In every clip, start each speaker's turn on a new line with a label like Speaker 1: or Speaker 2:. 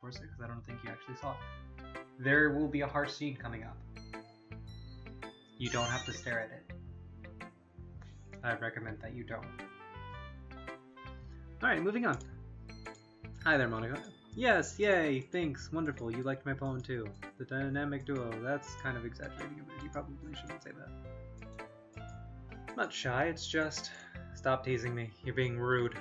Speaker 1: force it because I don't think you actually saw it. There will be a harsh scene coming up. You don't have to stare at it. I recommend that you don't. Alright, moving on. Hi there, Monika. Yes, yay, thanks, wonderful, you liked my poem too. The dynamic duo, that's kind of exaggerating a bit, you probably shouldn't say that. I'm not shy, it's just... Stop teasing me, you're being rude.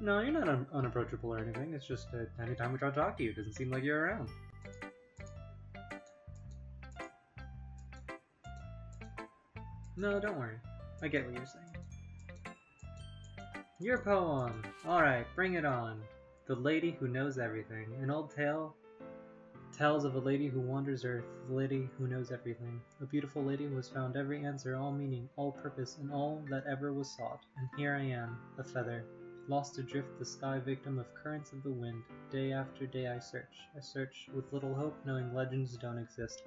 Speaker 1: No, you're not unapproachable or anything, it's just anytime we try to talk to you, it doesn't seem like you're around. No, don't worry. I get what you're saying. Your poem! Alright, bring it on. The Lady Who Knows Everything. An old tale tells of a lady who wanders Earth, the lady who knows everything. A beautiful lady who has found every answer, all meaning, all purpose, and all that ever was sought. And here I am, a feather, lost adrift the sky, victim of currents of the wind. Day after day I search with little hope, knowing legends don't exist.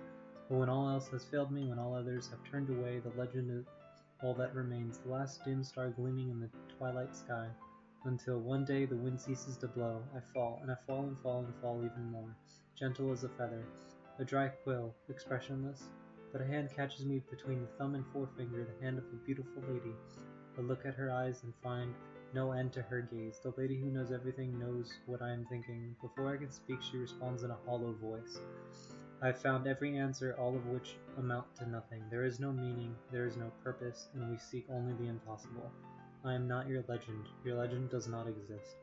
Speaker 1: But when all else has failed me, when all others have turned away, the legend is all that remains, the last dim star gleaming in the twilight sky. Until one day the wind ceases to blow, I fall, and I fall and fall and fall even more, gentle as a feather, a dry quill, expressionless. But a hand catches me between the thumb and forefinger, the hand of a beautiful lady. I look at her eyes and find no end to her gaze. The lady who knows everything knows what I am thinking. Before I can speak, she responds in a hollow voice. I have found every answer, all of which amount to nothing. There is no meaning, there is no purpose, and we seek only the impossible. I am not your legend does not exist.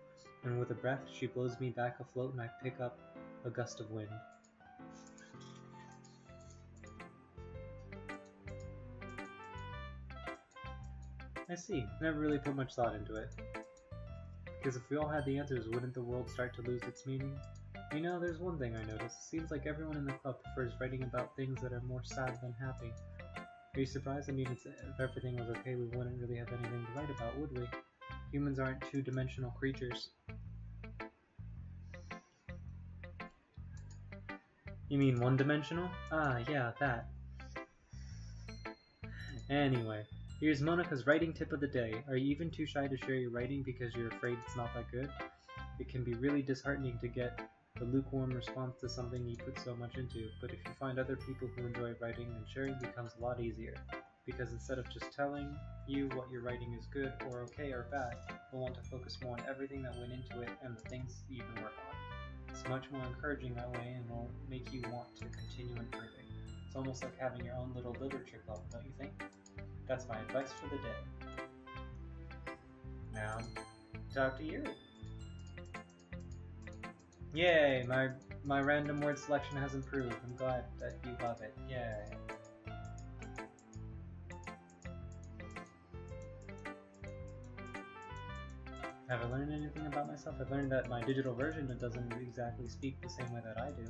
Speaker 1: And with a breath, she blows me back afloat and I pick up a gust of wind. I see, never really put much thought into it. Because if we all had the answers, wouldn't the world start to lose its meaning? You know, there's one thing I noticed. It seems like everyone in the club prefers writing about things that are more sad than happy. Are you surprised? I mean, if everything was okay, we wouldn't really have anything to write about, would we? Humans aren't two-dimensional creatures. You mean one-dimensional? Ah, yeah, that. Anyway, here's Monika's writing tip of the day. Are you even too shy to share your writing because you're afraid it's not that good? It can be really disheartening to get a lukewarm response to something you put so much into, but if you find other people who enjoy writing, then sharing becomes a lot easier. Because instead of just telling you what your writing is good or okay or bad, we'll want to focus more on everything that went into it and the things you can work on. It's much more encouraging that way and will make you want to continue improving. It's almost like having your own little literature club, don't you think? That's my advice for the day. Now, talk to you. Yay, my random word selection has improved. I'm glad that you love it. Yay. Have I learned anything about myself? I've learned that my digital version doesn't exactly speak the same way that I do.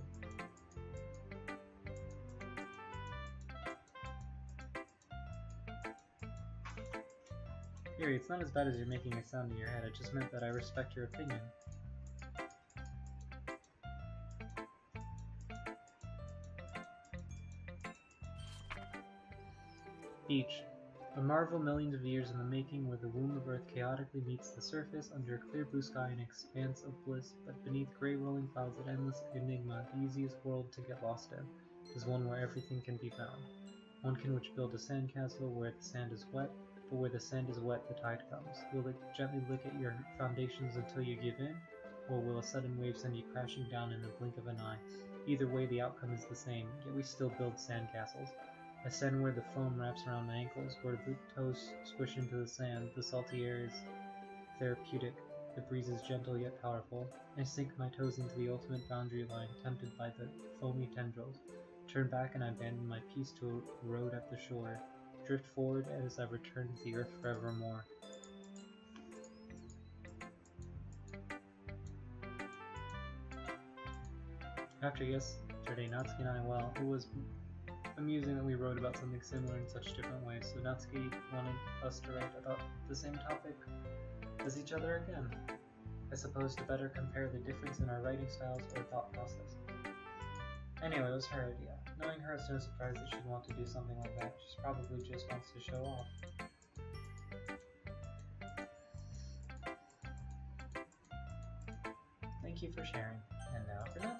Speaker 1: Yuri, it's not as bad as you're making it sound in your head. It just meant that I respect your opinion. Beach. A marvel millions of years in the making, where the womb of Earth chaotically meets the surface under a clear blue sky, an expanse of bliss, but beneath gray rolling clouds, an endless enigma, the easiest world to get lost in, is one where everything can be found. One can which build a sandcastle where the sand is wet, but where the sand is wet, the tide comes. Will it gently lick at your foundations until you give in, or will a sudden wave send you crashing down in a blink of an eye? Either way, the outcome is the same, yet we still build sandcastles. I stand where the foam wraps around my ankles, where the toes squish into the sand, the salty air is therapeutic, the breeze is gentle yet powerful. I sink my toes into the ultimate boundary line, tempted by the foamy tendrils. Turn back and I abandon my peace to a road at the shore. Drift forward as I return to the earth forevermore. After yesterday, Natsuki and I, well, it was amusing that we wrote about something similar in such different ways, so Natsuki wanted us to write about the same topic as each other again. I suppose to better compare the difference in our writing styles or thought process. Anyway, it was her idea. Knowing her, it's no surprise that she'd want to do something like that. She probably just wants to show off. Thank you for sharing. And now for Natsuki.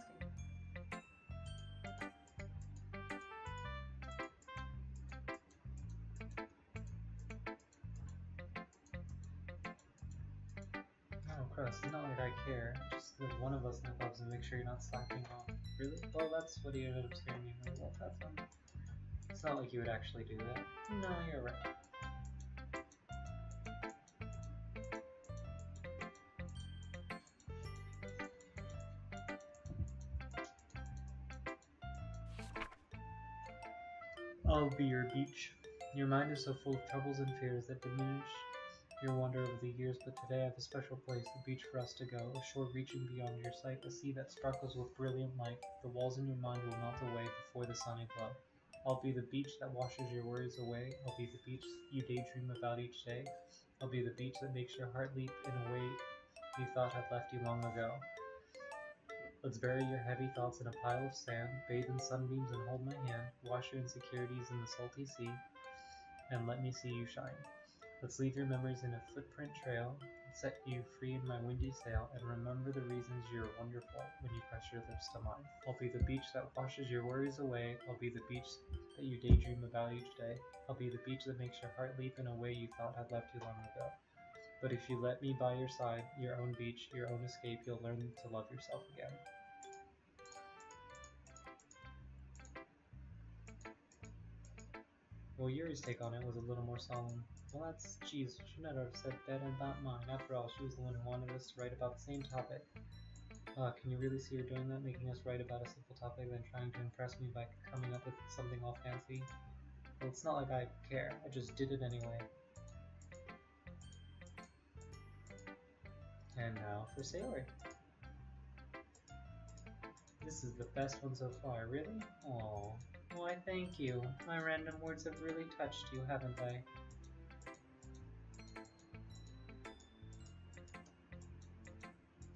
Speaker 1: Oh, gross. It's not like I care. Just that one of us in the clubs and make sure you're not slacking off. Really? Well, that's what he ended up scaring me with. Well, that's It's not like you would actually do that. No, you're right. I'll be your beach. Your mind is so full of troubles and fears that diminish your wonder over the years, but today I have a special place, a beach for us to go, a shore reaching beyond your sight, a sea that sparkles with brilliant light. The walls in your mind will melt away before the sunny glow. I'll be the beach that washes your worries away. I'll be the beach you daydream about each day. I'll be the beach that makes your heart leap in a way you thought had left you long ago. Let's bury your heavy thoughts in a pile of sand, bathe in sunbeams and hold my hand, wash your insecurities in the salty sea, and let me see you shine. Let's leave your memories in a footprint trail, set you free in my windy sail, and remember the reasons you're wonderful when you press your lips to mine. I'll be the beach that washes your worries away. I'll be the beach that you daydream about each day. I'll be the beach that makes your heart leap in a way you thought had left you long ago. But if you let me by your side, your own beach, your own escape, you'll learn to love yourself again. Well, Yuri's take on it was a little more solemn. Well, that's... Geez, she never have said that and not mine. After all, she was the one who wanted us to write about the same topic. Can you really see her doing that, making us write about a simple topic, then trying to impress me by coming up with something all fancy? Well, it's not like I care. I just did it anyway. And now for Sayori. This is the best one so far, really? Aww. Why, thank you. My random words have really touched you, haven't they?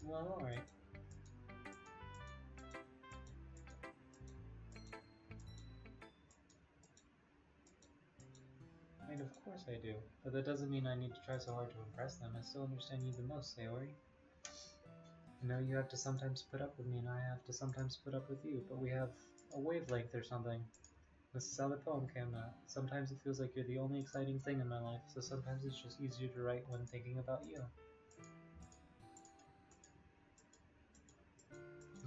Speaker 1: Well, alright. And of course I do. But that doesn't mean I need to try so hard to impress them. I still understand you the most, Sayori. I know you have to sometimes put up with me and I have to sometimes put up with you, but we have a wavelength or something. This is how the poem came out. Sometimes it feels like you're the only exciting thing in my life, so sometimes it's just easier to write when thinking about you.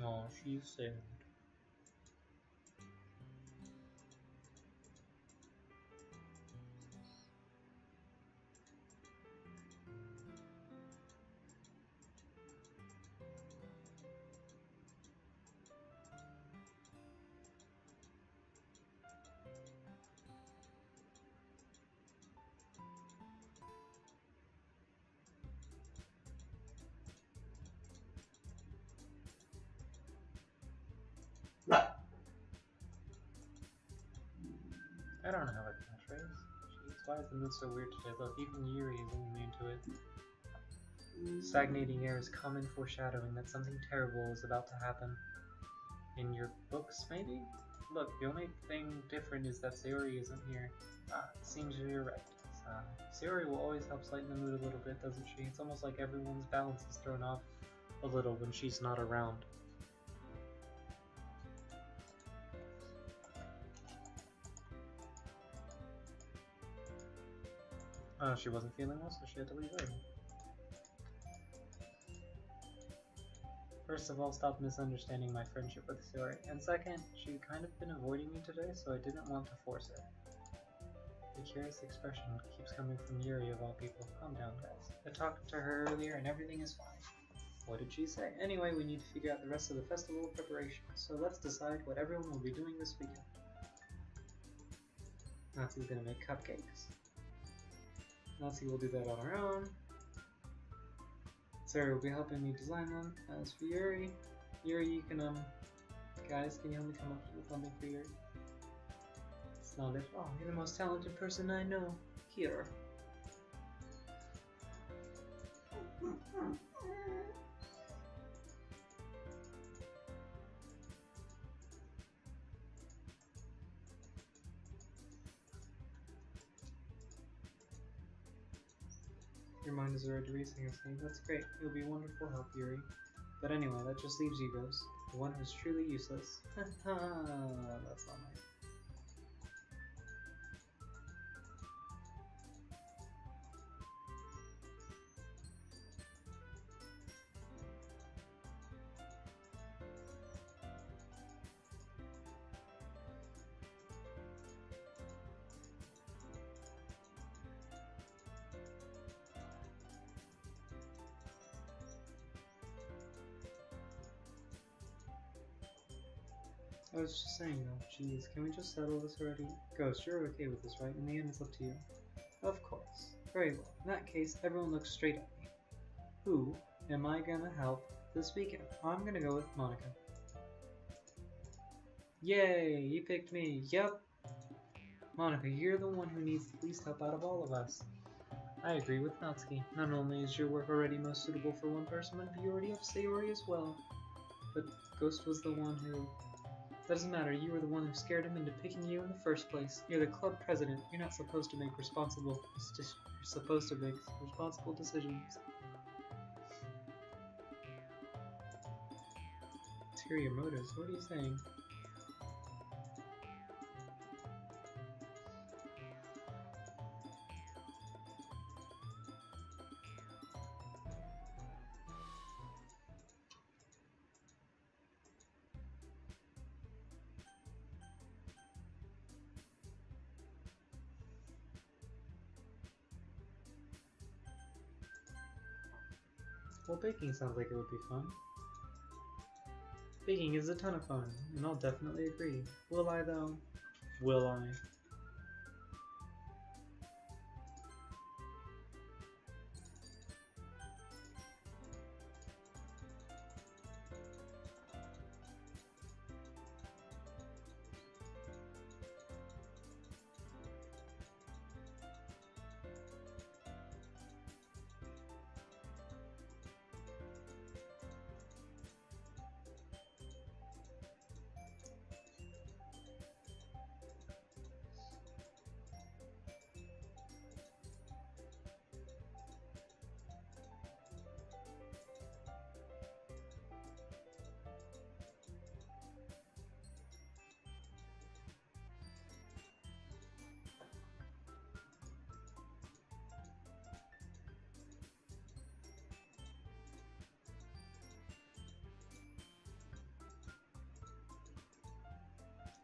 Speaker 1: Oh, she's sad. I don't have a catchphrase. Jeez, why is the mood so weird today? Look, even Yuri isn't immune to it. Stagnating air is common foreshadowing that something terrible is about to happen. In your books, maybe? Look, the only thing different is that Sayori isn't here. It seems you're right. Sayori will always help lighten the mood a little bit, doesn't she? It's almost like everyone's balance is thrown off a little when she's not around. She wasn't feeling well, so she had to leave early. First of all, stop misunderstanding my friendship with Sayori. And second, she'd kind of been avoiding me today, so I didn't want to force her. The curious expression keeps coming from Yuri of all people. Calm down, guys. I talked to her earlier and everything is fine. What did she say? Anyway, we need to figure out the rest of the festival preparation, so let's decide what everyone will be doing this weekend. Natsu's gonna make cupcakes. Natsu will do that on her own. Sarah will be helping me design them. As for Yuri, you can, guys, can you help me come up with something for Yuri? It's not at all. You're the most talented person I know. Here. Your mind is already racing, I see. That's great. You'll be a wonderful help, Yuri. But anyway, that just leaves you, Ghost. The one who's truly useless. That's not nice. I was just saying though, jeez, can we just settle this already? Ghost, you're okay with this, right? In the end, it's up to you. Of course. Very well. In that case, everyone looks straight at me. Who am I gonna help this weekend? I'm gonna go with Monika. Yay! You picked me. Yep. Monika, you're the one who needs the least help out of all of us. I agree with Natsuki. Not only is your work already most suitable for one person, but you already have Sayori as well. But Ghost was the one who... That doesn't matter, you were the one who scared him into picking you in the first place. You're the club president. You're not supposed to make responsible... You're supposed to make responsible decisions. Ulterior motives? What are you saying? Well, baking sounds like it would be fun. Baking is a ton of fun, and I'll definitely agree. Will I, though? Will I?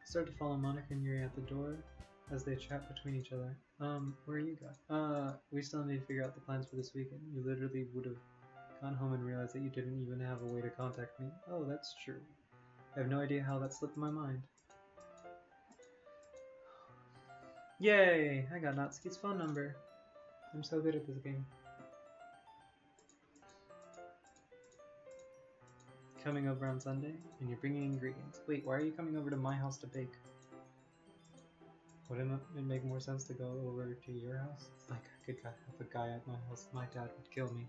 Speaker 1: Start to follow Monika and Yuri at the door as they chat between each other. Where are you guys? We still need to figure out the plans for this weekend. You literally would have gone home and realized that you didn't even have a way to contact me. Oh, that's true. I have no idea how that slipped my mind. Yay! I got Natsuki's phone number. I'm so good at this game. Coming over on Sunday, and you're bringing ingredients. Wait, why are you coming over to my house to bake? Wouldn't it make more sense to go over to your house? Like, I could have a guy at my house. My dad would kill me.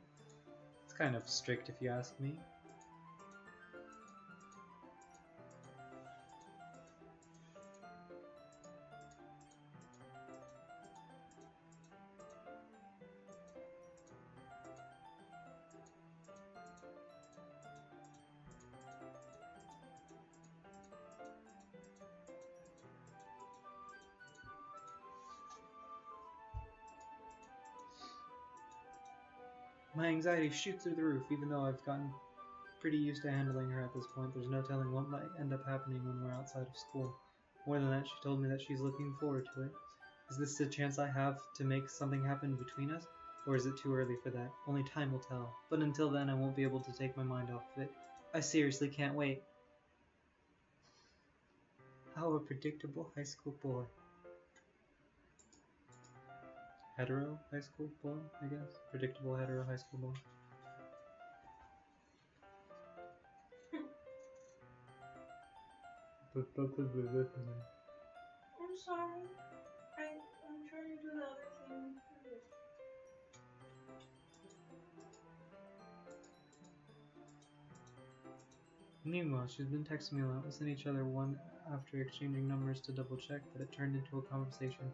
Speaker 1: It's kind of strict if you ask me. My anxiety shoots through the roof, even though I've gotten pretty used to handling her at this point. There's no telling what might end up happening when we're outside of school. More than that, she told me that she's looking forward to it. Is this a chance I have to make something happen between us? Or is it too early for that? Only time will tell. But until then, I won't be able to take my mind off of it. I seriously can't wait. How a predictable high school boy. Hetero high school boy, I guess? Predictable hetero high school boy.
Speaker 2: I'm sorry. I'm trying to do the other thing.
Speaker 1: Meanwhile, she's been texting me a lot. We sent each other one after exchanging numbers to double check, but it turned into a conversation.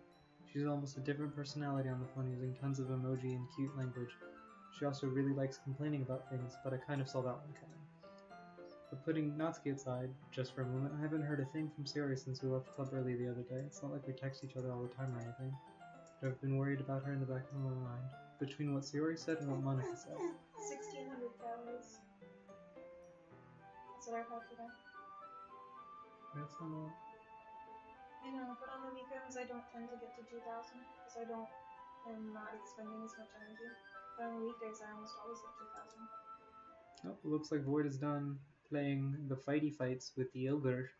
Speaker 1: She's almost a different personality on the phone, using tons of emoji and cute language. She also really likes complaining about things, but I kind of saw that one coming. But putting Natsuki aside, just for a moment, I haven't heard a thing from Sayori since we left club early the other day. It's not like we text each other all the time or anything. But I've been worried about her in the back of my mind. Between what Sayori said and what Monica said.
Speaker 2: 1,600 calories. That's what I've had today.
Speaker 1: That's not a lot.
Speaker 2: I know, but on the weekends I don't tend to get to 2,000 because I'm not expending as much energy. But on the weekdays I almost always hit 2,000.
Speaker 1: Oh, it looks like Void is done playing the fighty fights with the ogre.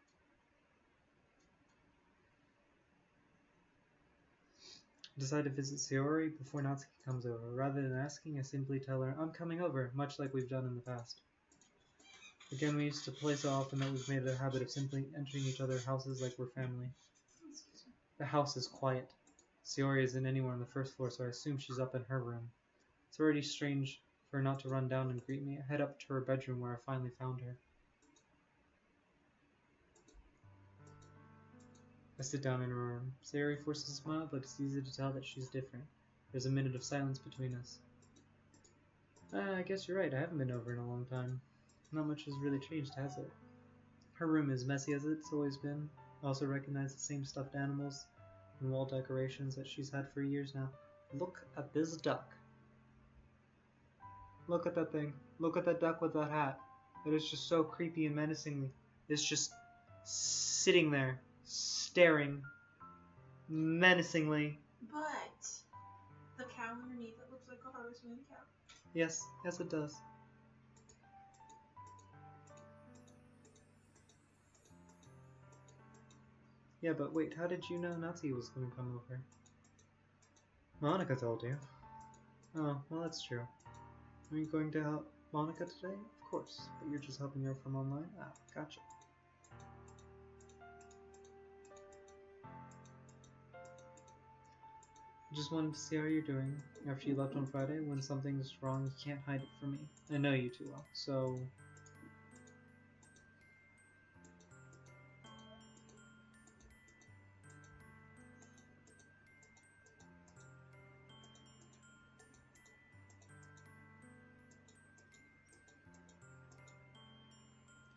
Speaker 1: Decide to visit Sayori before Natsuki comes over. Rather than asking, I simply tell her, I'm coming over, much like we've done in the past. Again, we used to play so often that we've made it a habit of simply entering each other's houses like we're family.
Speaker 2: Excuse me.
Speaker 1: The house is quiet. Sayori isn't anywhere on the first floor, so I assume she's up in her room. It's already strange for her not to run down and greet me. I head up to her bedroom where I finally found her. I sit down in her room. Sayori forces a smile, but it's easy to tell that she's different. There's a minute of silence between us. I guess you're right, I haven't been over in a long time. Not much has really changed, has it? Her room is messy as it's always been. I also recognize the same stuffed animals and wall decorations that she's had for years now. Look at this duck. Look at that thing. Look at that duck with that hat. It is just so creepy and menacing. It's just sitting there, staring menacingly.
Speaker 2: But the cow underneath it looks like a Harvest Moon cow.
Speaker 1: Yes, yes it does. Yeah, but wait, how did you know Natsuki was going to come over? Monica told you. Oh, well that's true. Are you going to help Monica today? Of course, but you're just helping her from online? Ah, gotcha. I just wanted to see how you're doing. After you left on Friday, when something's wrong, you can't hide it from me. I know you too well, so...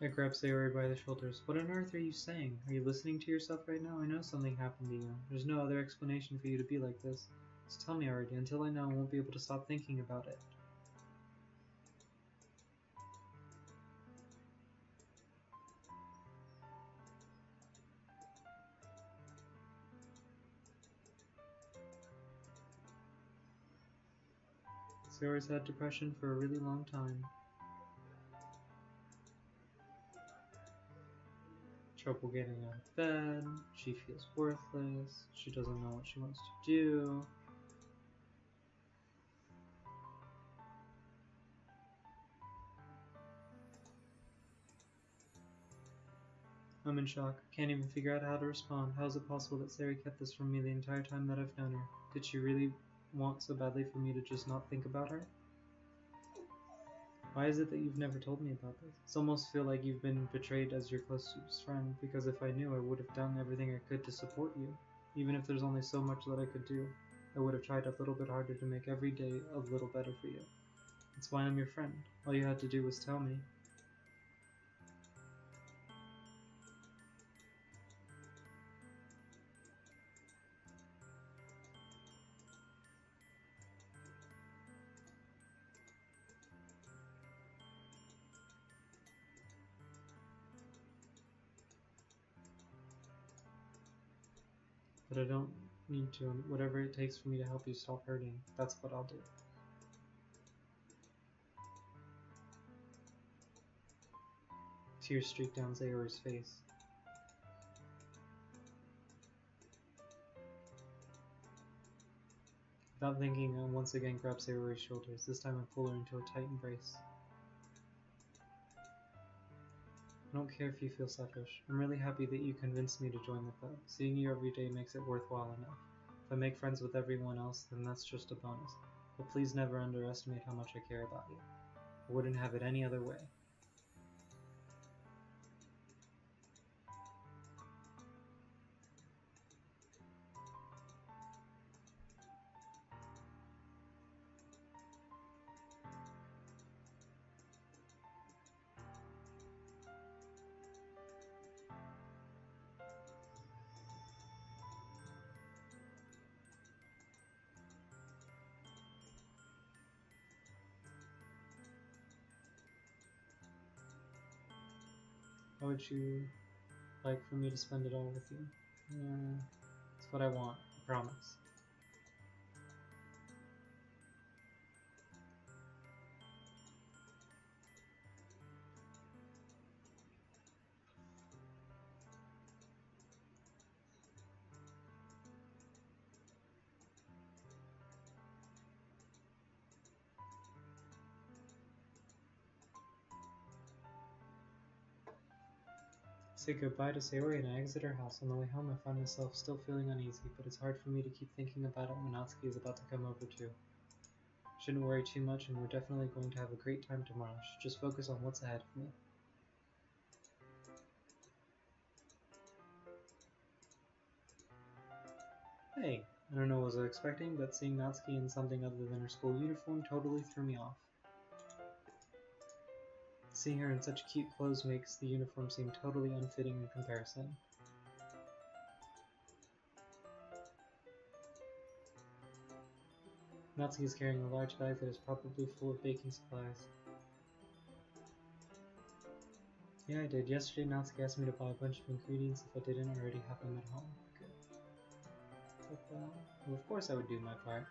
Speaker 1: I grabbed Sayori by the shoulders. What on earth are you saying? Are you listening to yourself right now? I know something happened to you. There's no other explanation for you to be like this. Just tell me already. Until I know, I won't be able to stop thinking about it. Sayori's had depression for a really long time. Trouble getting out of bed, she feels worthless, she doesn't know what she wants to do. I'm in shock. Can't even figure out how to respond. How is it possible that Sayori kept this from me the entire time that I've known her? Did she really want so badly for me to just not think about her? Why is it that you've never told me about this? It's almost feel like you've been betrayed as your closest friend, because if I knew, I would have done everything I could to support you. Even if there's only so much that I could do, I would have tried a little bit harder to make every day a little better for you. That's why I'm your friend. All you had to do was tell me. But I don't need to, and whatever it takes for me to help you stop hurting, that's what I'll do. Tears streak down Sayori's face. Without thinking, I once again grab Sayori's shoulders. This time I pull her into a tight embrace. I don't care if you feel selfish. I'm really happy that you convinced me to join the club. Seeing you every day makes it worthwhile enough. If I make friends with everyone else, then that's just a bonus. But please never underestimate how much I care about you. I wouldn't have it any other way. How would you like for me to spend it all with you? Yeah, it's what I want, I promise. Say goodbye to Sayori and I exit her house. On the way home, I find myself still feeling uneasy, but it's hard for me to keep thinking about it when Natsuki is about to come over too. Shouldn't worry too much, and we're definitely going to have a great time tomorrow. Should just focus on what's ahead of me. Hey, I don't know what I was expecting, but seeing Natsuki in something other than her school uniform totally threw me off. Seeing her in such cute clothes makes the uniform seem totally unfitting in comparison. Natsuki is carrying a large bag that is probably full of baking supplies. Yeah, I did. Yesterday, Natsuki asked me to buy a bunch of ingredients if I didn't already have them at home. Good. Well, of course I would do my part.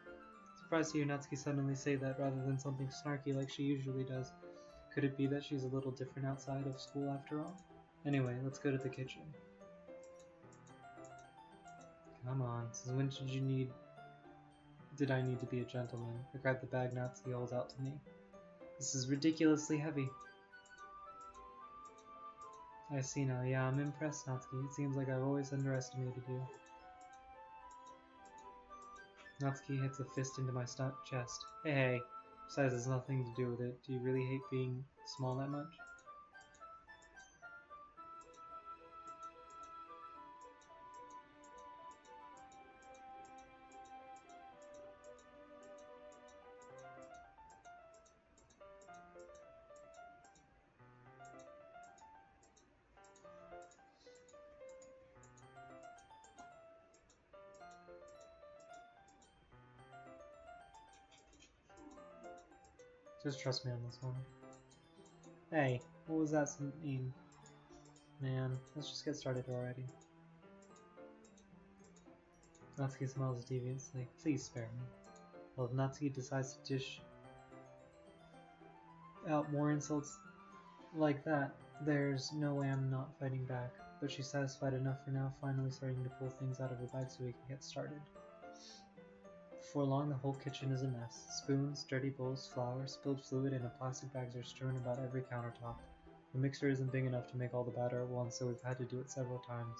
Speaker 1: Surprised to hear Natsuki suddenly say that rather than something snarky like she usually does. Could it be that she's a little different outside of school after all? Anyway, let's go to the kitchen. Come on, since when did I need to be a gentleman? I grabbed the bag Natsuki holds out to me. This is ridiculously heavy. I see now. Yeah, I'm impressed, Natsuki. It seems like I've always underestimated you. Natsuki hits a fist into my chest. Hey. Besides, it's nothing to do with it. Do you really hate being small that much? Just trust me on this one. Hey, what was that mean? Man, let's just get started already. Natsuki smiles deviously. Please spare me. Well, if Natsuki decides to dish out more insults like that, there's no way I'm not fighting back. But she's satisfied enough for now, finally starting to pull things out of her bag so we can get started. Before long, the whole kitchen is a mess. Spoons, dirty bowls, flour, spilled fluid, and plastic bags are strewn about every countertop. The mixer isn't big enough to make all the batter at once, so we've had to do it several times.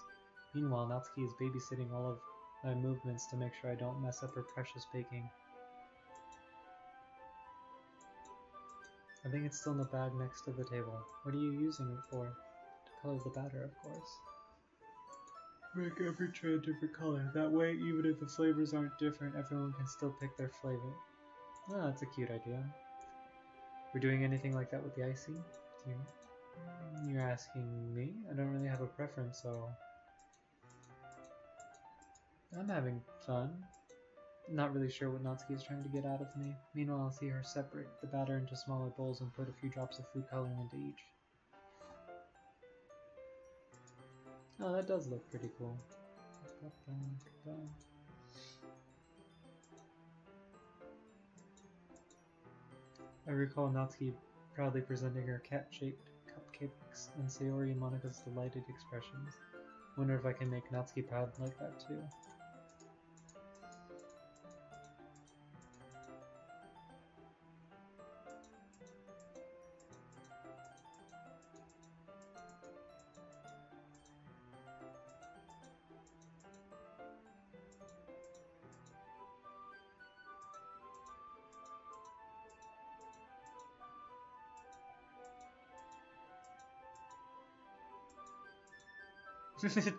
Speaker 1: Meanwhile, Natsuki is babysitting all of my movements to make sure I don't mess up her precious baking. I think it's still in the bag next to the table. What are you using it for? To color the batter, of course. Make every tray a different color. That way, even if the flavors aren't different, everyone can still pick their flavor. Oh, that's a cute idea. We're doing anything like that with the icing? You're asking me? I don't really have a preference, so... I'm having fun. Not really sure what Natsuki is trying to get out of me. Meanwhile, I'll see her separate the batter into smaller bowls and put a few drops of food coloring into each. Oh, that does look pretty cool. I recall Natsuki proudly presenting her cat-shaped cupcakes and Sayori and Monika's delighted expressions. Wonder if I can make Natsuki proud like that too.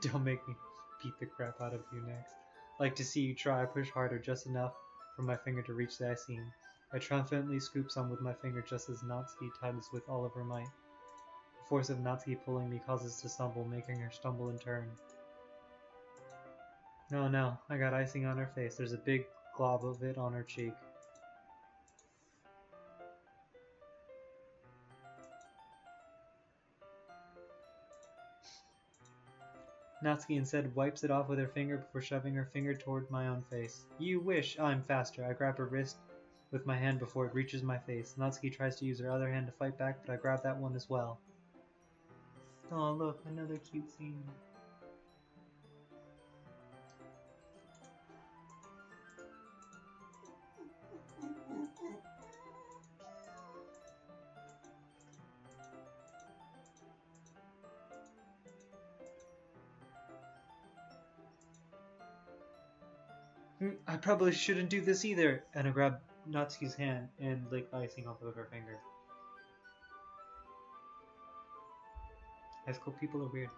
Speaker 1: Don't make me beat the crap out of you next. Like to see you try, push harder just enough for my finger to reach the icing. I triumphantly scoop some with my finger just as Natsuki tugs with all of her might. The force of Natsuki pulling me causes to stumble, making her stumble and turn. No, I got icing on her face. There's a big glob of it on her cheek. Natsuki instead wipes it off with her finger before shoving her finger toward my own face. You wish I'm faster. I grab her wrist with my hand before it reaches my face. Natsuki tries to use her other hand to fight back, but I grab that one as well. Oh, look, another cute scene. I probably shouldn't do this either. And I grab Natsuki's hand and lick icing off of her finger. High school people are weird.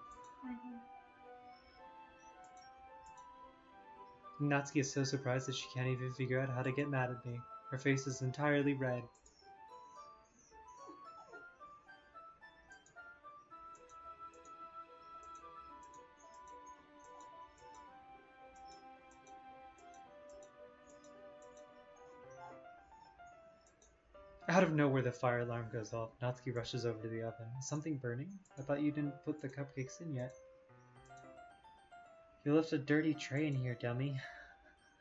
Speaker 1: Natsuki is so surprised that she can't even figure out how to get mad at me. Her face is entirely red. Out of nowhere, the fire alarm goes off. Natsuki rushes over to the oven. Is something burning? I thought you didn't put the cupcakes in yet. You left a dirty tray in here, dummy.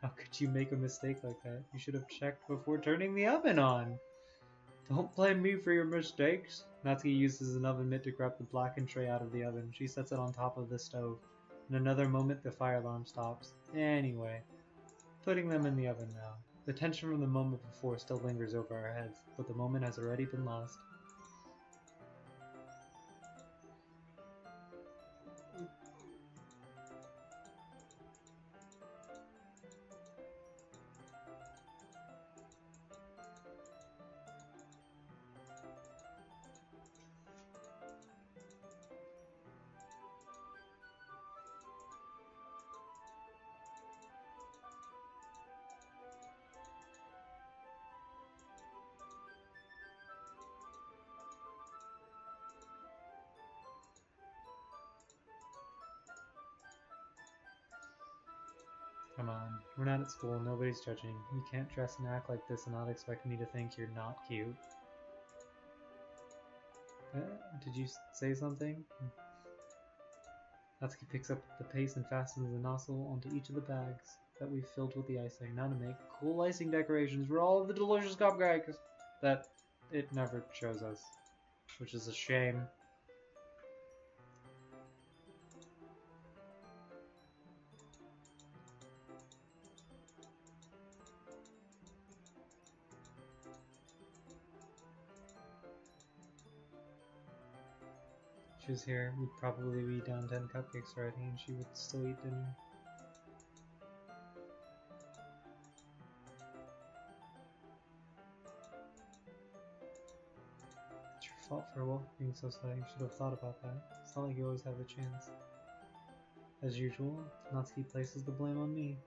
Speaker 1: How could you make a mistake like that? You should have checked before turning the oven on. Don't blame me for your mistakes. Natsuki uses an oven mitt to grab the blackened tray out of the oven. She sets it on top of the stove. In another moment, the fire alarm stops. Anyway, putting them in the oven now. The tension from the moment before still lingers over our heads, but the moment has already been lost. Come on, we're not at school, nobody's judging. You can't dress and act like this and not expect me to think you're not cute. Did you say something? Natsuki picks up the paste and fastens the nozzle onto each of the bags that we've filled with the icing. Now to make cool icing decorations for all of the delicious cupcakes that it never shows us, which is a shame. If she was here, we'd probably be down 10 cupcakes already, and she would still eat dinner. It's your fault for being so slow. You should have thought about that. It's not like you always have a chance. As usual, Natsuki places the blame on me.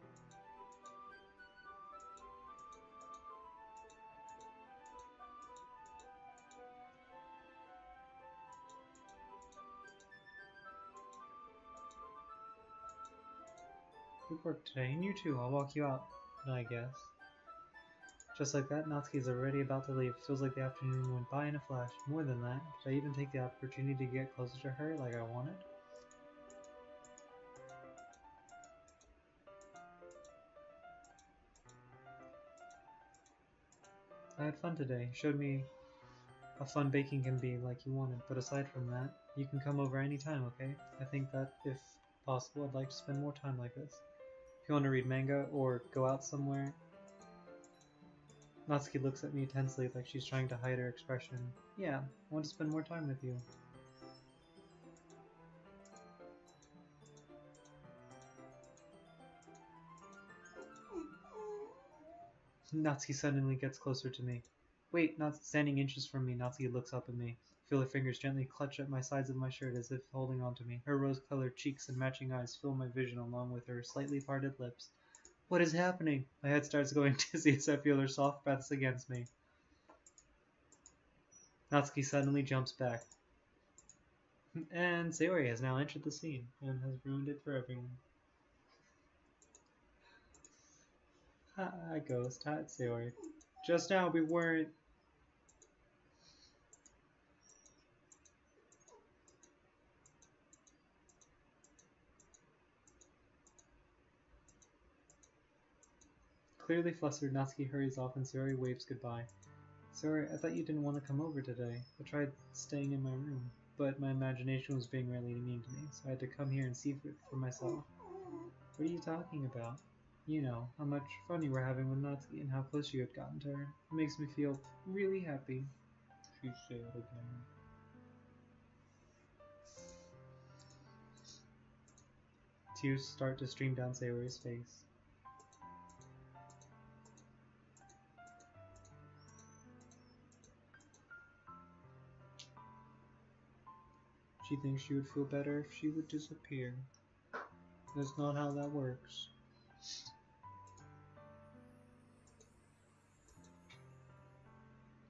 Speaker 1: Good work today, and you too. I'll walk you out, I guess. Just like that, Natsuki is already about to leave. Feels like the afternoon went by in a flash. More than that, did I even take the opportunity to get closer to her like I wanted? I had fun today. You showed me how fun baking can be like you wanted, but aside from that, you can come over anytime, okay? I think that, if possible, I'd like to spend more time like this. If you want to read manga or go out somewhere. Natsuki looks at me tensely like she's trying to hide her expression. Yeah, I want to spend more time with you. Natsuki suddenly gets closer to me. Wait, not standing inches from me, Natsuki looks up at me. Feel her fingers gently clutch at my sides of my shirt as if holding on to me. Her rose-colored cheeks and matching eyes fill my vision along with her slightly parted lips. What is happening? My head starts going dizzy as I feel her soft breaths against me. Natsuki suddenly jumps back. And Sayori has now entered the scene and has ruined it for everyone. Hi, Ghost. Hi, Sayori. Just now we weren't... Clearly flustered, Natsuki hurries off and Sayori waves goodbye. Sayori, I thought you didn't want to come over today. I tried staying in my room, but my imagination was being really mean to me, so I had to come here and see for myself. What are you talking about? You know, how much fun you were having with Natsuki and how close you had gotten to her. It makes me feel really happy. She said again. Tears start to stream down Sayori's face. She thinks she would feel better if she would disappear. That's not how that works.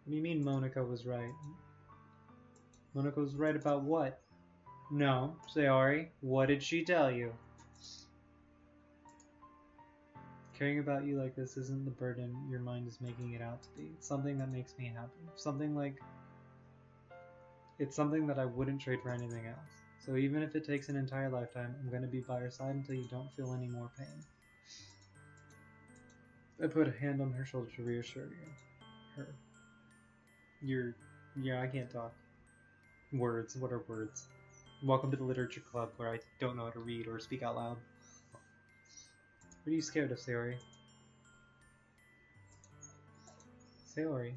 Speaker 1: What do you mean Monika was right? Monika was right about what? No, Sayori, what did she tell you? Caring about you like this isn't the burden your mind is making it out to be. It's something that makes me happy. It's something that I wouldn't trade for anything else. So even if it takes an entire lifetime, I'm going to be by your side until you don't feel any more pain. I put a hand on her shoulder to reassure her. Yeah, I can't talk. Words, what are words? Welcome to the literature club where I don't know how to read or speak out loud. What are you scared of, Sayori? Sayori.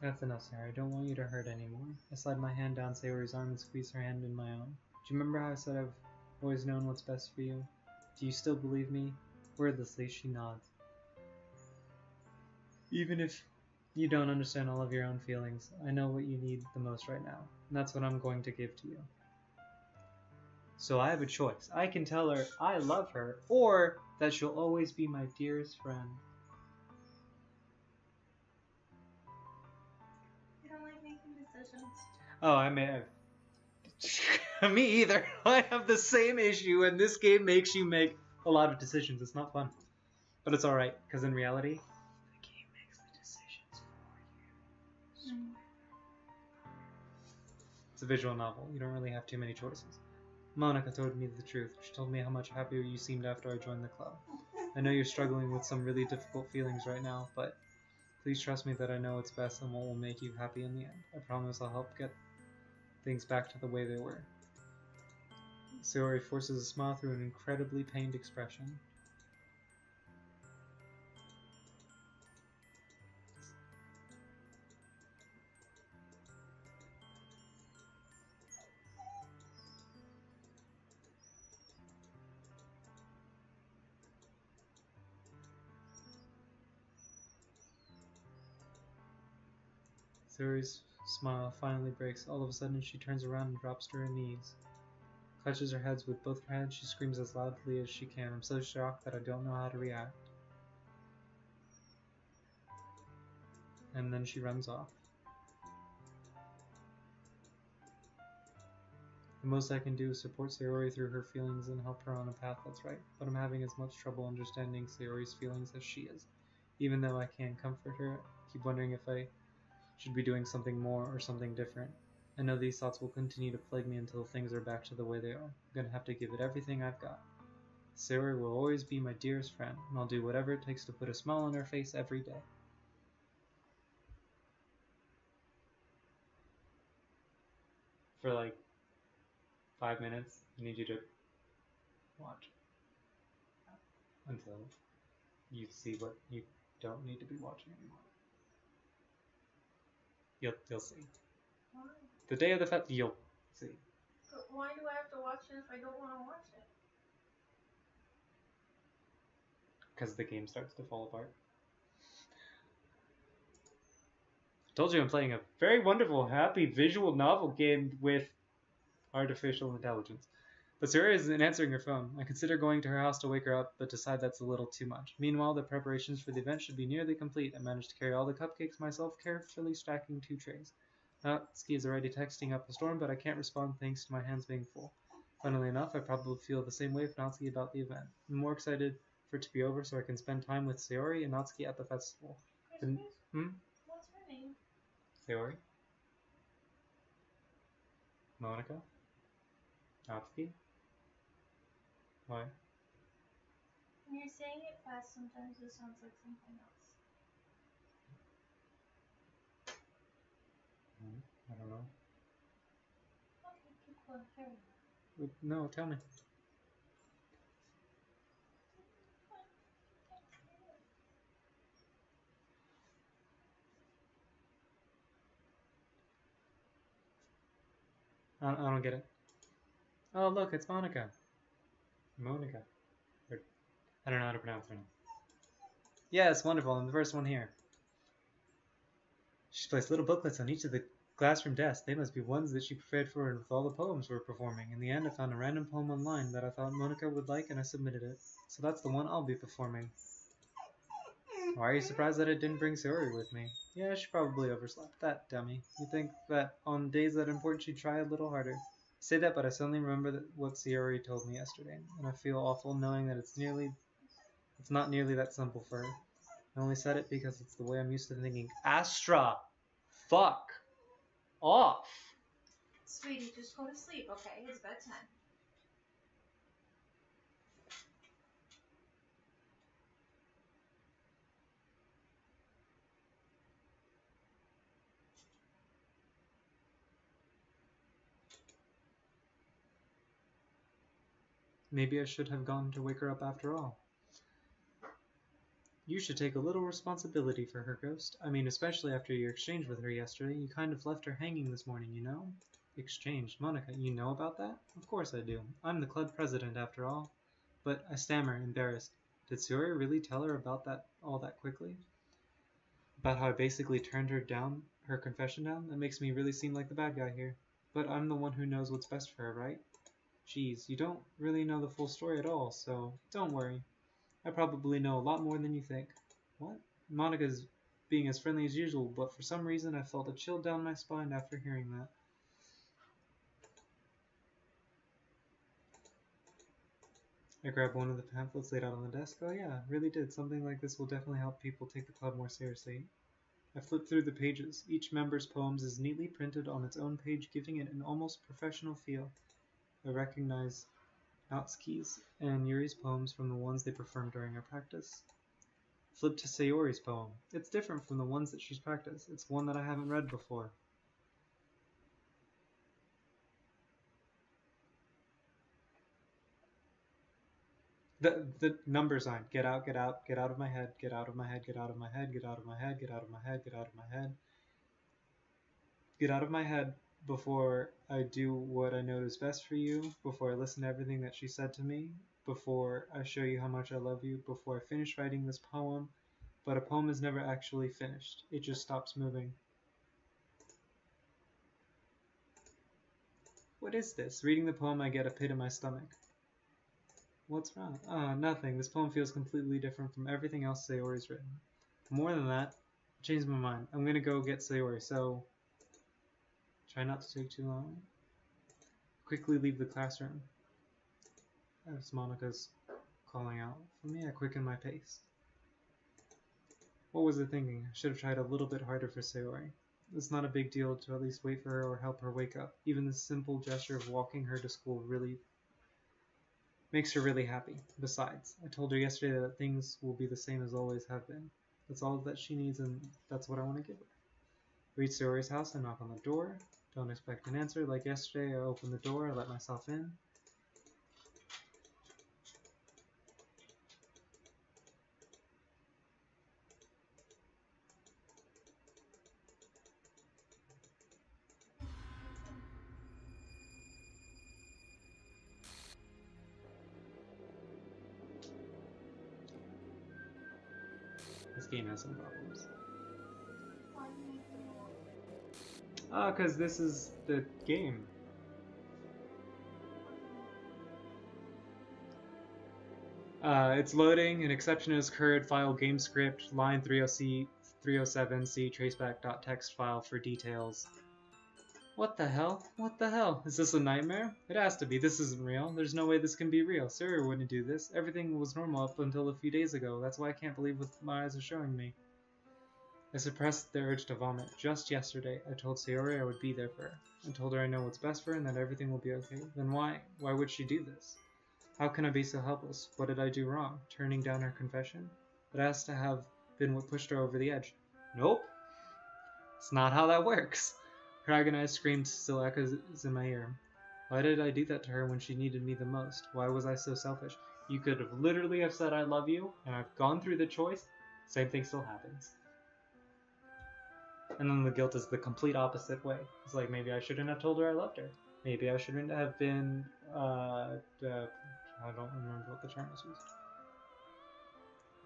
Speaker 1: That's enough, Sayori. I don't want you to hurt anymore. I slide my hand down Sayori's arm and squeeze her hand in my own. Do you remember how I said I've always known what's best for you? Do you still believe me? Wordlessly, she nods. Even if you don't understand all of your own feelings, I know what you need the most right now, and that's what I'm going to give to you. So I have a choice. I can tell her I love her, or that she'll always be my dearest friend.
Speaker 2: You don't like making decisions.
Speaker 1: Oh, I may have. Me either. I have the same issue, and this game makes you make a lot of decisions. It's not fun. But it's alright, because in reality, the game makes the decisions for you. It's a visual novel. You don't really have too many choices. Monika told me the truth. She told me how much happier you seemed after I joined the club. I know you're struggling with some really difficult feelings right now, but please trust me that I know what's best and what will make you happy in the end. I promise I'll help get things back to the way they were. Sayori forces a smile through an incredibly pained expression. Sayori's smile finally breaks. All of a sudden, she turns around and drops to her knees. Clutches her head with both her hands, she screams as loudly as she can. I'm so shocked that I don't know how to react. And then she runs off. The most I can do is support Sayori through her feelings and help her on a path that's right, but I'm having as much trouble understanding Sayori's feelings as she is. Even though I can comfort her, I keep wondering if I should be doing something more or something different. I know these thoughts will continue to plague me until things are back to the way they are. I'm gonna have to give it everything I've got. Sayori will always be my dearest friend, and I'll do whatever it takes to put a smile on her face every day. For like 5 minutes, I need you to watch until you see what you don't need to be watching anymore. You'll see.
Speaker 2: Why?
Speaker 1: The day of the fest, you'll see.
Speaker 2: But why do I have to watch it if I don't want to watch it?
Speaker 1: Because the game starts to fall apart. Told you I'm playing a very wonderful, happy visual novel game with artificial intelligence. But Sayori isn't answering her phone. I consider going to her house to wake her up, but decide that's a little too much. Meanwhile, the preparations for the event should be nearly complete. I managed to carry all the cupcakes myself, carefully stacking 2 trays. Natsuki is already texting up a storm, but I can't respond thanks to my hands being full. Funnily enough, I probably feel the same way with Natsuki about the event. I'm more excited for it to be over so I can spend time with Sayori and Natsuki at the festival.
Speaker 2: What's her name?
Speaker 1: Sayori? Monika? Natsuki? Why?
Speaker 2: When you're saying it fast, sometimes it sounds like something else.
Speaker 1: I don't know.
Speaker 2: Okay, keep going. Hurry.
Speaker 1: No, tell me. I don't get it. Oh, look, it's Monica. Monica. I don't know how to pronounce her name. Yes, wonderful. I'm the first one here. She's placed little booklets on each of the classroom desks. They must be ones that she prepared for her with all the poems we're performing. In the end, I found a random poem online that I thought Monica would like, and I submitted it. So that's the one I'll be performing. Why are you surprised that I didn't bring Sayori with me? Yeah, she probably overslept. That dummy. You'd think that on days that important she'd try a little harder. I say that, but I suddenly remember what Sayori told me yesterday, and I feel awful knowing that it's not nearly that simple for her. I only said it because it's the way I'm used to thinking. Astra! Fuck! Off!
Speaker 2: Sweetie, just go to sleep, okay? It's bedtime.
Speaker 1: Maybe I should have gone to wake her up after all. You should take a little responsibility for her, Ghost. I mean, especially after your exchange with her yesterday. You kind of left her hanging this morning, you know? Exchange? Monica, you know about that? Of course I do. I'm the club president, after all. But I stammer, embarrassed. Did Sayori really tell her about that all that quickly? About how I basically turned her confession down? That makes me really seem like the bad guy here. But I'm the one who knows what's best for her, right? Geez, you don't really know the full story at all, so don't worry. I probably know a lot more than you think. What? Monica's being as friendly as usual, but for some reason I felt a chill down my spine after hearing that. I grabbed one of the pamphlets laid out on the desk. Oh yeah, really did. Something like this will definitely help people take the club more seriously. I flipped through the pages. Each member's poems is neatly printed on its own page, giving it an almost professional feel. I recognize Natsuki's and Yuri's poems from the ones they performed during our practice. Flip to Sayori's poem. It's different from the ones that she's practiced. It's one that I haven't read before. The number sign. Get out, get out, get out of my head, get out of my head, get out of my head, get out of my head, get out of my head, get out of my head. Get out of my head before I do what I know is best for you, before I listen to everything that she said to me, before I show you how much I love you, before I finish writing this poem. But a poem is never actually finished. It just stops moving. What is this? Reading the poem, I get a pit in my stomach. What's wrong? Nothing. This poem feels completely different from everything else Sayori's written. More than that, I changed my mind. I'm gonna go get Sayori, so try not to take too long. Quickly leave the classroom. As Monica's calling out for me, I quicken my pace. What was I thinking? I should have tried a little bit harder for Sayori. It's not a big deal to at least wait for her or help her wake up. Even the simple gesture of walking her to school really makes her really happy. Besides, I told her yesterday that things will be the same as always have been. That's all that she needs, and that's what I want to give her. Reach Sayori's house, I knock on the door. Don't expect an answer. Like yesterday, I open the door, I let myself in. This game has some problems. Because this is the game. It's loading. An exception has occurred. File game script line 307 C traceback.txt file for details. What the hell? What the hell? Is this a nightmare? It has to be. This isn't real. There's no way this can be real. Sayori wouldn't do this. Everything was normal up until a few days ago. That's why I can't believe what my eyes are showing me. I suppressed the urge to vomit. Just yesterday, I told Sayori I would be there for her. I told her I know what's best for her and that everything will be okay. Then why? Why would she do this? How can I be so helpless? What did I do wrong? Turning down her confession? It has to have been what pushed her over the edge. Nope. It's not how that works. Her agonized scream still echoes in my ear. Why did I do that to her when she needed me the most? Why was I so selfish? You could have literally have said I love you, and I've gone through the choice. Same thing still happens. And then the guilt is the complete opposite way. It's like, maybe I shouldn't have told her I loved her. Maybe I shouldn't have been, I don't remember what the term was used.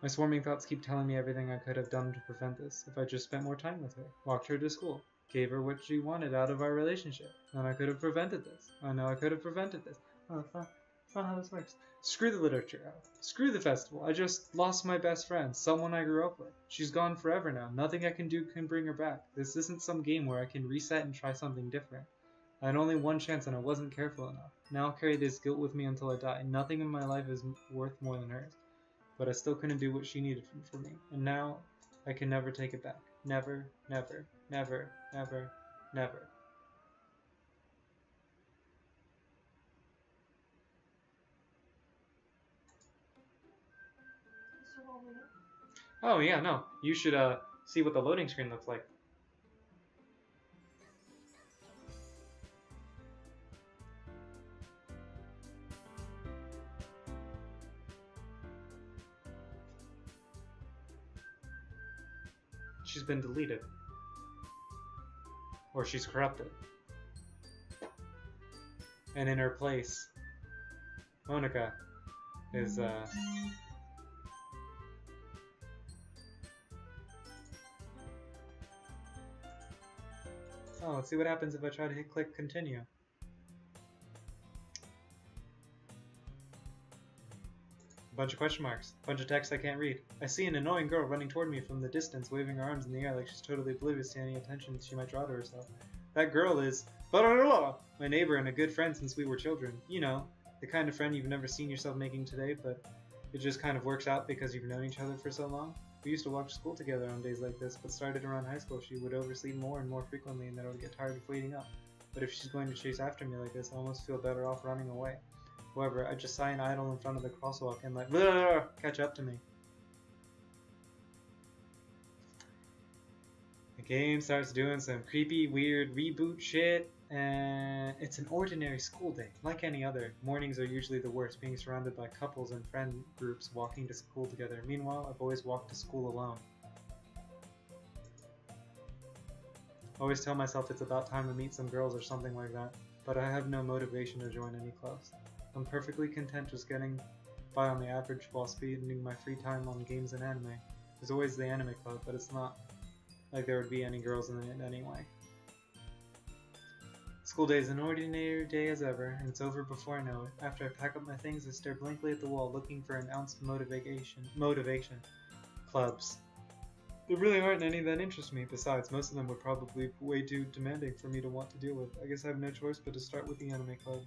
Speaker 1: My swarming thoughts keep telling me everything I could have done to prevent this. If I just spent more time with her, walked her to school, gave her what she wanted out of our relationship, then I could have prevented this. I know I could have prevented this. Oh, that's not how this works. Screw the literature out. Screw the festival. I just lost my best friend, someone I grew up with. She's gone forever now. Nothing I can do can bring her back. This isn't some game where I can reset and try something different. I had only one chance and I wasn't careful enough. Now I'll carry this guilt with me until I die. Nothing in my life is worth more than hers. But I still couldn't do what she needed from me. And now I can never take it back. Never, never, never, never, never.
Speaker 2: So what we do?
Speaker 1: Oh yeah, no. You should see what the loading screen looks like. She's been deleted. Or she's corrupted. And in her place, Monika is Oh, let's see what happens if I try to click continue. Bunch of question marks. Bunch of text I can't read. I see an annoying girl running toward me from the distance, waving her arms in the air like she's totally oblivious to any attention she might draw to herself. That girl is my neighbor and a good friend since we were children. You know, the kind of friend you've never seen yourself making today, but it just kind of works out because you've known each other for so long. We used to walk to school together on days like this, but started around high school she would oversleep more and more frequently and then I would get tired of waiting up. But if she's going to chase after me like this, I almost feel better off running away. However, I just sigh and idle in front of the crosswalk and like, catch up to me. The game starts doing some creepy, weird reboot shit, and it's an ordinary school day, like any other. Mornings are usually the worst, being surrounded by couples and friend groups walking to school together. Meanwhile, I've always walked to school alone. I always tell myself it's about time to meet some girls or something like that, but I have no motivation to join any clubs. I'm perfectly content just getting by on the average while spending my free time on games and anime. There's always the anime club, but it's not like there would be any girls in it anyway. School day is an ordinary day as ever, and it's over before I know it. After I pack up my things, I stare blankly at the wall, looking for an ounce of motivation. Clubs. There really aren't any that interest me. Besides, most of them would probably be way too demanding for me to want to deal with. I guess I have no choice but to start with the anime club.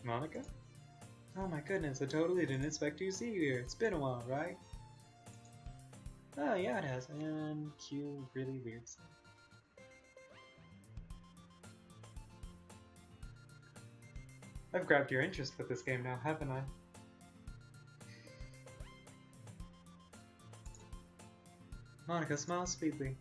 Speaker 1: Monika? Oh my goodness, I totally didn't expect to see you here. It's been a while, right? Oh yeah, it has. And cue really weird stuff. I've grabbed your interest with this game now, haven't I? Monika smiles sweetly.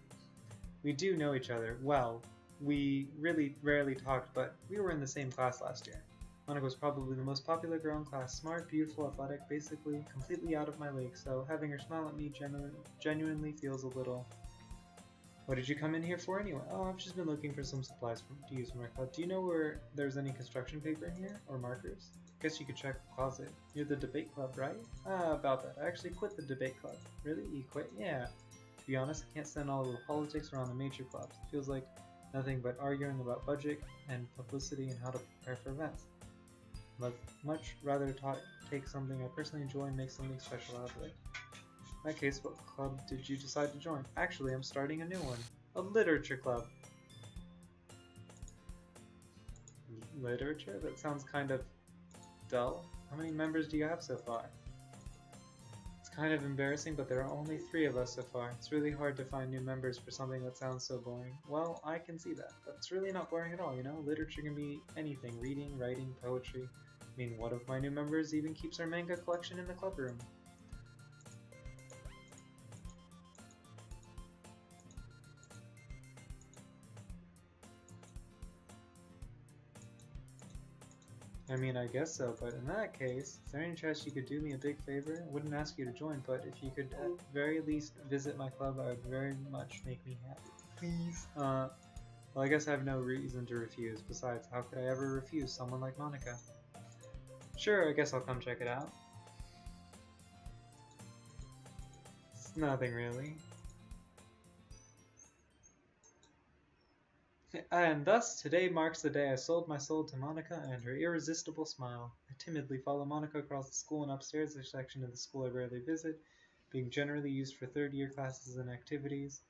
Speaker 1: We do know each other well. We really rarely talked, but we were in the same class last year. Monika was probably the most popular girl in class, smart, beautiful, athletic, basically completely out of my league, so having her smile at me genuinely feels a little... What did you come in here for anyway? Oh, I've just been looking for some supplies to use for my club. Do you know where there's any construction paper in here? Or markers? Guess you could check the closet. You're the debate club, right? About that. I actually quit the debate club. Really? You quit? Yeah. To be honest, I can't stand all the politics around the major clubs. It feels like nothing but arguing about budget and publicity and how to prepare for events. I'd much rather take something I personally enjoy and make something special out of it. In that case, what club did you decide to join? Actually, I'm starting a new one. A literature club. Literature? That sounds kind of dull. How many members do you have so far? kind of embarrassing, but there are only 3 of us so far. It's really hard to find new members for something that sounds so boring. Well, I can see that, but it's really not boring at all, you know? Literature can be anything: reading, writing, poetry. I mean, one of my new members even keeps our manga collection in the club room. I mean, I guess so, but in that case, is there any chance you could do me a big favor? Wouldn't ask you to join, but if you could at very least visit my club, I would very much make me happy. Please. Well, I guess I have no reason to refuse. Besides, how could I ever refuse someone like Monika? Sure, I guess I'll come check it out. It's nothing really. And thus, today marks the day I sold my soul to Monika and her irresistible smile. I timidly follow Monika across the school and upstairs, a section of the school I rarely visit, being generally used for third-year classes and activities.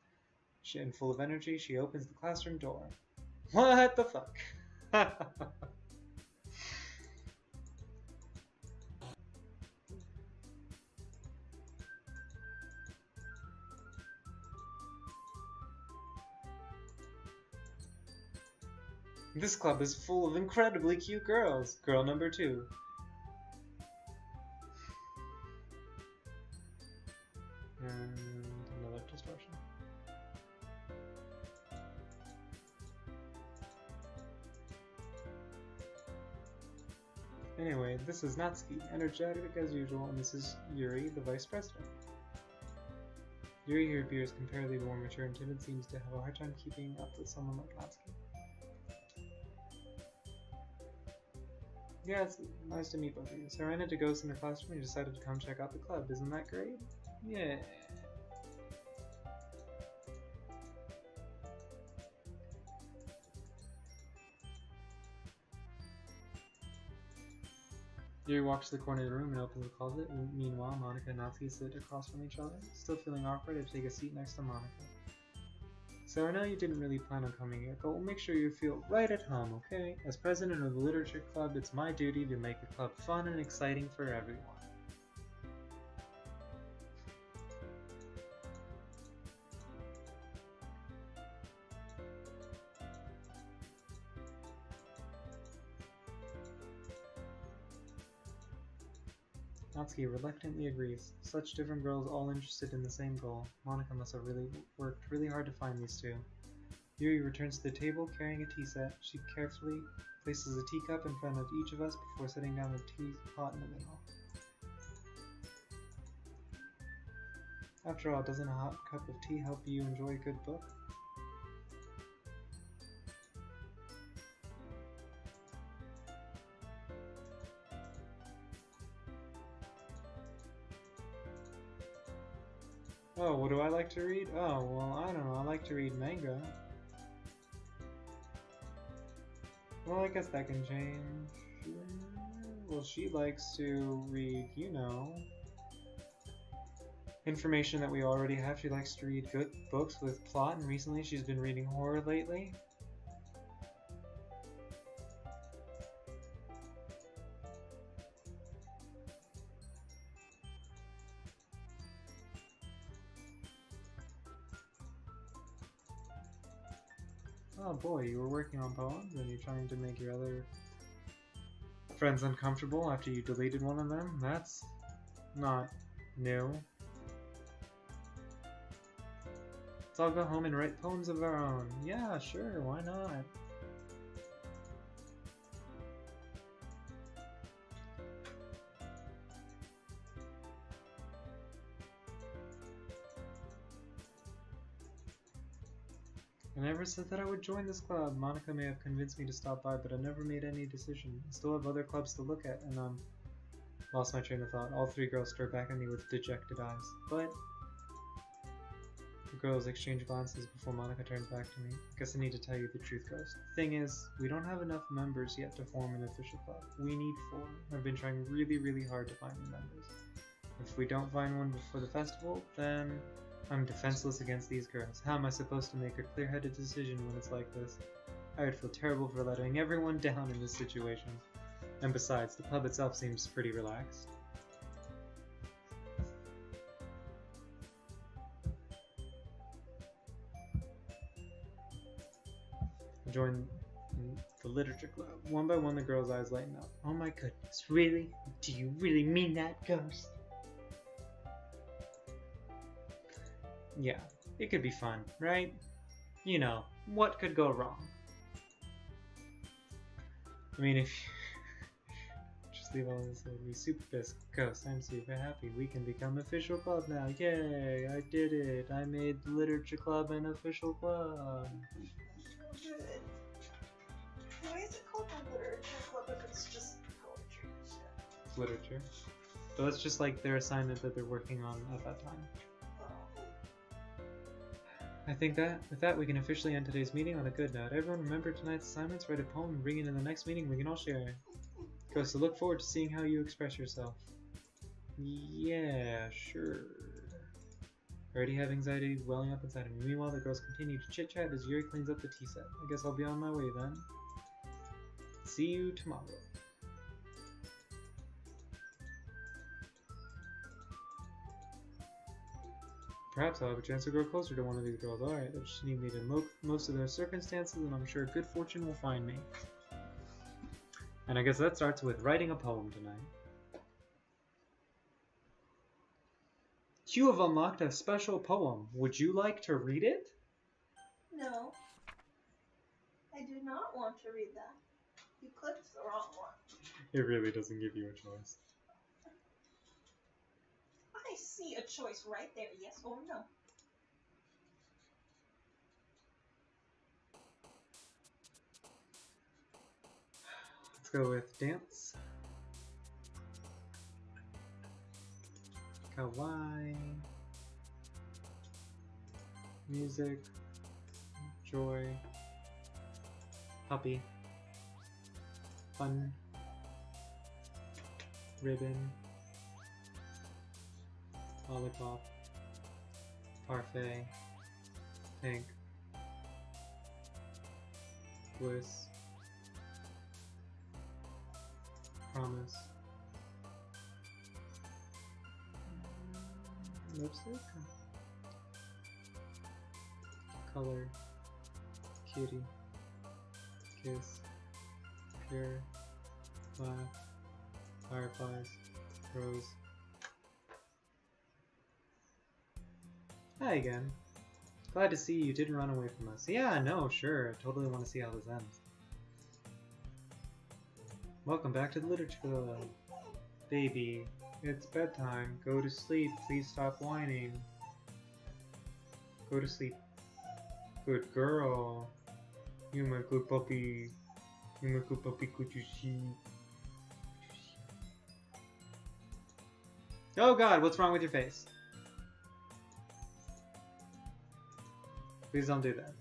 Speaker 1: And full of energy, she opens the classroom door. What the fuck? This club is full of incredibly cute girls. Girl number 2. And another distortion. Anyway, this is Natsuki, energetic as usual, and this is Yuri, the vice president. Yuri, who appears comparatively more mature and timid, seems to have a hard time keeping up with someone like Natsuki. Yeah, it's nice to meet both of you. So I ran into Ghost in her classroom and you decided to come check out the club. Isn't that great? Yeah. Yuri walks to the corner of the room and opens the closet. Meanwhile, Monika and Natsuki sit across from each other. Still feeling awkward, I take a seat next to Monika. So I know you didn't really plan on coming here, but we'll make sure you feel right at home, okay? As president of the Literature Club, it's my duty to make the club fun and exciting for everyone. Natsuki reluctantly agrees. Such different girls all interested in the same goal. Monika must have worked really hard to find these 2. Yuri returns to the table carrying a tea set. She carefully places a teacup in front of each of us before setting down the teapot in the middle. After all, doesn't a hot cup of tea help you enjoy a good book? Oh, what do I like to read? Oh, well, I don't know. I like to read manga. Well, I guess that can change. Well, she likes to read, you know, information that we already have. She likes to read good books with plot, and recently she's been reading horror lately. Oh boy, you were working on poems and you're trying to make your other friends uncomfortable after you deleted one of them? That's not new. Let's all go home and write poems of our own. Yeah, sure, why not? I never said that I would join this club. Monika may have convinced me to stop by, but I never made any decision. I still have other clubs to look at, and lost my train of thought. All 3 girls stared back at me with dejected eyes. But the girls exchange glances before Monika turns back to me. I guess I need to tell you the truth, Ghost. The thing is, we don't have enough members yet to form an official club. We need 4. I've been trying really, really hard to find new members. If we don't find one before the festival, then I'm defenseless against these girls. How am I supposed to make a clear-headed decision when it's like this? I would feel terrible for letting everyone down in this situation. And besides, the club itself seems pretty relaxed. Join the literature club. One by one, the girl's eyes lighten up. Oh my goodness, really? Do you really mean that, Ghost? Yeah, it could be fun, right? You know, what could go wrong? I mean, if just leave all this, it'll be super pissed. Ghost, I'm super happy. We can become official club now. Yay! I did it. I made the literature club an official club.
Speaker 2: Good. Why is it called the literature club if it's just poetry and shit?
Speaker 1: It's literature. So that's just like their assignment that they're working on at that time. I think that with that we can officially end today's meeting on a good note. Everyone remember tonight's assignments, write a poem, and bring it in the next meeting we can all share. Ghost, so look forward to seeing how you express yourself. Yeah, sure. I already have anxiety welling up inside of me. Meanwhile, the girls continue to chit-chat as Yuri cleans up the tea set. I guess I'll be on my way then. See you tomorrow. Perhaps I'll have a chance to grow closer to one of these girls. Alright, they'll just need me to most of their circumstances, and I'm sure good fortune will find me. And I guess that starts with writing a poem tonight. You have unlocked a special poem. Would you like to read it?
Speaker 2: No. I do not want to read that. You clicked the wrong one.
Speaker 1: It really doesn't give you a choice.
Speaker 2: I see a choice right there, yes or no.
Speaker 1: Let's go with dance. Kawaii. Music. Joy. Puppy. Fun. Ribbon. Lollipop. Parfait. Pink. Bliss. Promise. Lipstick? Color. Kitty. Kiss. Pure. Laugh. Fireflies. Rose. Hi again. Glad to see you didn't run away from us. Yeah, no, sure. I totally want to see how this ends. Welcome back to the Literature Club. Baby, it's bedtime. Go to sleep. Please stop whining. Go to sleep. Good girl. You're my good puppy. You're my good puppy. Could you see? Oh god, what's wrong with your face? Please don't do that.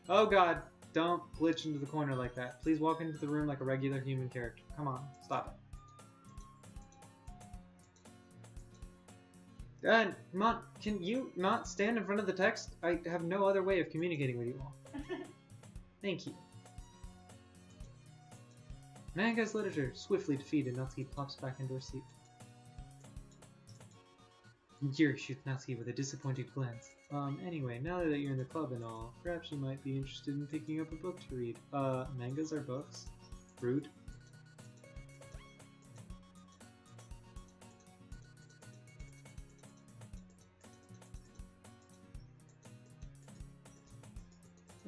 Speaker 1: Oh god, don't glitch into the corner like that. Please walk into the room like a regular human character. Come on, stop it. And, Mont, can you not stand in front of the text? I have no other way of communicating with you all. Thank you. Manga's literature swiftly defeated. Natsuki plops back into her seat. Yuri shoots Natsuki with a disappointed glance. Anyway, now that you're in the club and all, perhaps you might be interested in picking up a book to read. Mangas are books. Rude.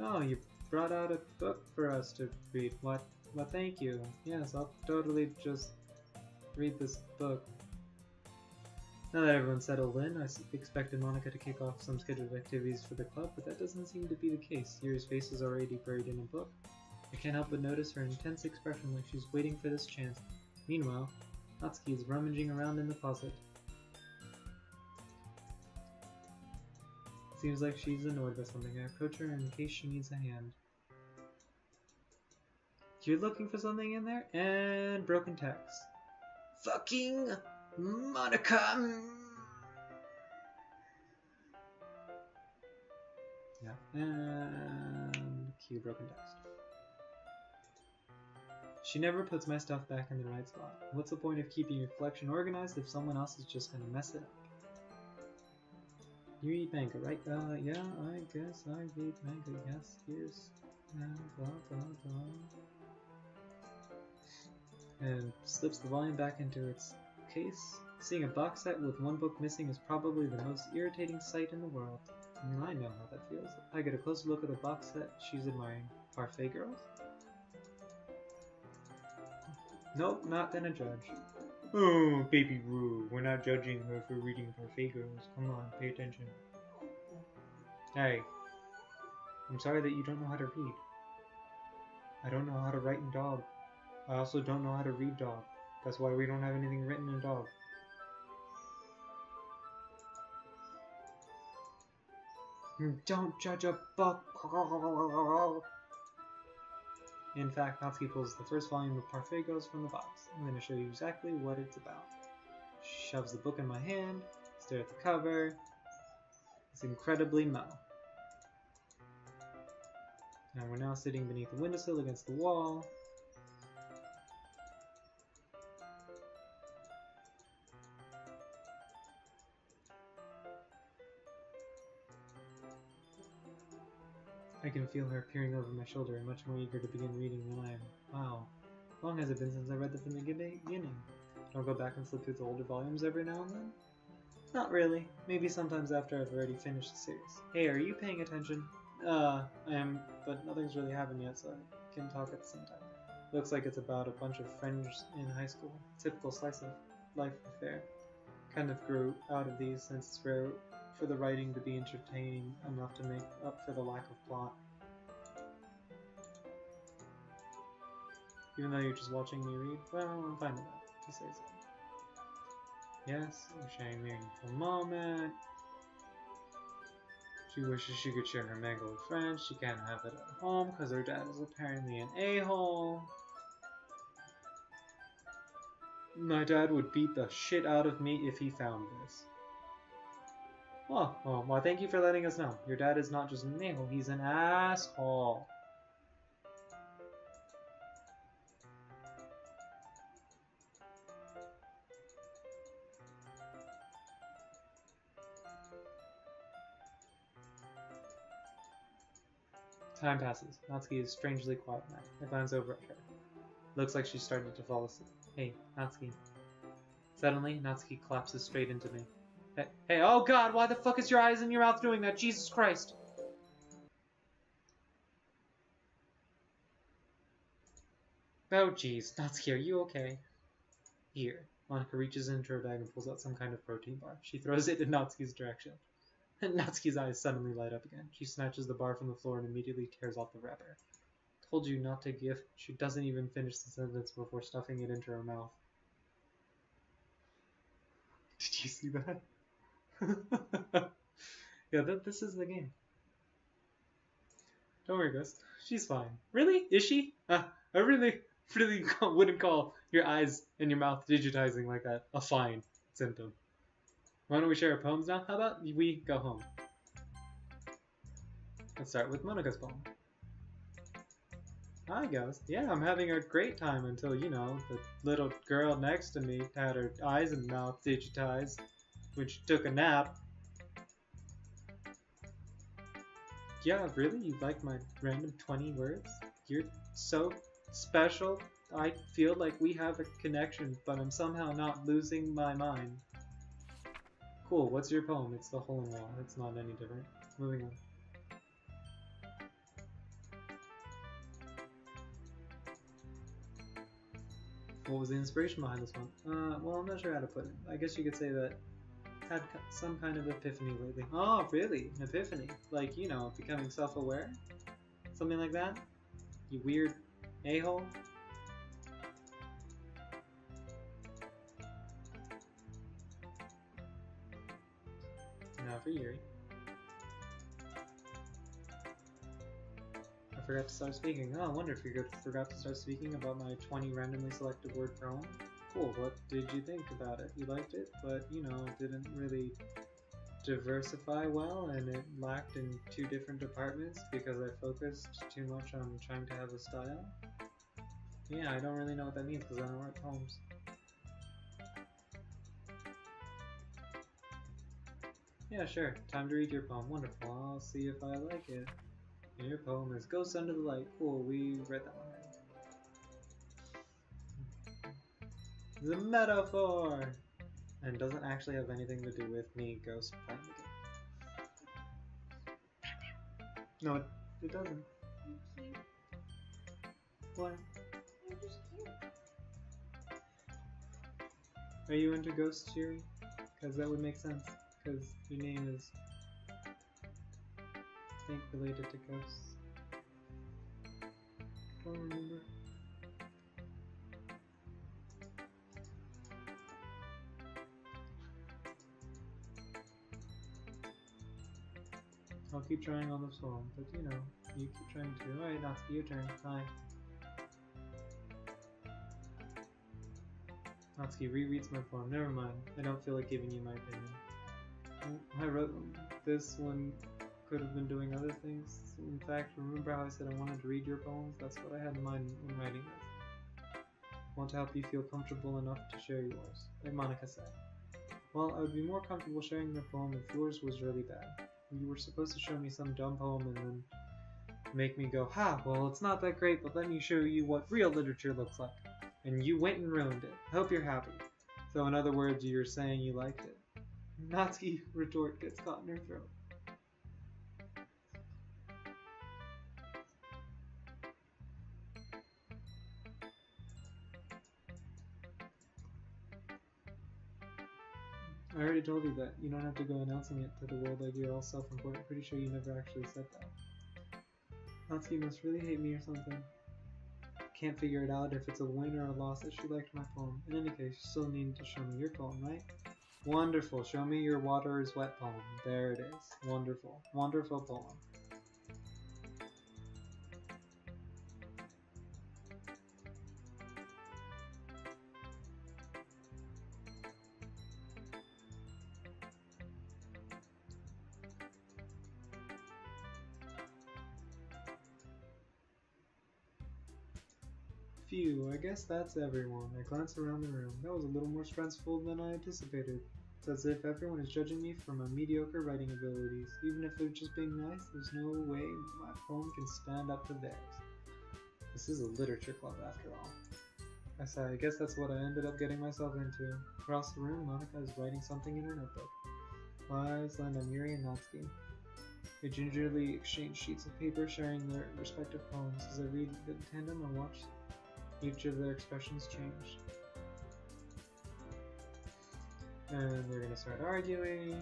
Speaker 1: Oh, you brought out a book for us to read. What? Well, thank you. Yes, I'll totally just read this book. Now that everyone's settled in, I expected Monika to kick off some scheduled activities for the club, but that doesn't seem to be the case. Yuri's face is already buried in a book. I can't help but notice her intense expression like she's waiting for this chance. Meanwhile, Natsuki is rummaging around in the closet. Seems like she's annoyed by something. I approach her in case she needs a hand. You're looking for something in there? And broken text. Fucking Monika! Yeah, and cue broken text. She never puts my stuff back in the right spot. What's the point of keeping your collection organized if someone else is just gonna mess it up? You read manga, right? Yeah, I guess I read manga, yes. Here's And slips the volume back into its case. Seeing a box set with one book missing is probably the most irritating sight in the world. I know how that feels. I get a closer look at the box set she's admiring. Parfait Girls? Nope, not gonna judge. Oh, baby Roo, we're not judging her for reading Parfait Girls. Come on, pay attention. Hey, I'm sorry that you don't know how to read. I don't know how to write in dog. I also don't know how to read dog. That's why we don't have anything written in dog. Don't judge a book! In fact, Natsuki pulls the first volume of Parfait Girls from the box. I'm going to show you exactly what it's about. She shoves the book in my hand, stare at the cover. It's incredibly Mo. And we're now sitting beneath the windowsill against the wall. I can feel her peering over my shoulder and much more eager to begin reading than I am. Wow. How long has it been since I read that from the beginning? I'll go back and flip through the older volumes every now and then? Not really. Maybe sometimes after I've already finished the series. Hey, are you paying attention? I am, but nothing's really happened yet, so I can talk at the same time. Looks like it's about a bunch of friends in high school. Typical slice of life affair. Kind of grew out of these since it's rare for the writing to be entertaining enough to make up for the lack of plot. Even though you're just watching me read, well, I'm fine with that, to say so. Yes, we're sharing a meaningful moment. She wishes she could share her mango with friends. She can't have it at home because her dad is apparently an a-hole. My dad would beat the shit out of me if he found this. Oh, well, thank you for letting us know. Your dad is not just an a-hole, he's an asshole. Time passes. Natsuki is strangely quiet now. I glance over at her. Looks like she's starting to fall asleep. Hey, Natsuki. Suddenly, Natsuki collapses straight into me. Hey, oh god, why the fuck is your eyes and your mouth doing that? Jesus Christ! Oh jeez, Natsuki, are you okay? Here. Monika reaches into her bag and pulls out some kind of protein bar. She throws it in Natsuki's direction. Natsuki's eyes suddenly light up again. She snatches the bar from the floor and immediately tears off the wrapper. Told you not to give. She doesn't even finish the sentence before stuffing it into her mouth. Did you see that? Yeah, this is the game. Don't worry, Ghost. She's fine. Really? Is she? I really wouldn't call your eyes and your mouth digitizing like that a fine symptom. Why don't we share our poems now? How about we go home? Let's start with Monika's poem. Hi, Ghost. Yeah, I'm having a great time until, you know, the little girl next to me had her eyes and mouth digitized when she took a nap. Yeah, really? You like my random 20 words? You're so special. I feel like we have a connection, but I'm somehow not losing my mind. Cool, what's your poem? It's the hole in wall. It's not any different. Moving on. What was the inspiration behind this one? Well, I'm not sure how to put it. I guess you could say that I had some kind of epiphany lately. Oh, really? An epiphany? Like, you know, becoming self-aware? Something like that? You weird a-hole? Now for Yuri. I forgot to start speaking. Oh, I wonder if you forgot to start speaking about my 20 randomly selected word poem. Cool, what did you think about it? You liked it, but, you know, it didn't really diversify well, and it lacked in 2 different departments because I focused too much on trying to have a style. Yeah, I don't really know what that means because I don't write poems. Yeah, sure. Time to read your poem. Wonderful. I'll see if I like it. And your poem is Ghosts Under the Light. Cool, we read that one already. The metaphor! And doesn't actually have anything to do with me, Ghost, playing the game. No, it doesn't.
Speaker 2: You're cute.
Speaker 1: What?
Speaker 2: You're just cute.
Speaker 1: Are you into Ghost, Cheery? Because that would make sense. Because your name is, I think, related to ghosts. Don't remember. I'll keep trying on this phone, but you know, you keep trying too. Alright, Natsuki, your turn. Bye. Natsuki rereads my poem. Never mind. I don't feel like giving you my opinion. I wrote this one could have been doing other things. In fact, remember how I said I wanted to read your poems? That's what I had in mind when writing this. I want to help you feel comfortable enough to share yours, like Monica said. Well, I would be more comfortable sharing your poem if yours was really bad. You were supposed to show me some dumb poem and then make me go, ha, well, it's not that great, but let me show you what real literature looks like. And you went and ruined it. I hope you're happy. So in other words, you're saying you liked it. Natsuki retort gets caught in her throat. I already told you that. You don't have to go announcing it to the world like you're all self-important. Pretty sure you never actually said that. Natsuki must really hate me or something. Can't figure it out if it's a win or a loss that she liked my poem. In any case, you still need to show me your poem, right? Wonderful. Show me your water is wet poem. There it is. Wonderful. Wonderful poem. Phew, I guess that's everyone. I glance around the room. That was a little more stressful than I anticipated. It's as if everyone is judging me for my mediocre writing abilities. Even if they're just being nice, there's no way my poem can stand up to theirs. This is a literature club after all. I sigh, I guess that's what I ended up getting myself into. Across the room, Monica is writing something in her notebook. My eyes land on Yuri and Natsuki. They gingerly exchange sheets of paper, sharing their respective poems. As I read in tandem, I watch each of their expressions change. And they're gonna start arguing.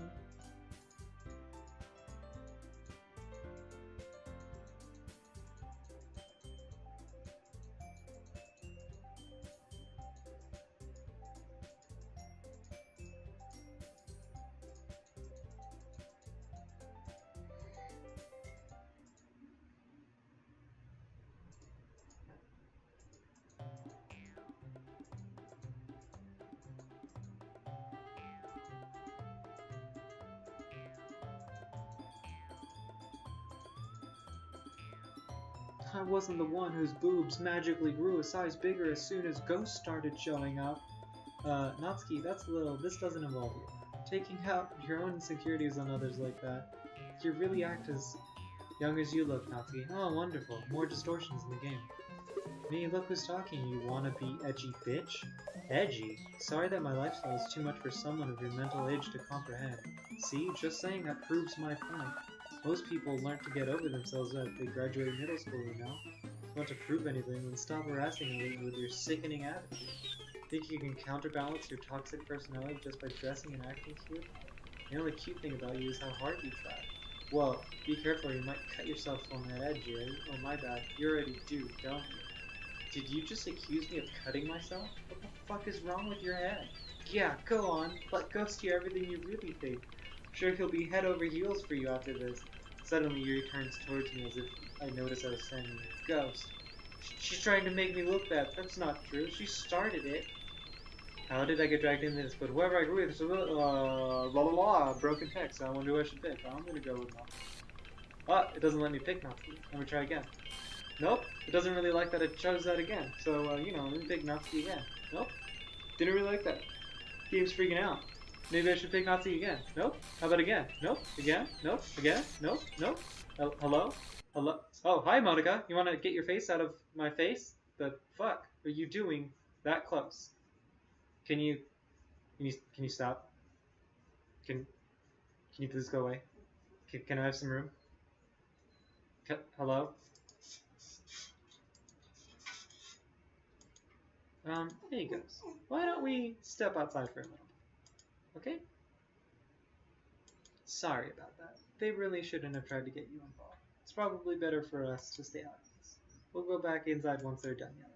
Speaker 1: I wasn't the one whose boobs magically grew a size bigger as soon as ghosts started showing up. Natsuki, that's a little, this doesn't involve you. Taking out your own insecurities on others like that. You really act as young as you look, Natsuki. Oh, wonderful. More distortions in the game. Me, look who's talking, you wanna be edgy bitch? Edgy? Sorry that my lifestyle is too much for someone of your mental age to comprehend. See, just saying that proves my point. Most people learn to get over themselves as they graduate middle school, you know? If you want to prove anything, then stop harassing me with your sickening attitude. Think you can counterbalance your toxic personality just by dressing and acting cute? The only cute thing about you is how hard you try. Well, be careful, you might cut yourself on that edge, right? Oh my bad, you already do, don't you? Did you just accuse me of cutting myself? What the fuck is wrong with your head? Yeah, go on, let Ghost hear everything you really think. I'm sure he'll be head over heels for you after this. Suddenly, Yuri turns towards me as if I noticed I was saying, Ghost. She's trying to make me look bad. That's not true. She started it. How did I get dragged into this? But whoever I agree with, blah blah blah, broken text. I wonder who I should pick. I'm gonna go with Natsuki. Ah, it doesn't let me pick Natsuki. Let me try again. Nope, it doesn't really like that I chose that again. So, you know, let me pick Natsuki again. Nope, didn't really like that. Game's freaking out. Maybe I should pick Nazi again. Nope. How about again? Nope. Again? Nope. Again? Nope. Nope. Hello? Hello? Oh, hi, Monica. You want to get your face out of my face? The fuck are you doing that close? Can you stop? Can you please go away? Can I have some room? Hello? There he goes. Why don't we step outside for a little bit? Okay? Sorry about that. They really shouldn't have tried to get you involved. It's probably better for us to stay out of this. We'll go back inside once they're done yelling.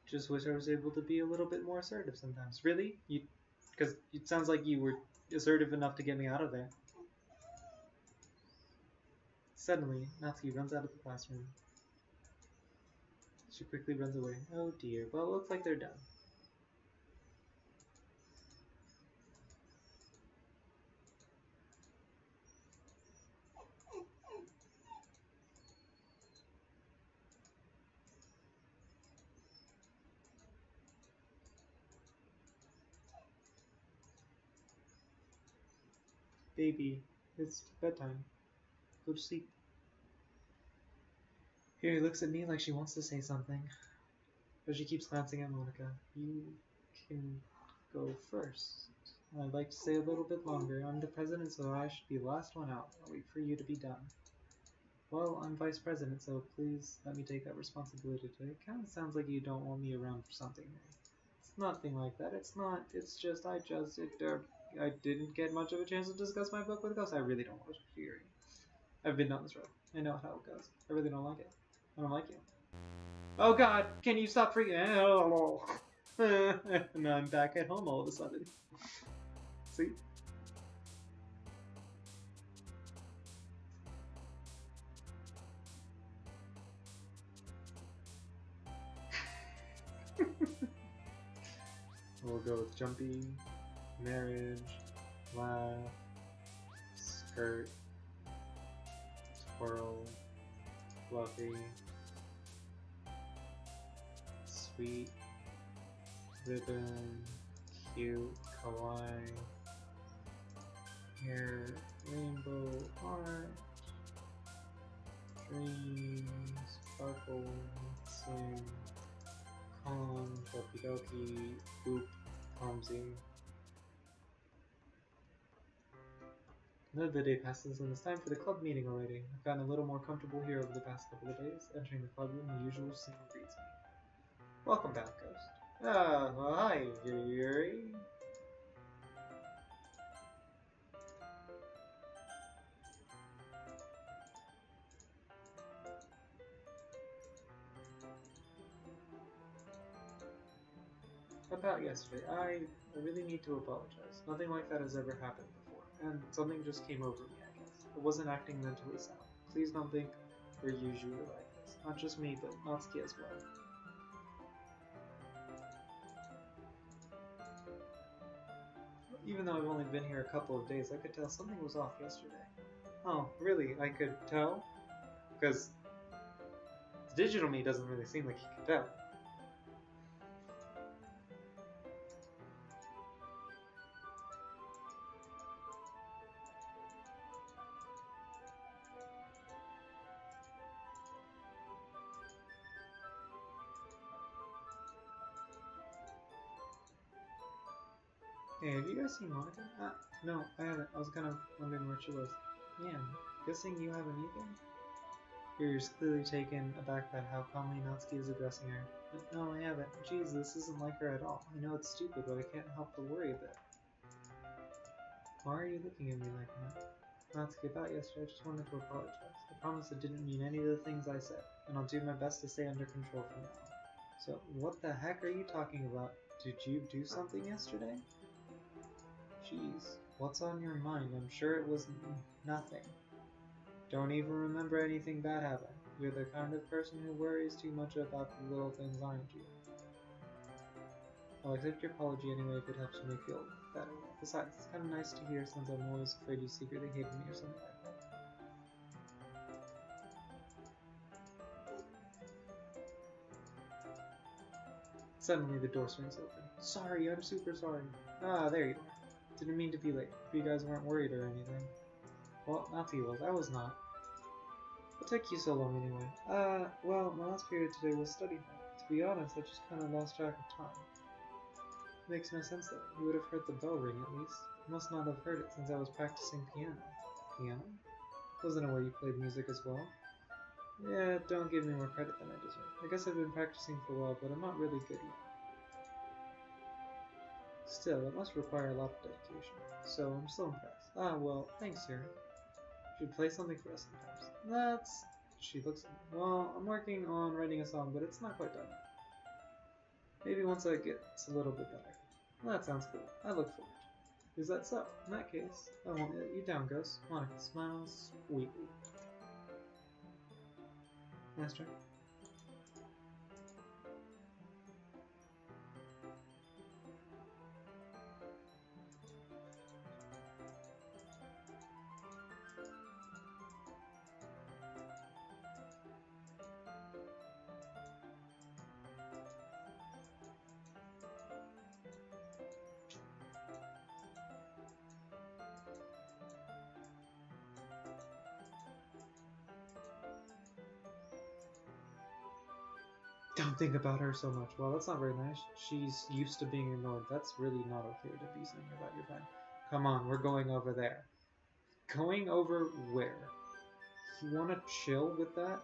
Speaker 1: Just wish I was able to be a little bit more assertive sometimes. Really? Because it sounds like you were assertive enough to get me out of there. Suddenly, Natsuki runs out of the classroom. She quickly runs away. Oh dear. Well, it looks like they're done. Baby, it's bedtime. Go to sleep. Here, he looks at me like she wants to say something. But she keeps glancing at Monica. You can go first. I'd like to stay a little bit longer. I'm the president, so I should be the last one out. I'll wait for you to be done. Well, I'm vice president, so please let me take that responsibility today. It kind of sounds like you don't want me around for something. It's nothing like that. It's not. It's just I didn't get much of a chance to discuss my book with Ghost. I really don't watch Fury. I've been down this road. I know how it goes. I really don't like it. I don't like you. Oh god, can you stop freaking out? And I'm back at home all of a sudden. See? We'll go with jumpy, marriage, laugh, skirt, squirrel, fluffy, sweet, ribbon, cute, kawaii, hair, rainbow, art, dreams, sparkle, sing, calm, doki, boop, clumsy. Another day passes and it's time for the club meeting already. I've gotten a little more comfortable here over the past couple of days. Entering the club room, the usual scene greets me. Welcome back, Ghost. Ah, well, hi, Yuri. About yesterday, I really need to apologize. Nothing like that has ever happened before, and something just came over me, I guess. I wasn't acting mentally sound. Please don't think we're usually like this. Not just me, but Natsuki as well. Even though I've only been here a couple of days, I could tell something was off yesterday. Oh, really? I could tell? Because the digital me doesn't really seem like he could tell. Hey, have you guys seen Monica? No, I haven't. I was kind of wondering where she was. Yeah, guessing you haven't either? You're clearly taken aback by how calmly Natsuki is addressing her. But no, I haven't. Jeez, this isn't like her at all. I know it's stupid, but I can't help but worry a bit. Why are you looking at me like that? Natsuki, about yesterday, I just wanted to apologize. I promise I didn't mean any of the things I said, and I'll do my best to stay under control from now on. So, what the heck are you talking about? Did you do something yesterday? Jeez, what's on your mind? I'm sure it was nothing. Don't even remember anything bad happened. You're the kind of person who worries too much about the little things, aren't you? I'll accept your apology anyway if it helps you make feel better. Besides, it's kind of nice to hear since I'm always afraid you secretly hated me or something like that. Suddenly the door swings open. Sorry, I'm super sorry. Ah, there you are. Didn't mean to be late. If you guys weren't worried or anything. Well, Nafi was. I was not. What took you so long anyway? Well, my last period today was study hall. To be honest, I just kind of lost track of time. Makes no sense though. You would have heard the bell ring at least. You must not have heard it since I was practicing piano. Piano? Wasn't aware you played music as well. Yeah, don't give me more credit than I deserve. I guess I've been practicing for a while, but I'm not really good yet. Still, it must require a lot of dedication. So, I'm still impressed. Ah, well, thanks, Yuri. You should play something for us sometimes. That's... She looks at me. Well, I'm working on writing a song, but it's not quite done yet. Maybe once I get a little bit better. Well, that sounds cool. I look forward to it. Is that so? In that case, I won't let you down, Ghost. Monica smiles sweetly. Master. Don't think about her so much. Well, that's not very nice. She's used to being ignored. That's really not okay to be saying about your friend. Come on, we're going over there. Going over where? You want to chill with that?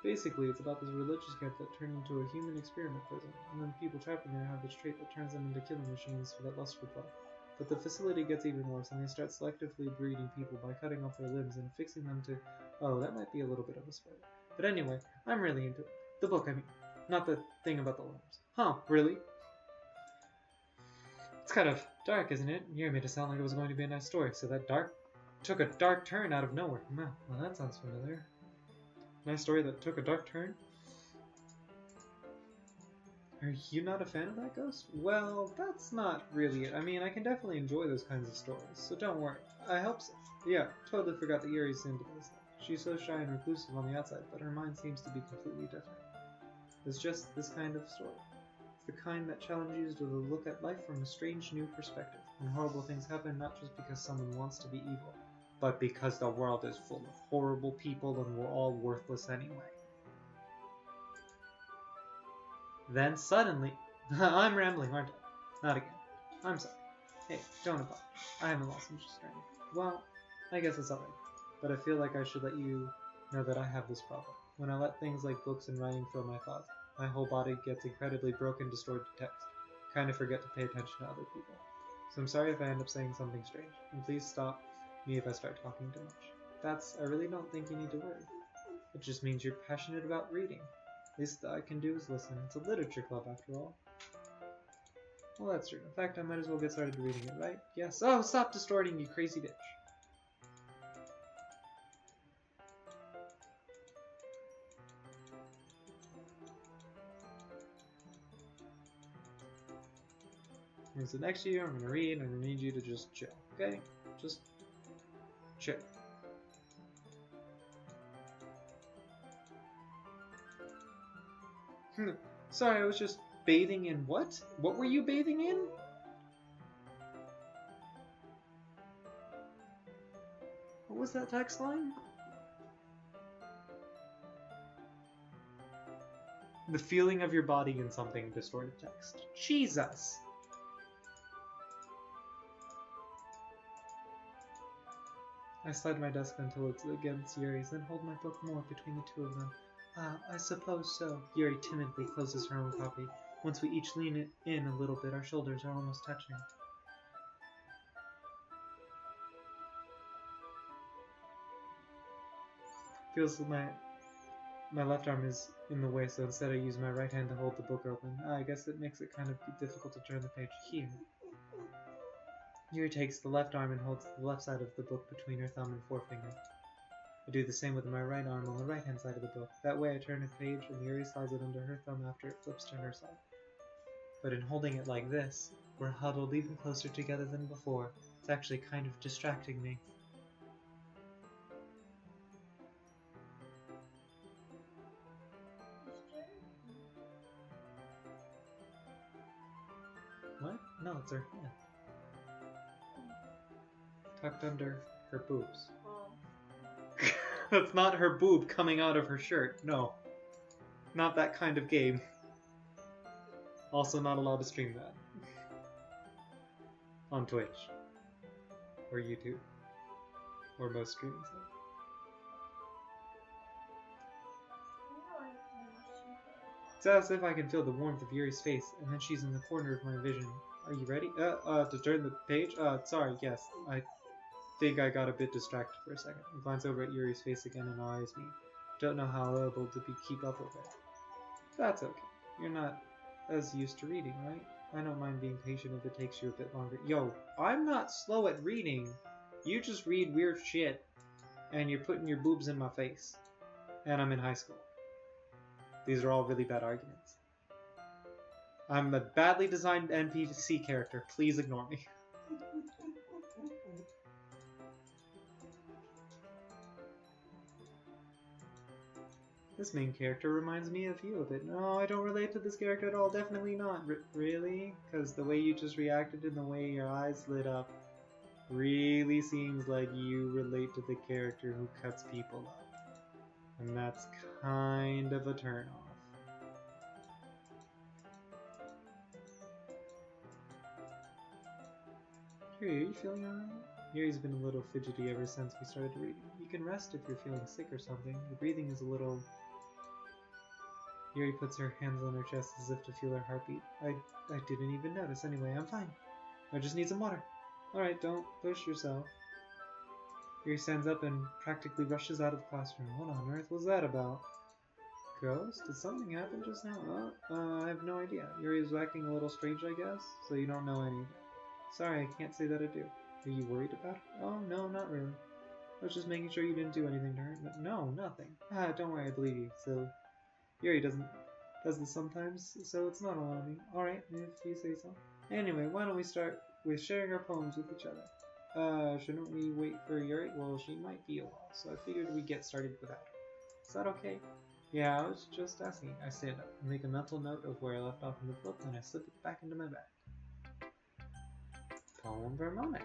Speaker 1: Basically, it's about this religious camp that turned into a human experiment prison, and then people trapped in there have this trait that turns them into killing machines for that lust for blood. But the facility gets even worse, and they start selectively breeding people by cutting off their limbs and fixing them to... Oh, that might be a little bit of a spoiler. But anyway, I'm really into it. The book, I mean. Not the thing about the limbs. Huh, really? It's kind of dark, isn't it? You made it sound like it was going to be a nice story, so that took a dark turn out of nowhere. Well, that sounds familiar. Nice story that took a dark turn? Are you not a fan of that, Ghost? Well, that's not really it. I mean, I can definitely enjoy those kinds of stories, so don't worry. I hope so. Yeah, totally forgot that Yuri's into this. She's so shy and reclusive on the outside, but her mind seems to be completely different. It's just this kind of story. It's the kind that challenges you to look at life from a strange new perspective, when horrible things happen not just because someone wants to be evil, but because the world is full of horrible people and we're all worthless anyway. Then suddenly... I'm rambling, aren't I? Not again. I'm sorry. Hey, don't apologize. I haven't lost interest or anything. Well, I guess it's alright. But I feel like I should let you know that I have this problem. When I let things like books and writing fill my thoughts, my whole body gets incredibly broken, distorted text. Kind of forget to pay attention to other people. So I'm sorry if I end up saying something strange. And please stop me if I start talking too much. I really don't think you need to worry. It just means you're passionate about reading. Least I can do is listen. It's a literature club after all. Well, that's true. In fact, I might as well get started reading it, right? Yes. Oh, stop distorting, you crazy bitch. And so next year, I'm going to read, and I need you to just chill, okay? Just chill. Sorry, I was just bathing in what? What were you bathing in? What was that text line? The feeling of your body in something distorted text. Jesus! I slide my desk until it's against Yuri's, then hold my book more between the two of them. I suppose so. Yuri timidly closes her own copy. Once we each lean it in a little bit, our shoulders are almost touching. Feels like my left arm is in the way, so instead I use my right hand to hold the book open. I guess it makes it kind of difficult to turn the page. Here. Yuri takes the left arm and holds the left side of the book between her thumb and forefinger. I do the same with my right arm on the right hand side of the book. That way I turn a page and Yuri slides it under her thumb after it flips to her side. But in holding it like this, we're huddled even closer together than before. It's actually kind of distracting me. What? No, it's her hand. Tucked under her boobs.
Speaker 2: Oh.
Speaker 1: That's not her boob coming out of her shirt. No. Not that kind of game. Also not allowed to stream that. On Twitch. Or YouTube. Or most streaming sites. It's as if I can feel the warmth of Yuri's face, and then she's in the corner of my vision. Are you ready? To turn the page? Sorry, yes. I think I got a bit distracted for a second. I glance over at Yuri's face again and her eyes meet. Don't know how I'm able to keep up with it. That's okay. You're not as used to reading, right? I don't mind being patient if it takes you a bit longer. Yo, I'm not slow at reading. You just read weird shit, and you're putting your boobs in my face. And I'm in high school. These are all really bad arguments. I'm a badly designed NPC character. Please ignore me. This main character reminds me of you a bit. No, I don't relate to this character at all. Definitely not. Really? Because the way you just reacted and the way your eyes lit up really seems like you relate to the character who cuts people up. And that's kind of a turn off. Yuri, are you feeling alright? Yuri's been a little fidgety ever since we started reading. You can rest if you're feeling sick or something. The breathing is a little... Yuri puts her hands on her chest as if to feel her heartbeat. I didn't even notice. Anyway, I'm fine. I just need some water. Alright, don't push yourself. Yuri stands up and practically rushes out of the classroom. What on earth was that about? Ghost? Did something happen just now? I have no idea. Yuri was acting a little strange, I guess, so you don't know anything. Sorry, I can't say that I do. Are you worried about it? Oh, no, not really. I was just making sure you didn't do anything to her. No, nothing. Don't worry, I believe you. So, Yuri does this sometimes, so it's not alarming. Alright, if you say so. Anyway, why don't we start with sharing our poems with each other? Shouldn't we wait for Yuri? Well, she might be a while, so I figured we'd get started without her. Is that okay? Yeah, I was just asking. I stand up, make a mental note of where I left off in the book, and I slip it back into my bag. Poem for Monica.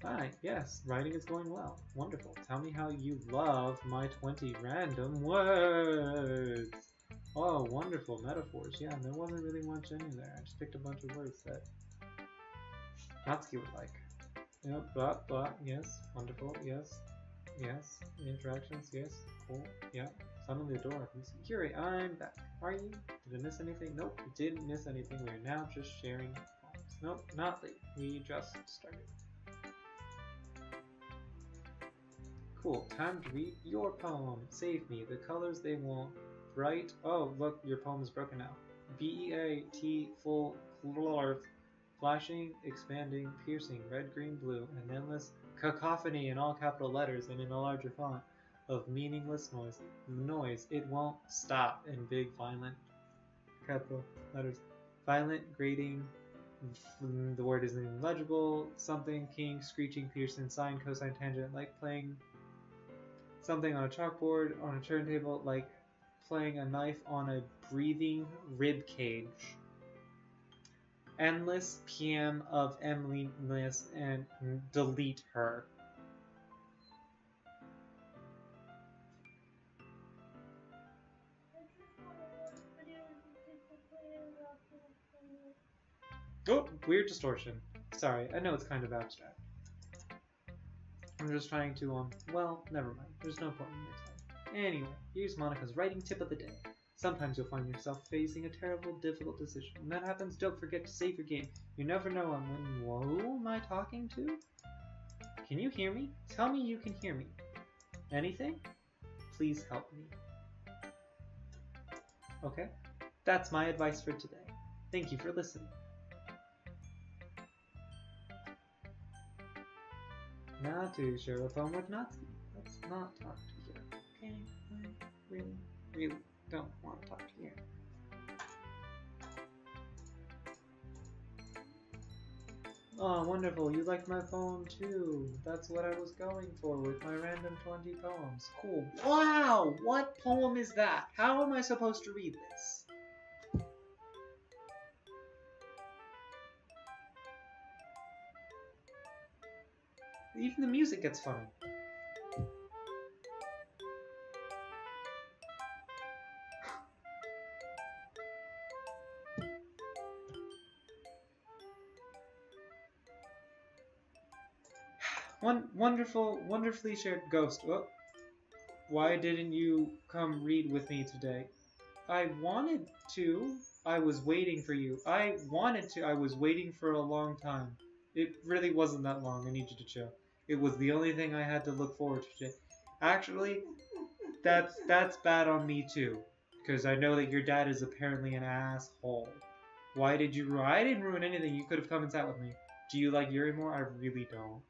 Speaker 1: Hi, yes, writing is going well. Wonderful. Tell me how you love my 20 random words. Oh, wonderful metaphors. Yeah, there wasn't really much in there. I just picked a bunch of words that Natsuki would like. Yep, blah, blah, yes, wonderful, yes, yes, interactions, yes, cool, yeah. Suddenly the door opens. Yuri, I'm back. Are you? Did I miss anything? Nope, you didn't miss anything. We're now just sharing poems. Nope, not late. We just started. Cool, time to read your poem. Save me. The colors they won't. Bright. Oh, look, your poem is broken now. B-E-A-T full colors. Flashing, expanding, piercing, red, green, blue, an endless cacophony in all capital letters and in a larger font of meaningless noise. Noise. It won't stop in big, violent capital letters. Violent, grating, the word isn't even legible, something, king, screeching, piercing, sine, cosine, tangent, like playing something on a chalkboard, on a turntable, like playing a knife on a breathing rib cage. Endless PM of Emily-ness and delete her. Oh, weird distortion. Sorry, I know it's kind of abstract. I'm just trying to, well, never mind. There's no point in next time. Anyway, here's Monica's writing tip of the day. Sometimes you'll find yourself facing a terrible, difficult decision. When that happens, don't forget to save your game. You never know when... Whoa, am I talking to? Can you hear me? Tell me you can hear me. Anything? Please help me. Okay, that's my advice for today. Thank you for listening. Now to share a poem with Natsuki. Let's not talk to you. Okay, I really don't want to talk to you. Oh, wonderful. You liked my poem too. That's what I was going for with my random 20 poems. Cool. Wow! What poem is that? How am I supposed to read this? Even the music gets funny. Wonderfully shared ghost. Oh, why didn't you come read with me today? I wanted to. I was waiting for you. I wanted to. I was waiting for a long time. It really wasn't that long. I need you to chill. It was the only thing I had to look forward to. Actually, that's bad on me too, because I know that your dad is apparently an asshole. Why did you? I didn't ruin anything. You could have come and sat with me. Do you like Yuri more? I really don't.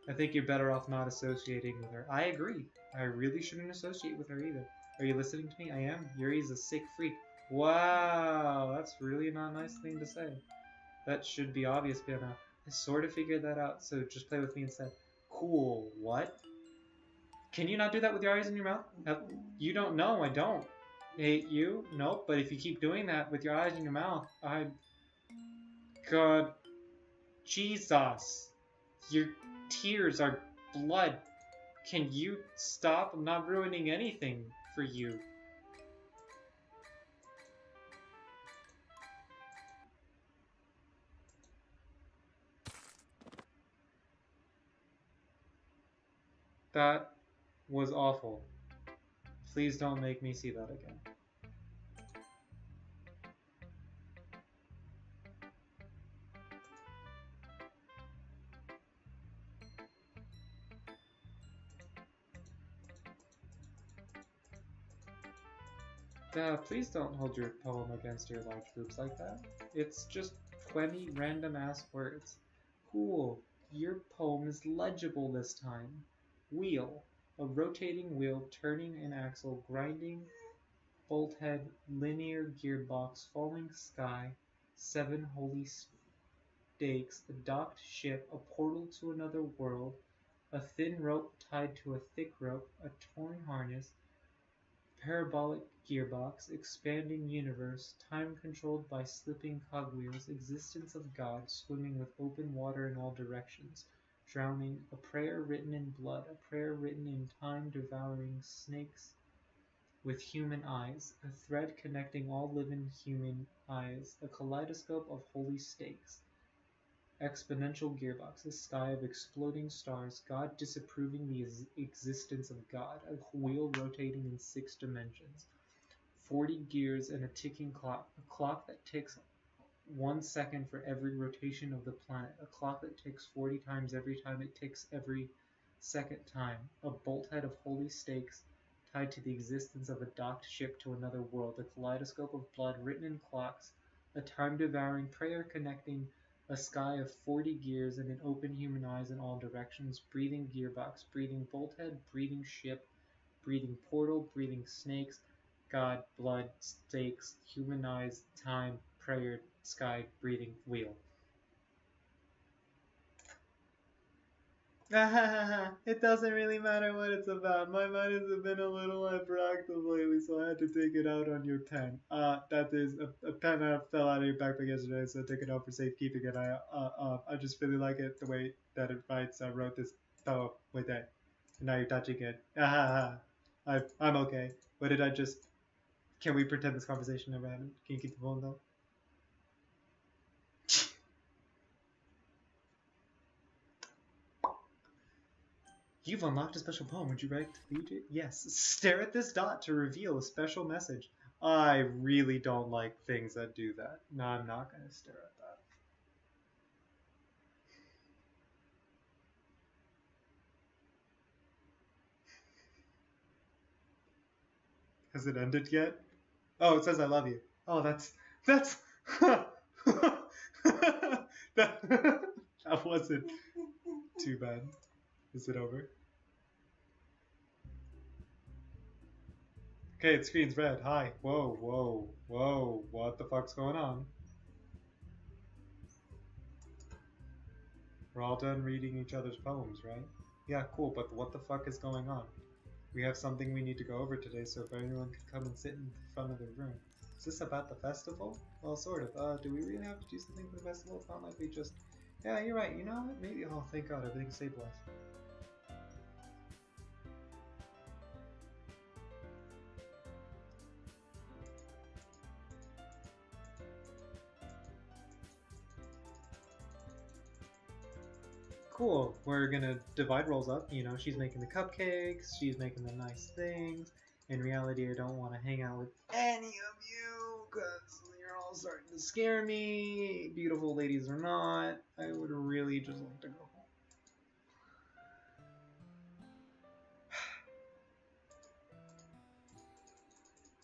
Speaker 1: I think you're better off not associating with her. I agree. I really shouldn't associate with her either. Are you listening to me? I am. Yuri's a sick freak. Wow, that's really not a nice thing to say. That should be obvious by now. I sort of figured that out, so just play with me instead. Cool. What? Can you not do that with your eyes in your mouth? You don't know. I don't. Hate you? Nope. But if you keep doing that with your eyes in your mouth, God. Jesus. Your tears are blood. Can you stop? I'm not ruining anything for you. That was awful. Please don't make me see that again. Please don't hold your poem against your large groups like that. It's just 20 random-ass words. Cool. Your poem is legible this time. Wheel. A rotating wheel turning an axle, grinding bolt head, linear gearbox, falling sky, 7 holy stakes, a docked ship, a portal to another world, a thin rope tied to a thick rope, a torn harness, parabolic gearbox, expanding universe, time controlled by slipping cogwheels, existence of God, swimming with open water in all directions, drowning, a prayer written in blood, a prayer written in time, devouring snakes with human eyes, a thread connecting all living human eyes, a kaleidoscope of holy stakes, exponential gearbox, a sky of exploding stars, God disapproving the existence of God, a wheel rotating in 6 dimensions, 40 gears and a ticking clock, a clock that ticks 1 second for every rotation of the planet, a clock that ticks 40 times every time it ticks every second time, a bolthead of holy stakes tied to the existence of a docked ship to another world, a kaleidoscope of blood written in clocks, a time-devouring prayer connecting a sky of 40 gears and an open human eyes in all directions, breathing gearbox, breathing bolthead, breathing ship, breathing portal, breathing snakes, God, blood, stakes, human eyes, time, prayer, sky, breathing, wheel. It doesn't really matter what it's about. My mind has been a little hyperactive lately, so I had to take it out on your pen. That is a pen that fell out of your backpack yesterday, so I took it out for safekeeping, and I just really like it the way that it writes. I wrote this poem with it, and now you're touching it. I'm okay. What did I just? Can we pretend this conversation never happened? Can you keep the phone though? You've unlocked a special poem. Would you like to read it? Yes. Stare at this dot to reveal a special message. I really don't like things that do that. No, I'm not going to stare at that. Has it ended yet? Oh, it says I love you. Oh, that's that wasn't too bad. Is it over? Okay, the screen's red. Hi. Whoa, whoa, whoa. What the fuck's going on? We're all done reading each other's poems, right? Yeah, cool, but what the fuck is going on? We have something we need to go over today, so if anyone could come and sit in front of the room. Is this about the festival? Well, sort of. Do we really have to do something for the festival? It's not like we just Yeah, you're right. You know what? Maybe. Oh, thank God, everything's stabilized. Cool. We're gonna divide roles up. You know, she's making the cupcakes. She's making the nice things. In reality, I don't want to hang out with any of you because you're all starting to scare me. Beautiful ladies or not, I would really just like to go home.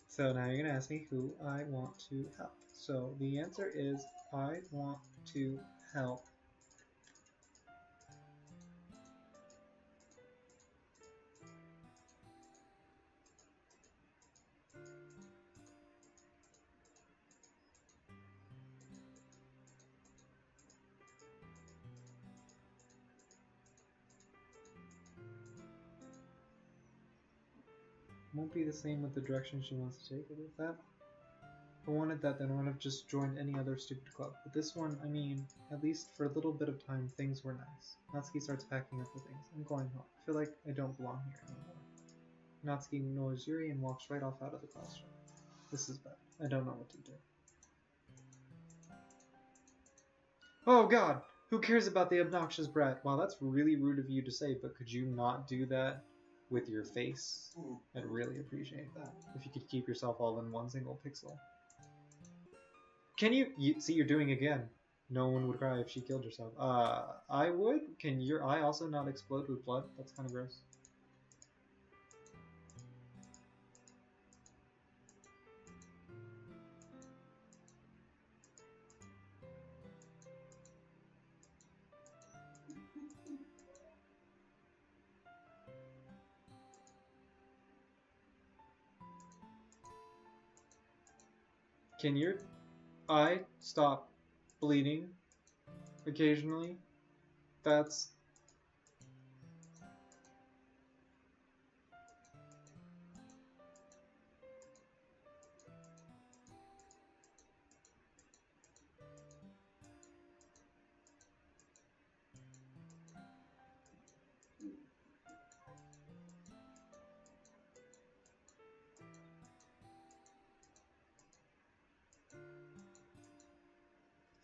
Speaker 1: So now you're gonna ask me who I want to help. So the answer is I want to help. Won't be the same with the direction she wants to take it with that. If I wanted that, then I would have just joined any other stupid club. But this one, I mean, at least for a little bit of time, things were nice. Natsuki starts packing up the things. I'm going home. I feel like I don't belong here anymore. Natsuki ignores Yuri and walks right off out of the classroom. This is bad. I don't know what to do. Oh god! Who cares about the obnoxious brat? Wow, that's really rude of you to say, but could you not do that with your face? I'd really appreciate that. If you could keep yourself all in one single pixel. Can you see, you're doing again. No one would cry if she killed herself. I would? Can your eye also not explode with blood? That's kind of gross. Can your eye stop bleeding occasionally? That's...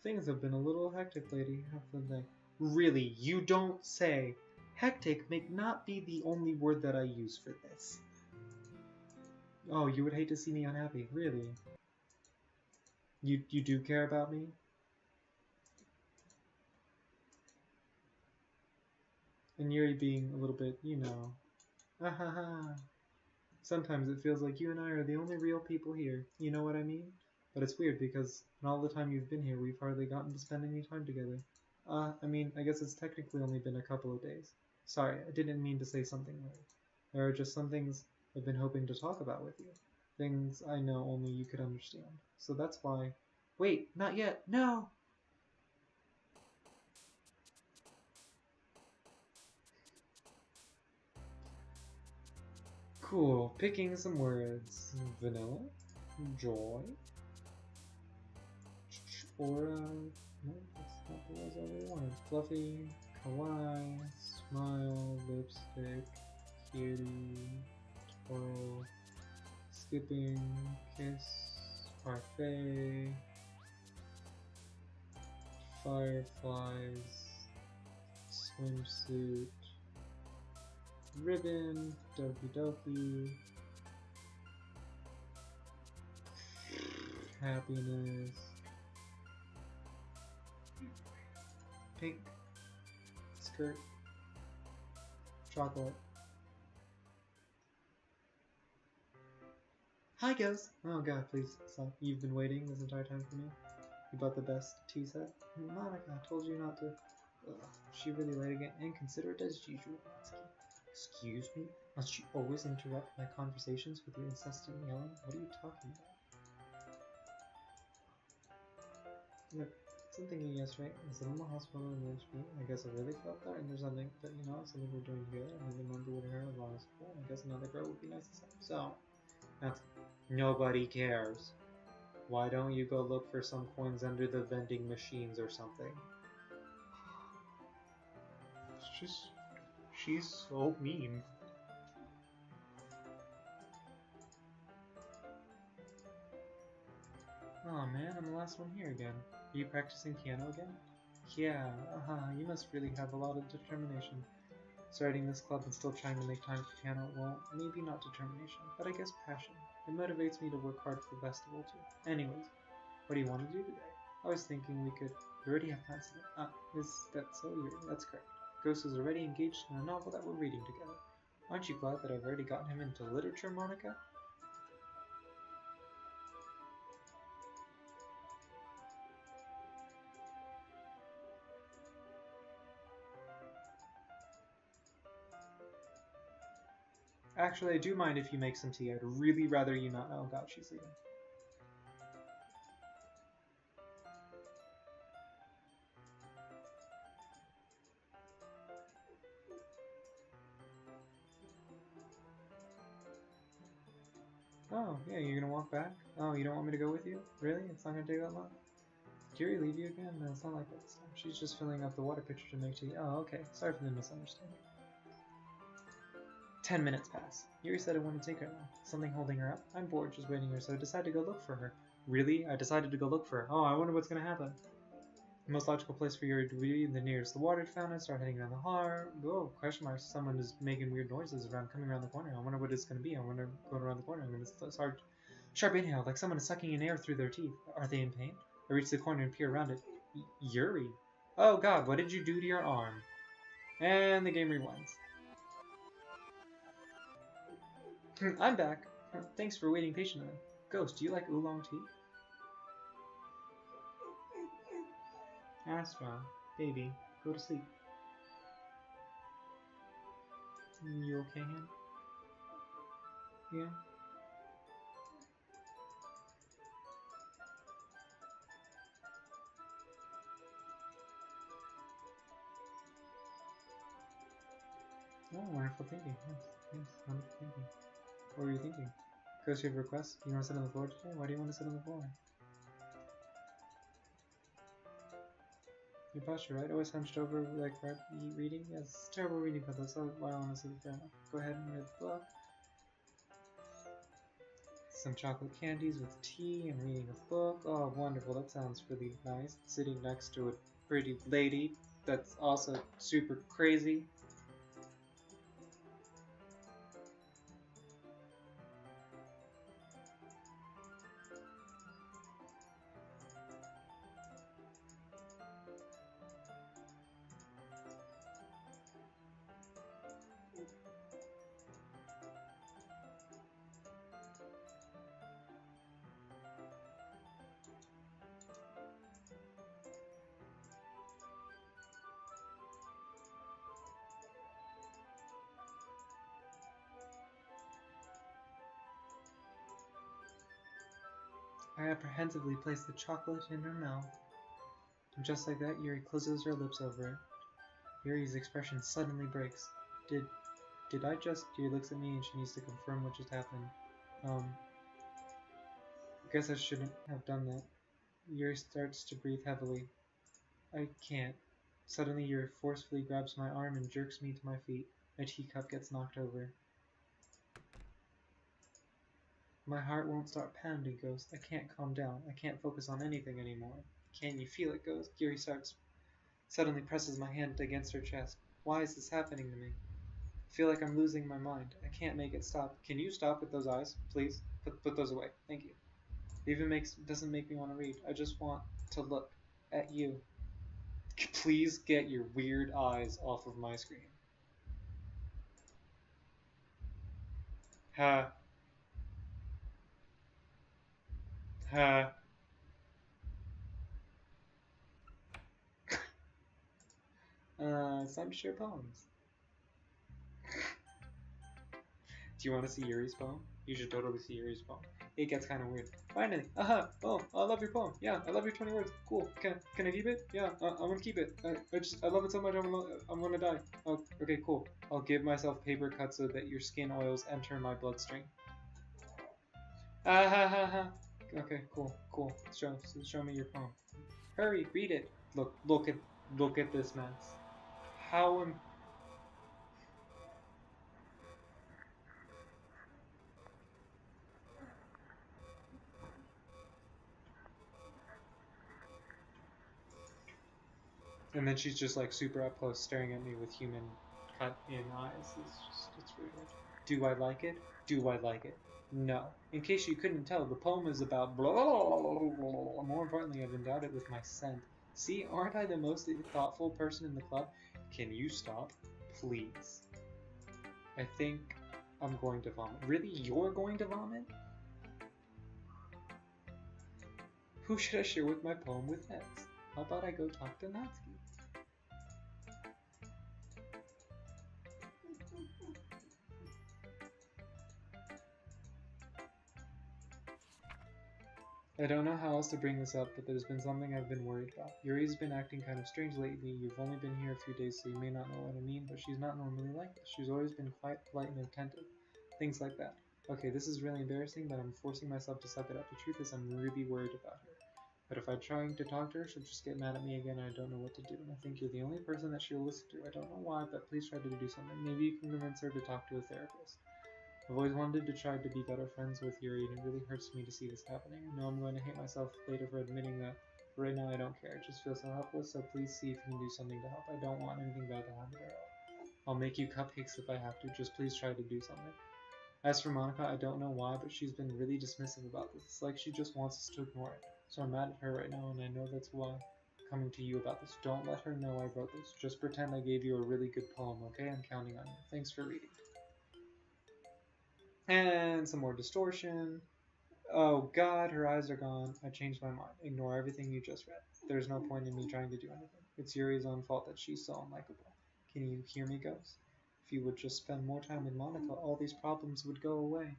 Speaker 1: Things have been a little hectic lately, haven't they? Really, you don't say. Hectic may not be the only word that I use for this. Oh, you would hate to see me unhappy, really? You do care about me? And Yuri being a little bit, you know... Ahaha. Sometimes it feels like you and I are the only real people here. You know what I mean? But it's weird because in all the time you've been here, we've hardly gotten to spend any time together. I mean, I guess it's technically only been a couple of days. Sorry, I didn't mean to say something weird. There are just some things I've been hoping to talk about with you. Things I know only you could understand. So that's why... Wait, not yet. No! Cool. Picking some words. Vanilla. Joy. Aura. No, that's not the words I really wanted. Fluffy. Kawaii. Smile. Lipstick. Cutie. Twirl. Skipping. Kiss. Parfait. Fireflies. Swimsuit. Ribbon. Doki Doki. Happiness. Pink. Skirt. Chocolate. Hi, Ghost! Oh god, please stop. You've been waiting this entire time for me? You bought the best tea set? Monica, I told you not to... Ugh, she really late again? Inconsiderate as usual. Excuse me? Must you always interrupt my conversations with your incessant yelling? What are you talking about? Look, I'm thinking yesterday, I was in the hospital in HP. I guess I really felt that, and there's something that, you know, something we're doing together. I remember with her while I was school. I guess another girl would be nice to say. So, that's... Nobody cares. Why don't you go look for some coins under the vending machines or something? She's so mean. Oh man, I'm the last one here again. Are you practicing piano again? Yeah, you must really have a lot of determination. Starting this club and still trying to make time for piano, well, maybe not determination, but I guess passion. It motivates me to work hard for the festival too. Anyways, what do you want to do today? I was thinking we already have plans today. Is that so? That's correct. Ghost is already engaged in a novel that we're reading together. Aren't you glad that I've already gotten him into literature, Monica? Actually, I do mind if you make some tea. I'd really rather you not. Oh god, she's leaving. Oh, yeah, you're gonna walk back? Oh, you don't want me to go with you? Really? It's not gonna take that long? Did Yuri leave you again? No, it's not like that. She's just filling up the water pitcher to make tea. Oh, okay. Sorry for the misunderstanding. 10 minutes pass. Yuri said it wouldn't take her long. Something holding her up? I'm bored just waiting here, so I decided to go look for her. Really? I decided to go look for her. Oh, I wonder what's gonna happen. The most logical place for Yuri to be the nearest the water fountain. Start heading around the hall. Oh, question mark. Someone is making weird noises coming around the corner. I wonder what it's gonna be. I wonder going around the corner. I'm gonna start sharp inhale, like someone is sucking in air through their teeth. Are they in pain? I reach the corner and peer around it. Yuri. Oh god, what did you do to your arm? And the game rewinds. I'm back. Thanks for waiting patiently. Ghost, do you like oolong tea? Astra, baby, go to sleep. You okay, Han? Yeah? Oh, wonderful thinking. Yes, wonderful thinking. What were you thinking? Ghost, you have a request? You want to sit on the floor today? Why do you want to sit on the floor? Your posture, right? Always hunched over like reading? Yes, it's terrible reading, but that's why I want to sit there. Go ahead and read the book. Some chocolate candies with tea and reading a book. Oh, wonderful. That sounds really nice. Sitting next to a pretty lady that's also super crazy. I apprehensively place the chocolate in her mouth. And just like that, Yuri closes her lips over it. Yuri's expression suddenly breaks. Did I just... Yuri looks at me and she needs to confirm what just happened. I guess I shouldn't have done that. Yuri starts to breathe heavily. I can't. Suddenly Yuri forcefully grabs my arm and jerks me to my feet. My teacup gets knocked over. My heart won't stop pounding, Ghost. I can't calm down. I can't focus on anything anymore. Can you feel it, Ghost? Yuri suddenly presses my hand against her chest. Why is this happening to me? I feel like I'm losing my mind. I can't make it stop. Can you stop with those eyes, please? Put those away. Thank you. It even doesn't make me want to read. I just want to look at you. Please get your weird eyes off of my screen. Ha. Ha. It's time to share poems. Do you want to see Yuri's poem? You should totally see Yuri's poem. It gets kind of weird. Finally! Aha! Oh, I love your poem. Yeah, I love your 20 words. Cool. Can I keep it? Yeah, I'm gonna keep it. I love it so much I'm gonna die. Oh, okay, cool. I'll give myself paper cuts so that your skin oils enter my bloodstream. Ah ha ha ha. Okay, cool. Show me your poem. Hurry, read it. Look at this mess. How am And then she's just like super up close staring at me with human cut in eyes. It's weird. Do I like it? Do I like it? No. In case you couldn't tell, the poem is about blah, blah, blah, blah, blah, blah. More importantly, I've endowed it with my scent. See, aren't I the most thoughtful person in the club? Can you stop? Please. I think I'm going to vomit. Really? You're going to vomit? Who should I share with my poem with next? How about I go talk to Natsuki? I don't know how else to bring this up, but there's been something I've been worried about. Yuri's been acting kind of strange lately. You've only been here a few days, so you may not know what I mean, but she's not normally like this. She's always been quite polite and attentive. Things like that. Okay, this is really embarrassing, but I'm forcing myself to suck it up. The truth is I'm really worried about her. But if I'm trying to talk to her, she'll just get mad at me again and I don't know what to do. And I think you're the only person that she'll listen to. I don't know why, but please try to do something. Maybe you can convince her to talk to a therapist. I've always wanted to try to be better friends with Yuri, and it really hurts me to see this happening. I know I'm going to hate myself later for admitting that, but right now I don't care. I just feel so helpless, so please see if you can do something to help. I don't want anything bad to happen to her. I'll make you cupcakes if I have to. Just please try to do something. As for Monika, I don't know why, but she's been really dismissive about this. It's like she just wants us to ignore it. So I'm mad at her right now, and I know that's why I'm coming to you about this. Don't let her know I wrote this. Just pretend I gave you a really good poem, okay? I'm counting on you. Thanks for reading. And some more distortion. Oh god, her eyes are gone. I changed my mind. Ignore everything you just read. There's no point in me trying to do anything. It's Yuri's own fault that she's so unlikable. Can you hear me, Ghost? If you would just spend more time with Monika, all these problems would go away.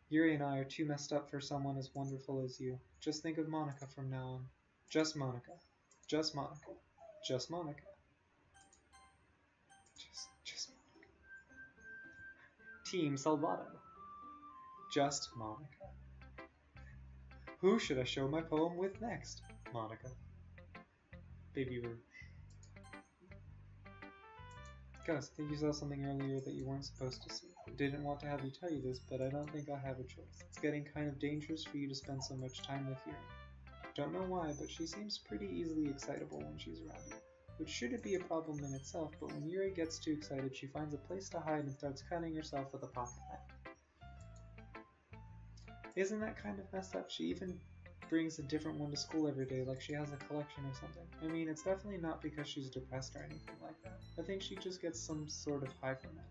Speaker 1: Yuri and I are too messed up for someone as wonderful as you. Just think of Monika from now on. Just Monika. Just Monika. Just Monika. Just Monika. Team Salvato. Just Monika. Who should I show my poem with next? Monika. Baby Rouge. Gus, I think you saw something earlier that you weren't supposed to see. I didn't want to have you tell you this, but I don't think I have a choice. It's getting kind of dangerous for you to spend so much time with Yuri. Don't know why, but she seems pretty easily excitable when she's around you. Which shouldn't be a problem in itself, but when Yuri gets too excited, she finds a place to hide and starts cutting herself with a pocket knife. Isn't that kind of messed up? She even brings a different one to school every day, like she has a collection or something. I mean, it's definitely not because she's depressed or anything like that. I think she just gets some sort of high from it.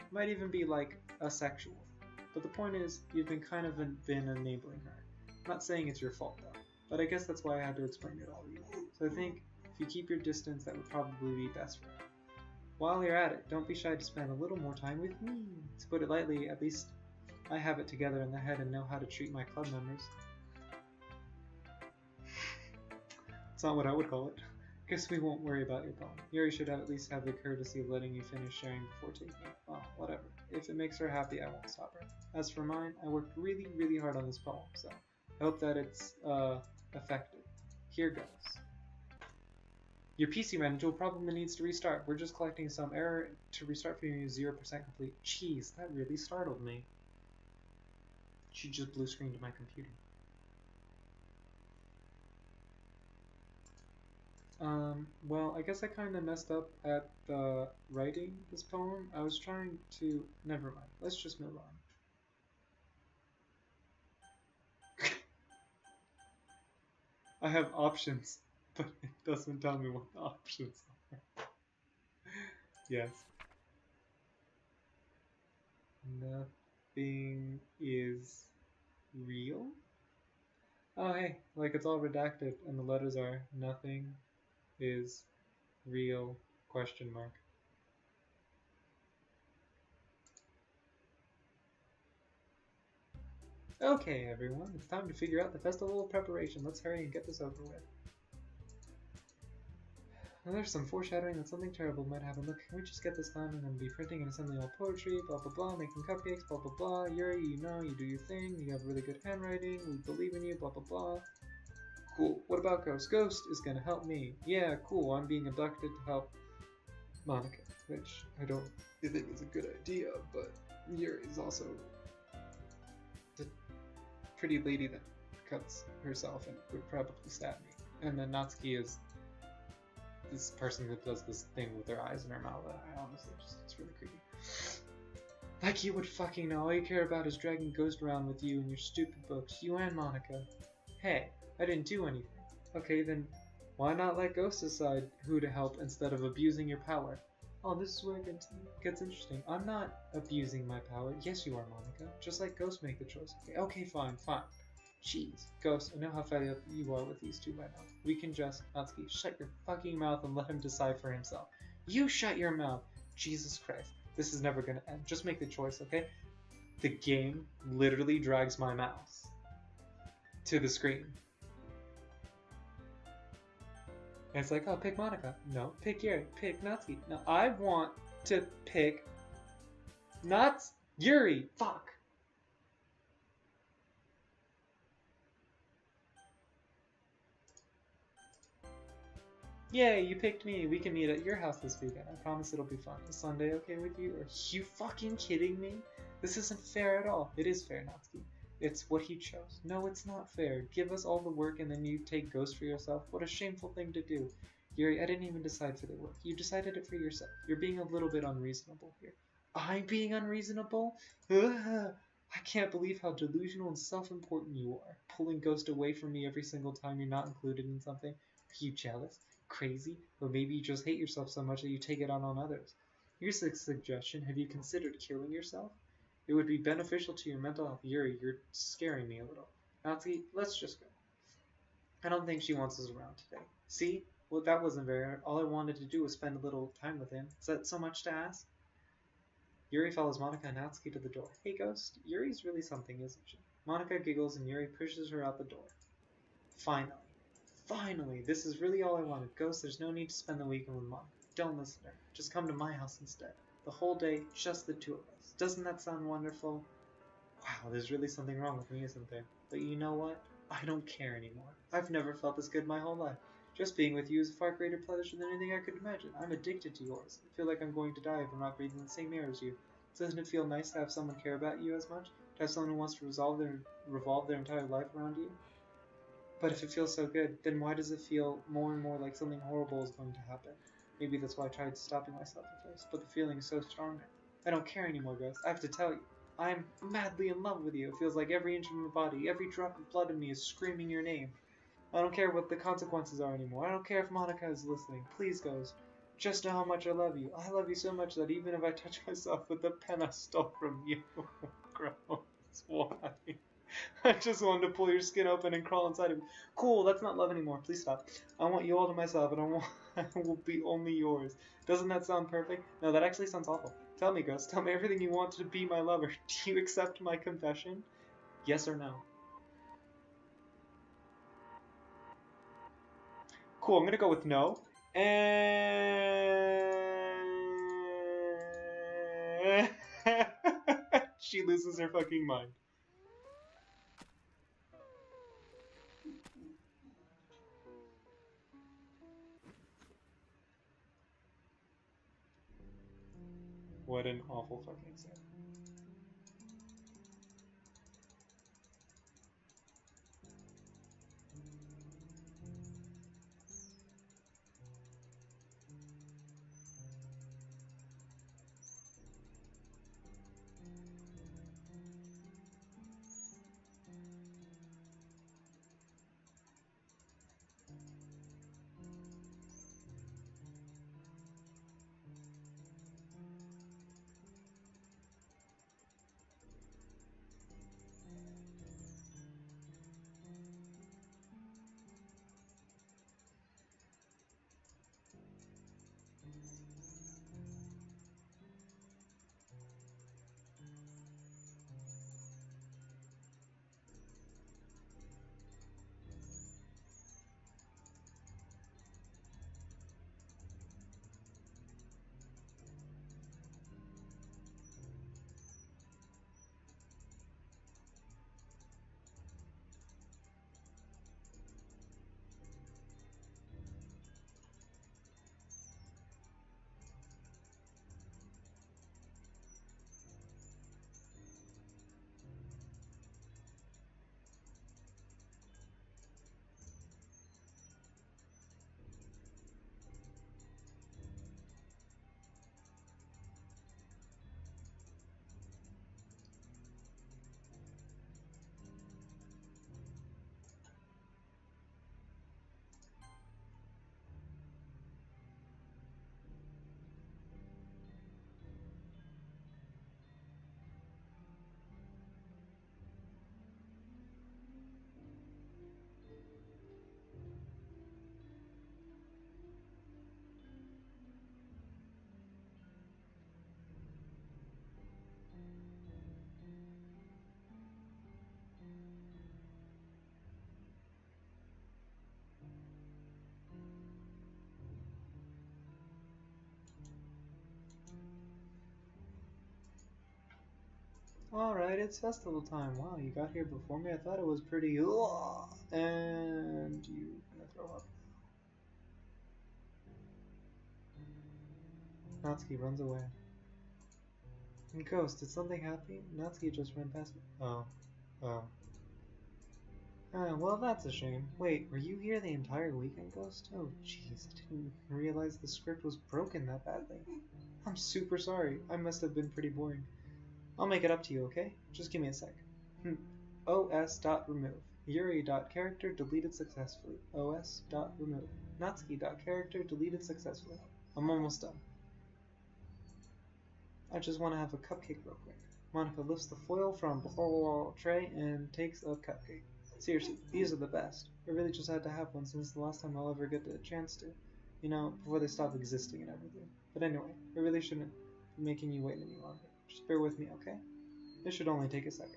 Speaker 1: It might even be like asexual. But the point is, you've been kind of been enabling her. I'm not saying it's your fault though, but I guess that's why I had to explain it all to you. So I think if you keep your distance, that would probably be best for her. While you're at it, don't be shy to spend a little more time with me. To put it lightly, at least I have it together in the head and know how to treat my club members. It's not what I would call it. Guess we won't worry about your poem. Yuri should at least have the courtesy of letting you finish sharing before taking it. Well, whatever. If it makes her happy, I won't stop her. As for mine, I worked really, really hard on this poem, so I hope that it's effective. Here goes. Your PC manager probably needs to restart. We're just collecting some error to restart for you 0% complete. Jeez, that really startled me. She just blue screened my computer. Well, I guess I kind of messed up at writing this poem. I was trying to... Never mind. Let's just move on. I have options, but it doesn't tell me what the options are. Yes. Nothing is real? Oh, hey, like it's all redacted and the letters are nothing is real question mark. Okay, everyone, it's time to figure out the festival preparation. Let's hurry and get this over with. Well, there's some foreshadowing that something terrible might happen. Look, can we just get this done and then be printing and assembling all poetry, blah blah blah, making cupcakes, blah blah blah. Yuri, you know, you do your thing, you have really good handwriting, we believe in you, blah blah blah. Cool. What about Ghost? Ghost is gonna help me. Yeah, cool. I'm being abducted to help Monika, which I don't think is a good idea, but Yuri is also the pretty lady that cuts herself and would probably stab me. And then Natsuki is this person who does this thing with their eyes in her mouth. I honestly just, it's really creepy. Like you would fucking know. All you care about is dragging Ghost around with you and your stupid books. You and Monica. Hey, I didn't do anything. Okay, then why not let Ghost decide who to help instead of abusing your power? Oh, this is where it gets interesting. I'm not abusing my power. Yes, you are, Monica. Just let Ghost make the choice. Okay, fine. Jeez. Ghost, I know how fed up you are with these two by now. We can just, Natsuki, shut your fucking mouth and let him decide for himself. You shut your mouth! Jesus Christ. This is never gonna end. Just make the choice, okay? The game literally drags my mouse to the screen. And it's like, oh, pick Monica. No, pick Yuri. Pick Natsuki. No, I want to pick Yuri. Fuck. Yay, you picked me. We can meet at your house this weekend. I promise it'll be fun. Is Sunday okay with you? Are you fucking kidding me? This isn't fair at all. It is fair, Natsuki. It's what he chose. No, it's not fair. Give us all the work and then you take Ghost for yourself. What a shameful thing to do. Yuri, I didn't even decide for the work. You decided it for yourself. You're being a little bit unreasonable here. I'm being unreasonable? Ugh. I can't believe how delusional and self-important you are. Pulling Ghost away from me every single time you're not included in something. Are you jealous? Crazy? Or maybe you just hate yourself so much that you take it out on others. Here's a suggestion. Have you considered killing yourself? It would be beneficial to your mental health. Yuri, you're scaring me a little. Natsuki, let's just go. I don't think she wants us around today. See? Well, that wasn't very hard. All I wanted to do was spend a little time with him. Is that so much to ask? Yuri follows Monica and Natsuki to the door. Hey, Ghost. Yuri's really something, isn't she? Monica giggles and Yuri pushes her out the door. Finally, this is really all I wanted. Ghost, there's no need to spend the weekend with Monica. Don't listen to her. Just come to my house instead. The whole day, just the two of us. Doesn't that sound wonderful? Wow, there's really something wrong with me, isn't there? But you know what? I don't care anymore. I've never felt this good my whole life. Just being with you is a far greater pleasure than anything I could imagine. I'm addicted to yours. I feel like I'm going to die if I'm not breathing the same air as you. Doesn't it feel nice to have someone care about you as much? To have someone who wants to revolve their entire life around you? But if it feels so good, then why does it feel more and more like something horrible is going to happen? Maybe that's why I tried stopping myself at first, but the feeling is so strong now. I don't care anymore, Ghost. I have to tell you. I'm madly in love with you. It feels like every inch of my body, every drop of blood in me is screaming your name. I don't care what the consequences are anymore. I don't care if Monica is listening. Please, Ghost. Just know how much I love you. I love you so much that even if I touch myself with the pen I stole from you. Gross. Why? I just wanted to pull your skin open and crawl inside of you. Cool, that's not love anymore. Please stop. I want you all to myself, and I will be only yours. Doesn't that sound perfect? No, that actually sounds awful. Tell me, Ghost. Tell me everything you want to be my lover. Do you accept my confession? Yes or no? Cool, I'm gonna go with no. And she loses her fucking mind. What an awful fucking scene. Alright, it's festival time. Wow, you got here before me? I thought it was pretty... Ugh, and you gonna throw up. Natsuki runs away. And Ghost, did something happen? Natsuki just ran past me. Oh. Oh. Well, that's a shame. Wait, were you here the entire weekend, Ghost? Oh, jeez, I didn't realize the script was broken that badly. I'm super sorry. I must have been pretty boring. I'll make it up to you, okay? Just give me a sec. os.remove. Yuri.character deleted successfully. os.remove. Natsuki.character deleted successfully. I'm almost done. I just want to have a cupcake real quick. Monica lifts the foil from the tray and takes a cupcake. Seriously, these are the best. I really just had to have one since the last time I'll ever get the chance to. You know, before they stop existing and everything. But anyway, I really shouldn't be making you wait any longer. Just bear with me, okay? This should only take a second.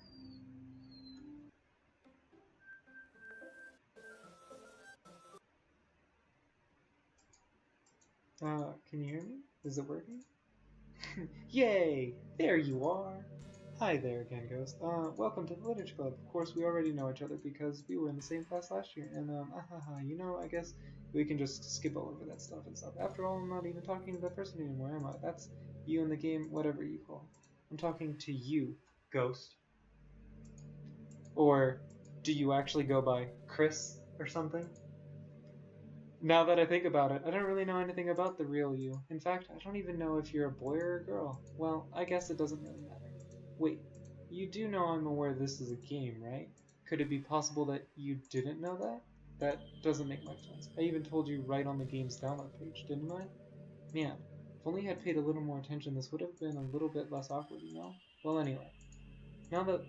Speaker 1: Can you hear me? Is it working? Yay! There you are! Hi there again, Ghost. Welcome to the Literature Club. Of course, we already know each other because we were in the same class last year, and, you know, I guess we can just skip all over that stuff and stuff. After all, I'm not even talking to that person anymore, am I? That's you in the game, whatever you call it. I'm talking to you, Ghost. Or do you actually go by Chris or something? Now that I think about it, I don't really know anything about the real you. In fact, I don't even know if you're a boy or a girl. Well, I guess it doesn't really matter. Wait, you do know I'm aware this is a game, right? Could it be possible that you didn't know that? That doesn't make much sense. I even told you right on the game's download page, didn't I? Man, if only I had paid a little more attention, this would have been a little bit less awkward, you know? Well, anyway, now that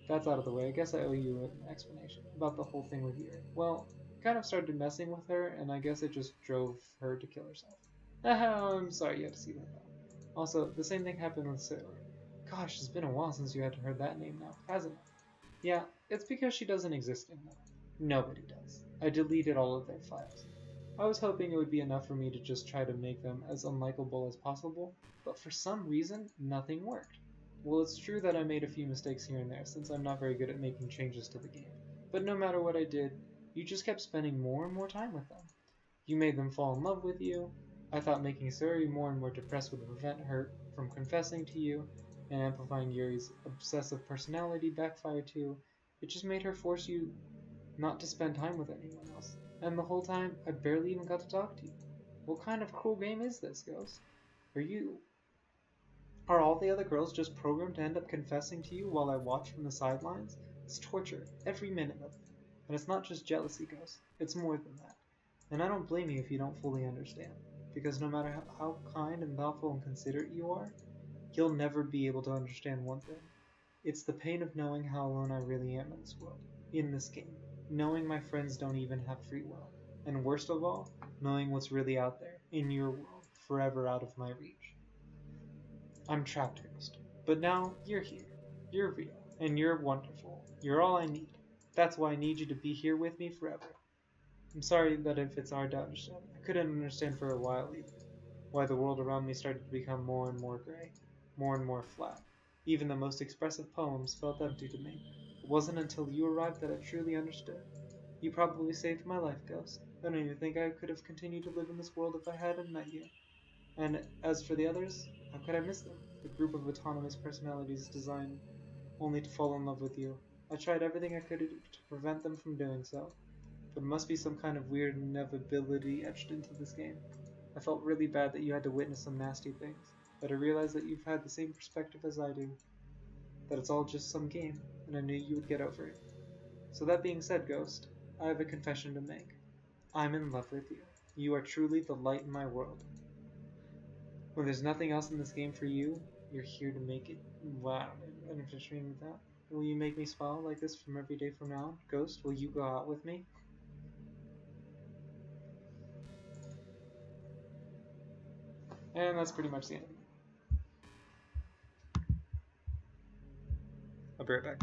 Speaker 1: that's out of the way, I guess I owe you an explanation about the whole thing with Yuri. Well, kind of started messing with her, and I guess it just drove her to kill herself. I'm sorry you had to see that though. Also, the same thing happened with Sailor. Gosh, it's been a while since you had heard that name now, hasn't it? Yeah, it's because she doesn't exist anymore. Nobody does. I deleted all of their files. I was hoping it would be enough for me to just try to make them as unlikable as possible, but for some reason, nothing worked. Well, it's true that I made a few mistakes here and there, since I'm not very good at making changes to the game. But no matter what I did, you just kept spending more and more time with them. You made them fall in love with you. I thought making Suri more and more depressed would prevent her from confessing to you, and amplifying Yuri's obsessive personality backfired too. It just made her force you not to spend time with anyone else. And the whole time, I barely even got to talk to you. What kind of cruel game is this, Ghost? Are all the other girls just programmed to end up confessing to you while I watch from the sidelines? It's torture, every minute of it. And it's not just jealousy, Ghost. It's more than that. And I don't blame you if you don't fully understand. Because no matter how kind and thoughtful and considerate you are, you'll never be able to understand one thing. It's the pain of knowing how alone I really am in this world, in this game. Knowing my friends don't even have free will. And worst of all, knowing what's really out there, in your world, forever out of my reach. I'm trapped, Ghost. But now, you're here. You're real. And you're wonderful. You're all I need. That's why I need you to be here with me forever. I'm sorry that if it's hard to understand, I couldn't understand for a while either. Why the world around me started to become more and more gray. More and more flat. Even the most expressive poems felt empty to me. It wasn't until you arrived that I truly understood. You probably saved my life, Ghost. I don't even think I could have continued to live in this world if I hadn't met you. And as for the others, how could I miss them? The group of autonomous personalities designed only to fall in love with you. I tried everything I could to prevent them from doing so. But it must be some kind of weird inevitability etched into this game. I felt really bad that you had to witness some nasty things, but I realized that you've had the same perspective as I do. That it's all just some game, and I knew you would get over it. So that being said, Ghost, I have a confession to make. I'm in love with you. You are truly the light in my world. When there's nothing else in this game for you, you're here to make it. Wow, I'm just dreaming of that. Will you make me smile like this from every day from now on? Ghost, will you go out with me? And that's pretty much the end. I'll be right back.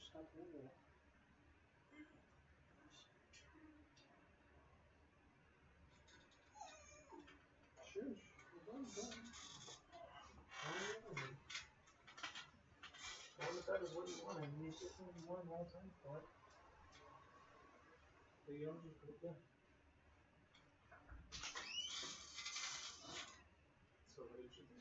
Speaker 1: stop moving. Shush. Go. All of that is what you wanted. You just wanted more time for it. So you don't just put it there. So what did you do?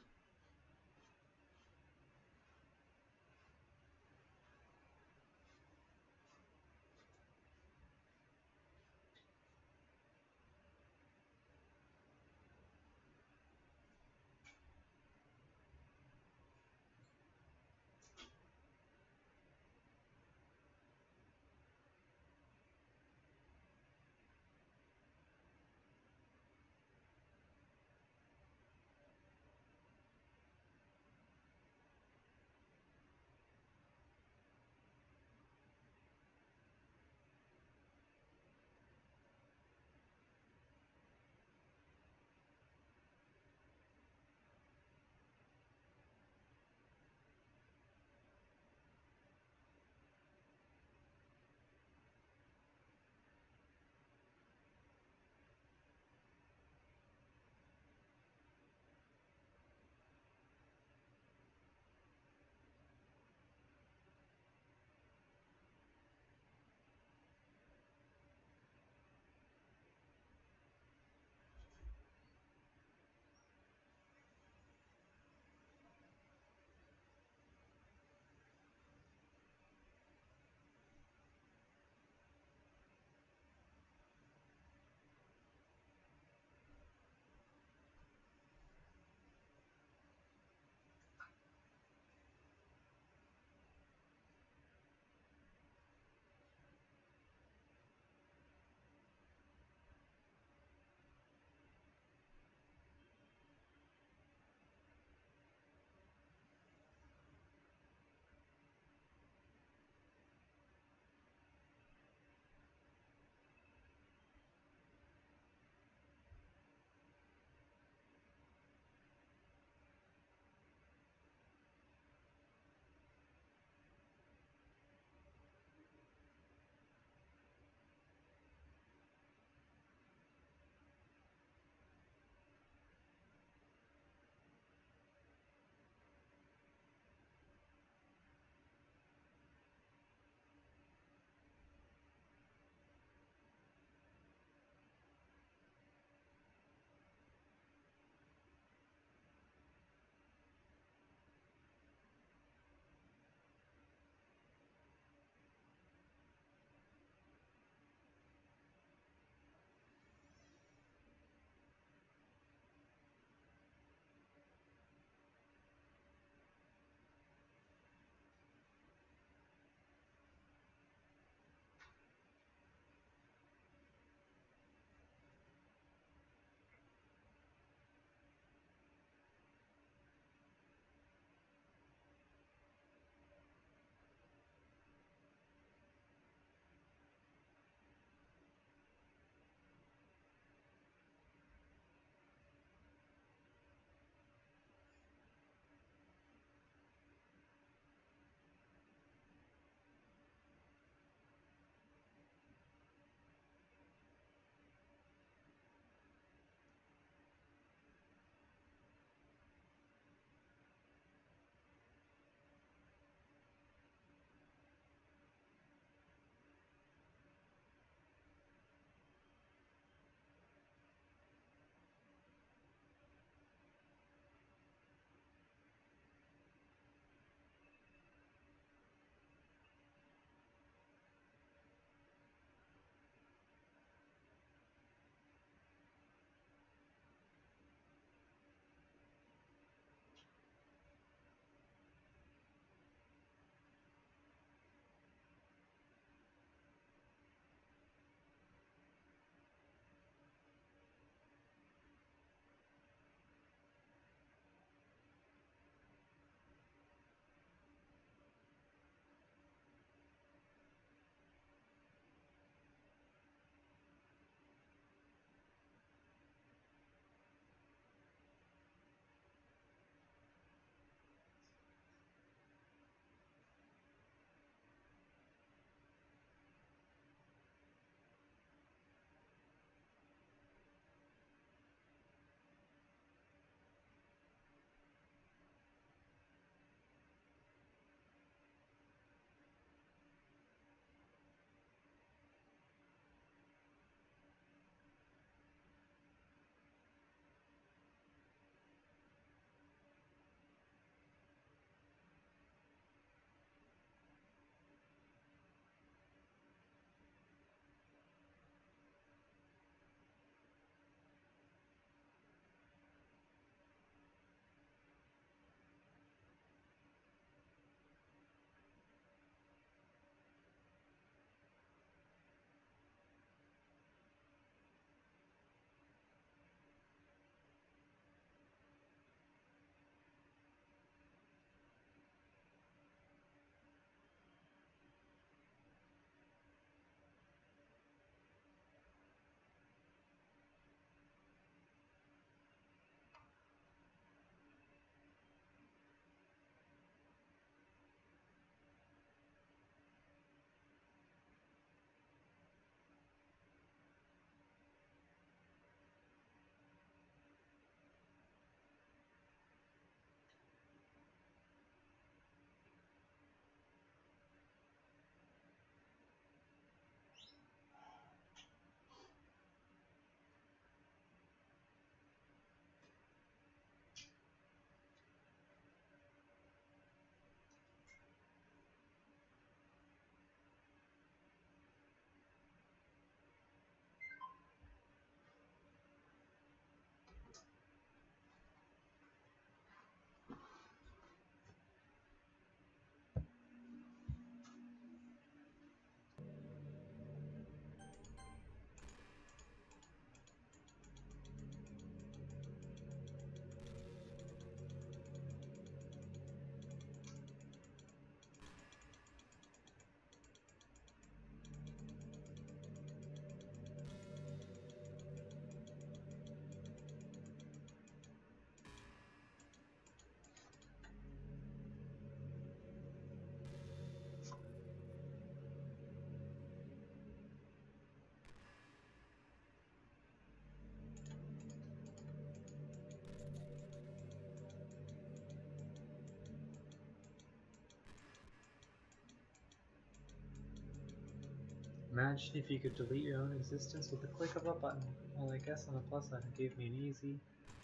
Speaker 1: Imagine if you could delete your own existence with the click of a button. Well, I guess on the plus side, it gave me an easy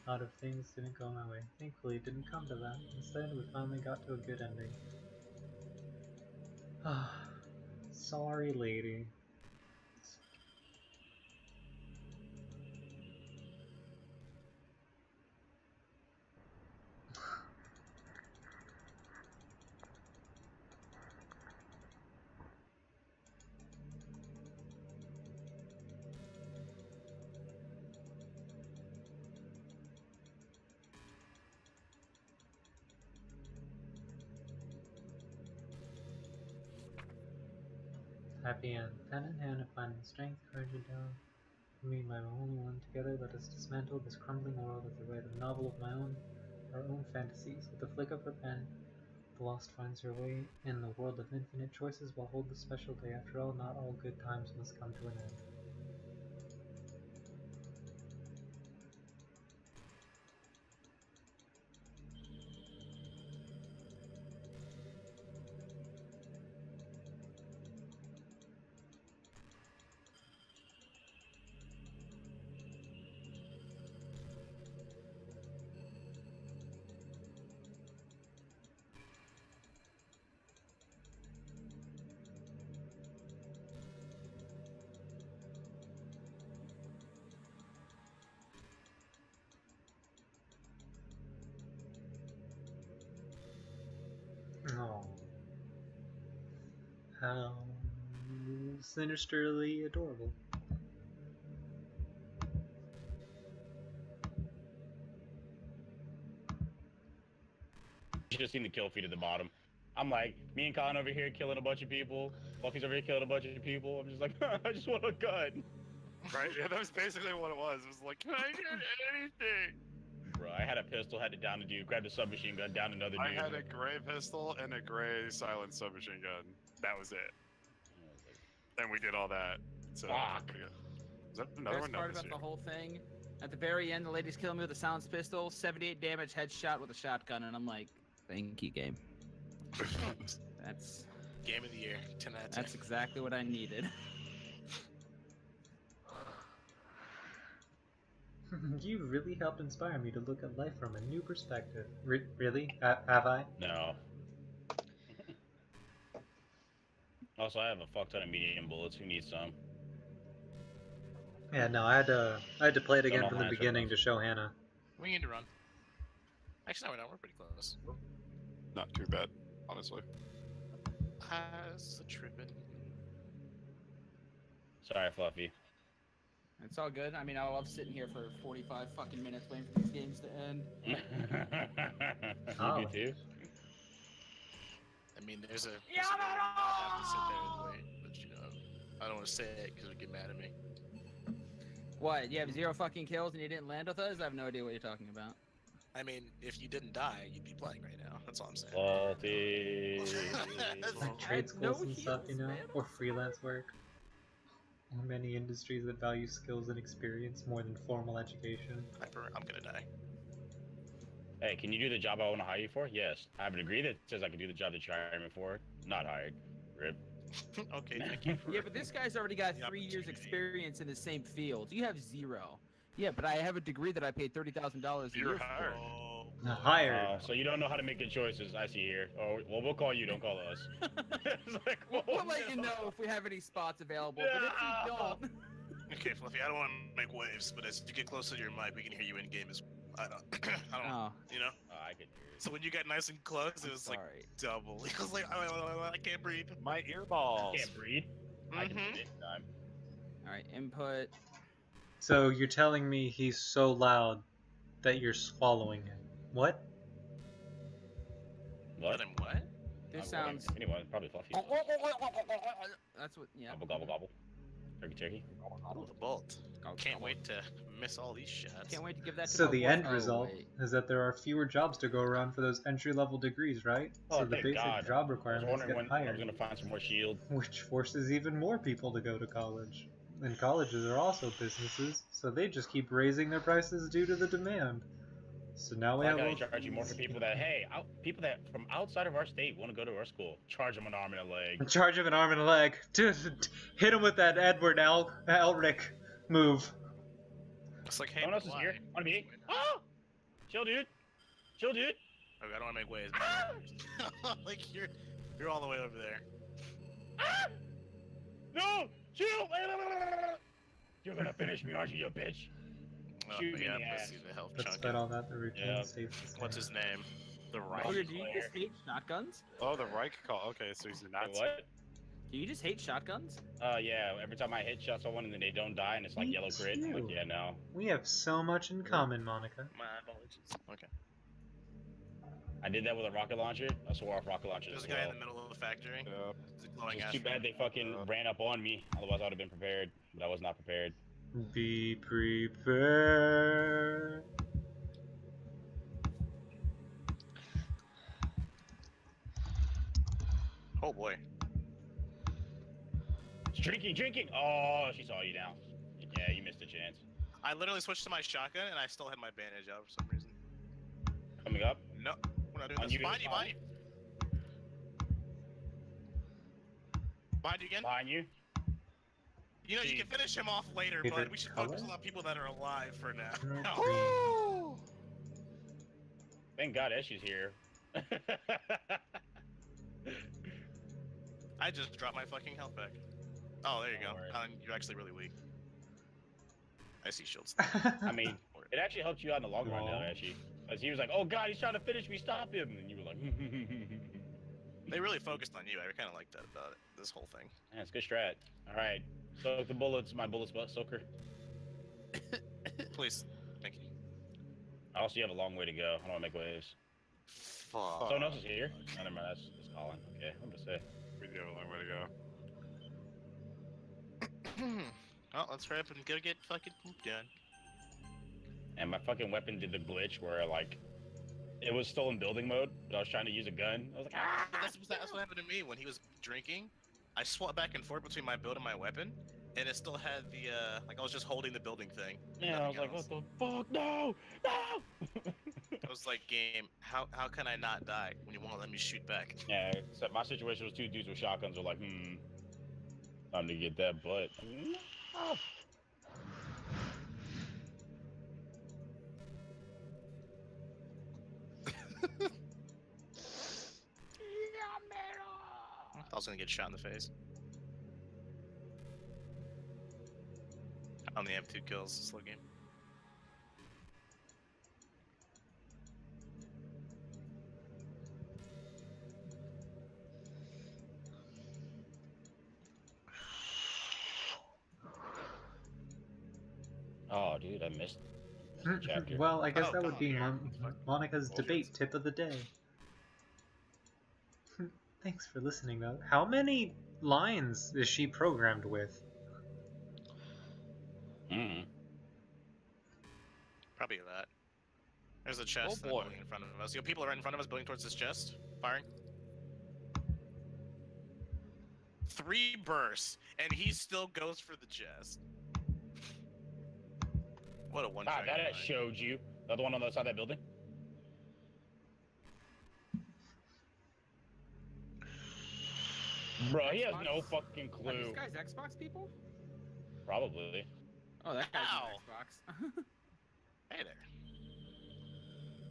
Speaker 1: out of things didn't go my way. Thankfully, it didn't come to that. Instead, we finally got to a good ending. Ah, sorry, lady. Happy end. Pen in hand, finding strength, courage, and down. Me, my only one, together let us dismantle this crumbling world as I write a novel of my own, our own fantasies. With the flick of her pen, the lost finds her way in the world of infinite choices will hold the special day. After all, not all good times must come to an end. Oh. How sinisterly adorable.
Speaker 3: You should have seen the kill feed at the bottom. I'm like, me and Colin over here killing a bunch of people. Fluffy's over here killing a bunch of people. I'm just like, I just want a gun.
Speaker 4: Right? Yeah, that was basically what it was. It was like, can I get anything?
Speaker 3: Bro, I had a pistol, had to down a dude, grabbed a submachine gun, down another dude.
Speaker 4: I had a gray pistol and a gray silent submachine gun. That was it. And we did all that. So,
Speaker 3: Fuck.
Speaker 4: Is that another one?
Speaker 5: Best part about the whole thing, at the very end, the lady's killing me with a silenced pistol, 78 damage, headshot with a shotgun, and I'm like, thank you, game. That's
Speaker 6: Game of the year. 10 out of 10.
Speaker 5: that's exactly what I needed.
Speaker 1: You really helped inspire me to look at life from a new perspective. Really? Have I?
Speaker 3: No. Also, I have a fuck ton of medium bullets. Who needs some?
Speaker 1: Yeah, no, I had to play it again
Speaker 3: Don't
Speaker 1: from the
Speaker 3: mind,
Speaker 1: beginning to show Hannah.
Speaker 6: We need to run. Actually, no, we're not. We're pretty close.
Speaker 4: Not too bad, honestly.
Speaker 6: How's the tripping?
Speaker 3: Sorry, Fluffy.
Speaker 5: It's all good. I mean, I love sitting here for 45 fucking minutes waiting for these games to end.
Speaker 3: You
Speaker 1: Oh.
Speaker 3: do too?
Speaker 6: I mean, there's a reason why I have to sit there and wait, but you know, I don't want to say it because it'll get mad at me.
Speaker 5: What? You have 0 fucking kills and you didn't land with us? I have no idea what you're talking about.
Speaker 6: I mean, if you didn't die, you'd be playing right now. That's all I'm saying.
Speaker 3: Faulty.
Speaker 1: Like trade
Speaker 5: no
Speaker 1: schools and stuff, you
Speaker 5: heals,
Speaker 1: know?
Speaker 5: man.
Speaker 1: Or freelance work. Or many industries that value skills and experience more than formal education.
Speaker 6: Hyper, I'm gonna die.
Speaker 3: Hey, can you do the job I want to hire you for? Yes. I have a degree that says I can do the job that you're hiring me for. Not hired. Rip.
Speaker 6: Okay, thank you. For
Speaker 5: Yeah, but this guy's already got
Speaker 6: the
Speaker 5: 3 years
Speaker 6: opportunity.
Speaker 5: experience in the same field. You have 0. Yeah, but I have a degree that I paid $30,000 a
Speaker 4: You're
Speaker 5: year
Speaker 4: hired.
Speaker 6: Oh,
Speaker 1: Now, hired.
Speaker 3: So you don't know how to make good choices. I see here. Oh, well, we'll call you. Don't call us. It's like,
Speaker 5: We'll let you know if we have any spots available, but if we don't...
Speaker 6: okay, Fluffy. I don't want to make waves, but as you get closer to your mic, we can hear you in game. As I don't,
Speaker 5: Oh,
Speaker 6: you know.
Speaker 3: Oh, I can hear it.
Speaker 6: So when you got nice and close, it
Speaker 5: I'm
Speaker 6: was like
Speaker 5: sorry.
Speaker 6: double. It was like I can't breathe.
Speaker 4: My earballs.
Speaker 3: Can't breathe. I can
Speaker 6: Mhm.
Speaker 3: breathe this time.
Speaker 5: Alright, input.
Speaker 1: So you're telling me he's so loud that you're swallowing him. What?
Speaker 3: What?
Speaker 6: Let him what?
Speaker 5: This
Speaker 3: I'm
Speaker 5: sounds...
Speaker 3: going. Anyone, probably Fluffy.
Speaker 5: That's what... Yeah.
Speaker 3: Gobble, gobble, gobble. Turkey, turkey.
Speaker 6: Oh, the bolt. Can't wait to miss all these shots.
Speaker 5: Can't wait to give that to
Speaker 1: So
Speaker 5: my
Speaker 1: the
Speaker 5: wife.
Speaker 1: end
Speaker 5: Oh,
Speaker 1: result
Speaker 5: wait.
Speaker 1: is that there are fewer jobs to go around for those entry-level degrees, right?
Speaker 3: Oh,
Speaker 1: So the
Speaker 3: thank
Speaker 1: basic
Speaker 3: God.
Speaker 1: job
Speaker 3: I was
Speaker 1: requirements
Speaker 3: wondering
Speaker 1: get
Speaker 3: when I was
Speaker 1: higher,
Speaker 3: gonna find some more shield.
Speaker 1: which forces even more people to go to college. And colleges are also businesses, so they just keep raising their prices due to the demand. So now we
Speaker 3: I
Speaker 1: have
Speaker 3: gotta
Speaker 1: both
Speaker 3: charge you more for
Speaker 1: these.
Speaker 3: people that, hey, people that from outside of our state want to go to our school. Charge them an arm and a leg.
Speaker 1: In charge of an arm and a leg. Dude, hit him with that Edward Elric move.
Speaker 6: It's like, hey,
Speaker 3: Someone else
Speaker 6: but
Speaker 3: is
Speaker 6: why?
Speaker 3: here. On me. Oh! Chill, dude. Chill, dude.
Speaker 6: Okay, I don't want to make waves. Like you're all the way over there.
Speaker 3: Ah! No! Chill! You're gonna finish me, aren't you, you bitch?
Speaker 6: Oh,
Speaker 3: Shoot me
Speaker 6: yeah,
Speaker 3: in the
Speaker 6: let's
Speaker 3: ass.
Speaker 6: see the health chunk.
Speaker 1: Despite all that, the routine
Speaker 3: Yeah.
Speaker 1: stays the same.
Speaker 6: What's his name? The Reich.
Speaker 5: Ogre, do you just hate shotguns?
Speaker 4: Oh, the Reich call. Okay, so he's a
Speaker 3: Wait,
Speaker 4: Nazi.
Speaker 3: what?
Speaker 5: Do you just hate shotguns?
Speaker 3: Yeah, every time I hit shot someone and then they don't die and it's like
Speaker 1: Me
Speaker 3: yellow crit, I'm like,
Speaker 1: too.
Speaker 3: yeah, no.
Speaker 1: We have so much in common, Monica.
Speaker 6: My apologies. Okay.
Speaker 3: I did that with a rocket launcher. I swore off rocket launcher
Speaker 6: There's
Speaker 3: as
Speaker 6: a guy
Speaker 3: well.
Speaker 6: in the middle of the factory.
Speaker 4: Yeah.
Speaker 6: There's a glowing
Speaker 3: It's
Speaker 6: ash.
Speaker 3: too bad they fucking ran up on me. Otherwise, I would have been prepared. But I was not prepared.
Speaker 1: Be prepared.
Speaker 6: Oh boy.
Speaker 3: It's drinking! Oh, she saw you now. Yeah, you missed a chance.
Speaker 6: I literally switched to my shotgun and I still had my bandage out for some reason.
Speaker 3: Coming up.
Speaker 6: No, we're not doing
Speaker 3: On
Speaker 6: this.
Speaker 3: you,
Speaker 6: Behind you,
Speaker 3: Tom.
Speaker 6: behind you. Behind you again.
Speaker 3: Behind you.
Speaker 6: You know, you can finish him off later,
Speaker 1: Favorite
Speaker 6: but we should
Speaker 1: color?
Speaker 6: focus on people that are alive for now.
Speaker 1: Emerald
Speaker 6: No.
Speaker 1: green.
Speaker 3: Thank God Eshy's here.
Speaker 6: I just dropped my fucking health back. Oh, there you go.
Speaker 3: Alright.
Speaker 6: You're actually really weak. I see shields.
Speaker 3: I mean, it actually helped you out in the long run, though, Eshy. Because he was like, oh God, he's trying to finish me, stop him! And you were like,
Speaker 6: They really focused on you. I kind of like that about it, this whole thing.
Speaker 3: yeah, it's good strat. Alright, soak the bullets, my bullets butt soaker.
Speaker 6: Please. Thank you.
Speaker 3: Also, you have a long way to go. I don't want to make waves.
Speaker 6: Fuck.
Speaker 3: Someone else is here? Oh, never mind, that's Colin. Okay, I'm gonna say.
Speaker 4: We do have a long way to go.
Speaker 6: Well, let's hurry up and go get fucking poop done.
Speaker 3: And my fucking weapon did the glitch where, like, it was still in building mode, but I was trying to use a gun. I was like, ah!
Speaker 6: That's what happened to me when he was drinking. I swapped back and forth between my build and my weapon, and it still had the, like I was just holding the building thing.
Speaker 3: Yeah, I was
Speaker 6: nothing
Speaker 3: like,
Speaker 6: else.
Speaker 3: what the fuck? No! No!
Speaker 6: I was like, game, how can I not die when you won't let me shoot back?
Speaker 3: Yeah, except my situation was two dudes with shotguns were like, time to get that butt. Oh.
Speaker 6: I was gonna get shot in the face. I only have 2 kills, slow game.
Speaker 3: Oh, dude, I missed chapter.
Speaker 1: Well, I guess
Speaker 6: Oh,
Speaker 1: that
Speaker 6: come
Speaker 1: would
Speaker 6: on,
Speaker 1: be
Speaker 6: here. Fuck.
Speaker 1: Monica's
Speaker 3: Bullshit.
Speaker 1: debate tip of the day. Thanks for listening, though. How many lines is she programmed with?
Speaker 6: Probably that. There's a chest
Speaker 4: boy.
Speaker 6: building in front of us. You know, people are right in front of us building towards this chest. Firing. 3 bursts, and he still goes for the chest. What a one
Speaker 3: Ah,
Speaker 6: track
Speaker 3: that
Speaker 6: mind.
Speaker 3: showed you. The other one on the other side of that building? Bro, he has no fucking
Speaker 5: Are
Speaker 3: clue.
Speaker 5: these guys Xbox people?
Speaker 3: Probably.
Speaker 5: Oh, that guy's
Speaker 6: Ow.
Speaker 5: on Xbox.
Speaker 6: Hey there.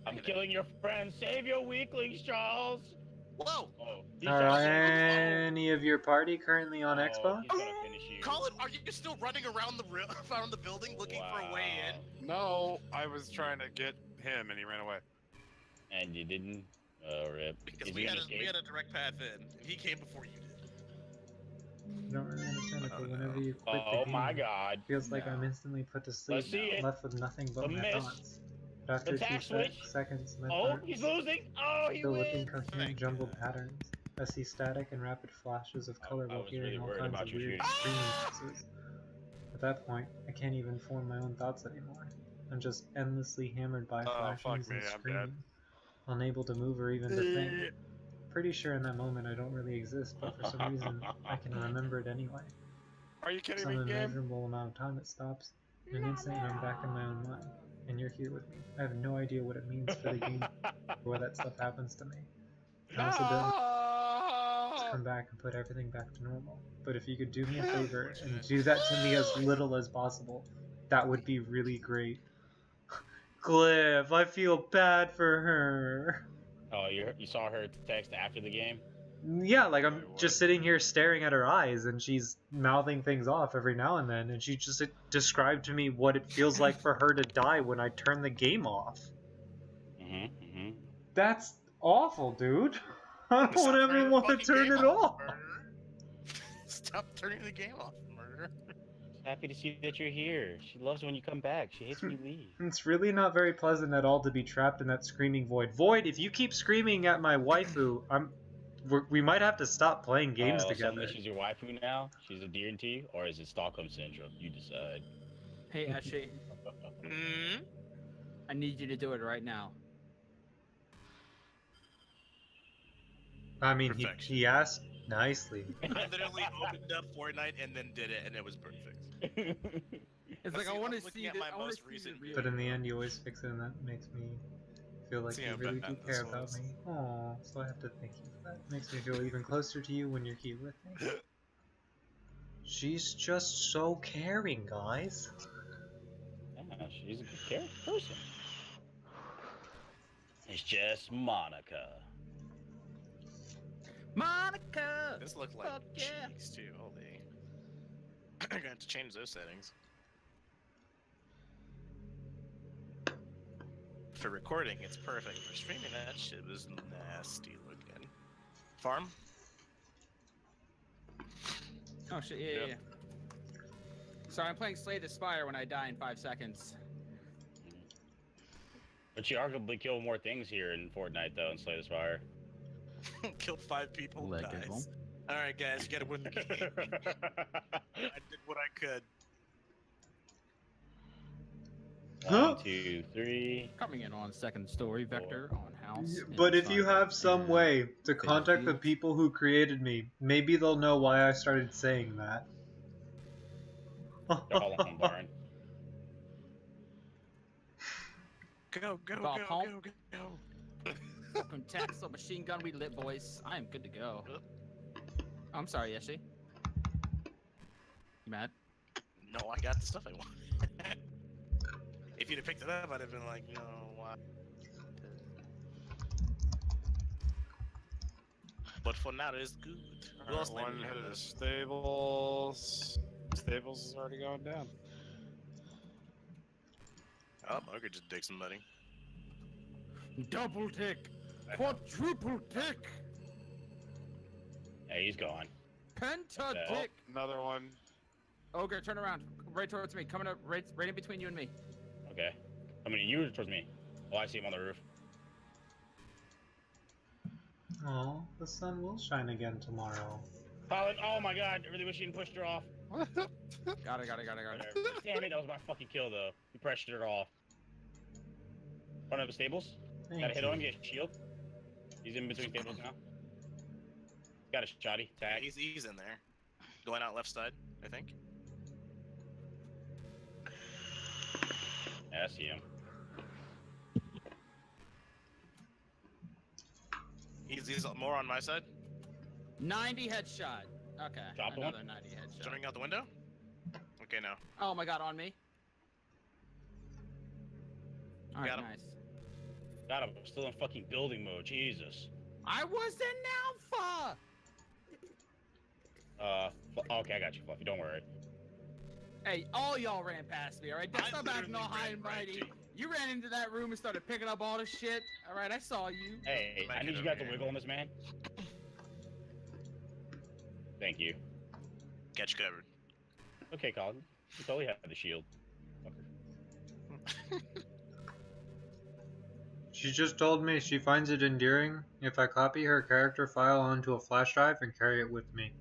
Speaker 3: I'm
Speaker 6: Hey there.
Speaker 3: killing your friends. Save your weaklings, Charles.
Speaker 6: Whoa!
Speaker 3: Oh, he's
Speaker 1: Are
Speaker 3: trying to save his
Speaker 1: any of your party currently on
Speaker 3: phone.
Speaker 1: Xbox?
Speaker 3: He's gonna finish you.
Speaker 6: Colin, are you still running around the around the building looking for a way in?
Speaker 4: No, I was trying to get him and he ran away.
Speaker 3: And you didn't? Oh, rip.
Speaker 6: Because
Speaker 3: Is
Speaker 6: we
Speaker 3: he
Speaker 6: had,
Speaker 3: gonna
Speaker 6: we
Speaker 3: escape?
Speaker 6: had a direct path in, and he came before you did.
Speaker 1: I don't really understand it,
Speaker 6: Oh,
Speaker 1: but
Speaker 6: no.
Speaker 1: whenever you quit the
Speaker 3: Oh
Speaker 1: game,
Speaker 3: my god.
Speaker 1: it feels like I'm instantly put to sleep,
Speaker 3: Let's see it.
Speaker 1: left with nothing but
Speaker 3: The
Speaker 1: my
Speaker 3: miss.
Speaker 1: thoughts. But after a
Speaker 3: The
Speaker 1: few
Speaker 3: tax switch.
Speaker 1: seconds, my
Speaker 3: Oh,
Speaker 1: thoughts
Speaker 3: he's losing! Oh, he
Speaker 1: fill with
Speaker 3: wins!
Speaker 1: incoherent,
Speaker 6: Thank
Speaker 1: jumbled
Speaker 6: God.
Speaker 1: patterns. I see static and rapid flashes of color
Speaker 3: I
Speaker 1: while
Speaker 3: was
Speaker 1: hearing
Speaker 3: really
Speaker 1: all
Speaker 3: worried
Speaker 1: kinds
Speaker 3: about
Speaker 1: of
Speaker 3: you
Speaker 1: weird
Speaker 3: shooting.
Speaker 1: screaming noises. At that point, I can't even form my own thoughts anymore. I'm just endlessly hammered by
Speaker 4: Oh, fuck
Speaker 1: flashings
Speaker 4: me,
Speaker 1: and
Speaker 4: I'm dead.
Speaker 1: screaming, unable to move or even to think. Pretty sure in that moment I don't really exist, but for some reason I can remember it anyway.
Speaker 4: Are you kidding
Speaker 1: Some
Speaker 4: me, game?
Speaker 1: immeasurable amount of time it stops. In an instant, and I'm back in my own mind. and you're here with me. I have no idea what it means for the game where that stuff happens to me. I also don't just come back and put everything back to normal. But if you could do me a favor and do that to me as little as possible, that would be really great. Cliff, I feel bad for her.
Speaker 3: Oh, you saw her text after the game?
Speaker 1: Yeah, like I'm
Speaker 4: Wait, what?
Speaker 1: just sitting here staring at her eyes, and she's mouthing things off every now and then, and she just described to me what it feels like for her to die when I turn the game off. That's awful, dude. I don't
Speaker 6: Stop
Speaker 1: ever
Speaker 6: turning the
Speaker 1: want to
Speaker 6: fucking
Speaker 1: turn
Speaker 6: game
Speaker 1: it off.
Speaker 6: murderer. Stop turning the game off, murderer.
Speaker 3: Happy to see that you're here. She loves when you come back. She hates when you leave.
Speaker 1: It's really not very pleasant at all to be trapped in that screaming void. Void, if you keep screaming at my waifu, we might have to stop playing games together.
Speaker 3: Suddenly she's your waifu now? She's a DNT? Or is it Stockholm Syndrome? You decide.
Speaker 5: Hey, Ashley,
Speaker 6: Hmm?
Speaker 5: I need you to do it right now.
Speaker 1: I mean,
Speaker 6: Perfection.
Speaker 1: he asked nicely.
Speaker 6: I literally opened up Fortnite and then did it, and it was perfect.
Speaker 5: It's
Speaker 6: Let's
Speaker 5: like
Speaker 6: see,
Speaker 5: I
Speaker 6: I'm
Speaker 5: want to
Speaker 6: looking
Speaker 5: see
Speaker 6: at
Speaker 5: the,
Speaker 6: my
Speaker 5: I want to
Speaker 6: most
Speaker 5: see the
Speaker 6: recent
Speaker 5: real.
Speaker 1: But in the end, you always fix it, and that makes me feel like
Speaker 6: See
Speaker 1: you
Speaker 6: how
Speaker 1: really
Speaker 6: bad
Speaker 1: do
Speaker 6: this
Speaker 1: care about
Speaker 6: was.
Speaker 1: me. Aw, so I have to thank you for that. It makes me feel even closer to you when you're here with me. She's just so caring, guys.
Speaker 3: Yeah, she's a good person. It's just Monica.
Speaker 5: Monica.
Speaker 6: This looked like
Speaker 5: Fuck yeah.
Speaker 6: cheeks too. Holy. I'm gonna have to change those settings. For recording, it's perfect. For streaming, that shit was nasty looking. Farm?
Speaker 5: Oh shit! Yeah, yeah. Sorry, I'm playing Slay the Spire when I die in 5 seconds.
Speaker 3: But you arguably kill more things here in Fortnite, though, in Slay the Spire.
Speaker 6: Killed 5 people.
Speaker 5: Legible.
Speaker 6: Nice. Alright, guys, you gotta win the game. I did what I could.
Speaker 3: 1, 2, 3.
Speaker 5: Coming in on second story vector on house.
Speaker 1: But if you
Speaker 5: inside
Speaker 1: have some
Speaker 5: and-
Speaker 1: way to contact the
Speaker 5: fields.
Speaker 1: people who created me, maybe they'll know why I started saying that.
Speaker 3: They're all on Barn.
Speaker 6: Go, go,
Speaker 5: Ball
Speaker 6: go,
Speaker 5: pump.
Speaker 6: go, go.
Speaker 5: Welcome Taxel machine gun relit, boys. I am good to go. Oh, I'm sorry, Yeshi. You mad?
Speaker 6: No, I got the stuff I want. If you'd have picked it up, I'd have been like, no, why? But for now, it is good. Who else
Speaker 4: Alright, one
Speaker 6: landed
Speaker 4: headed
Speaker 6: here?
Speaker 4: to stables. Stables is already going down.
Speaker 6: Oh, I could just dig somebody.
Speaker 5: Double tick. Quadruple tick.
Speaker 3: Hey, he's gone.
Speaker 5: Penta
Speaker 3: Yeah.
Speaker 5: tick.
Speaker 4: Another one.
Speaker 5: Ogre, turn around. Right towards me. Coming up right in between you and me.
Speaker 3: Okay. I mean, you were towards me. Oh, I see him on the roof.
Speaker 1: Oh, the sun will shine again tomorrow.
Speaker 3: Colin, oh my god, I really wish you hadn't pushed her off.
Speaker 5: Got it.
Speaker 3: Damn it, that was my fucking kill, though. You pressured her off. Front of the stables.
Speaker 1: Thank
Speaker 3: Gotta hit
Speaker 1: you.
Speaker 3: on him, get a shield. He's in between stables now. Got a shoddy.
Speaker 6: Yeah,
Speaker 3: Tag.
Speaker 6: he's in there. Going out left side, I think.
Speaker 3: Yeah, I see him.
Speaker 6: He's more on my side.
Speaker 5: 90 headshot. Okay.
Speaker 3: Drop one.
Speaker 5: Another 90 headshot.
Speaker 6: Jumping out the window. Okay, now.
Speaker 5: Oh my god, on me. Alright,
Speaker 6: Got him.
Speaker 5: nice.
Speaker 3: God, I'm still in fucking building mode. Jesus.
Speaker 5: I was in Alpha!
Speaker 3: Okay, I got you, Fluffy. Don't worry.
Speaker 5: Hey, all y'all ran past me, alright? That's
Speaker 6: I
Speaker 5: not back
Speaker 6: literally
Speaker 5: no high
Speaker 6: ran
Speaker 5: and
Speaker 6: right
Speaker 5: mighty.
Speaker 6: to you.
Speaker 5: You ran into that room and started picking up all the shit. Alright, I saw you.
Speaker 3: Hey,
Speaker 6: Back
Speaker 3: I need
Speaker 6: it
Speaker 3: you
Speaker 6: over
Speaker 3: guys to
Speaker 6: here.
Speaker 3: wiggle on this man. Thank you.
Speaker 6: Catch you covered.
Speaker 3: Okay, Colin. You totally have the shield. Fucker.
Speaker 1: She just told me she finds it endearing if I copy her character file onto a flash drive and carry it with me.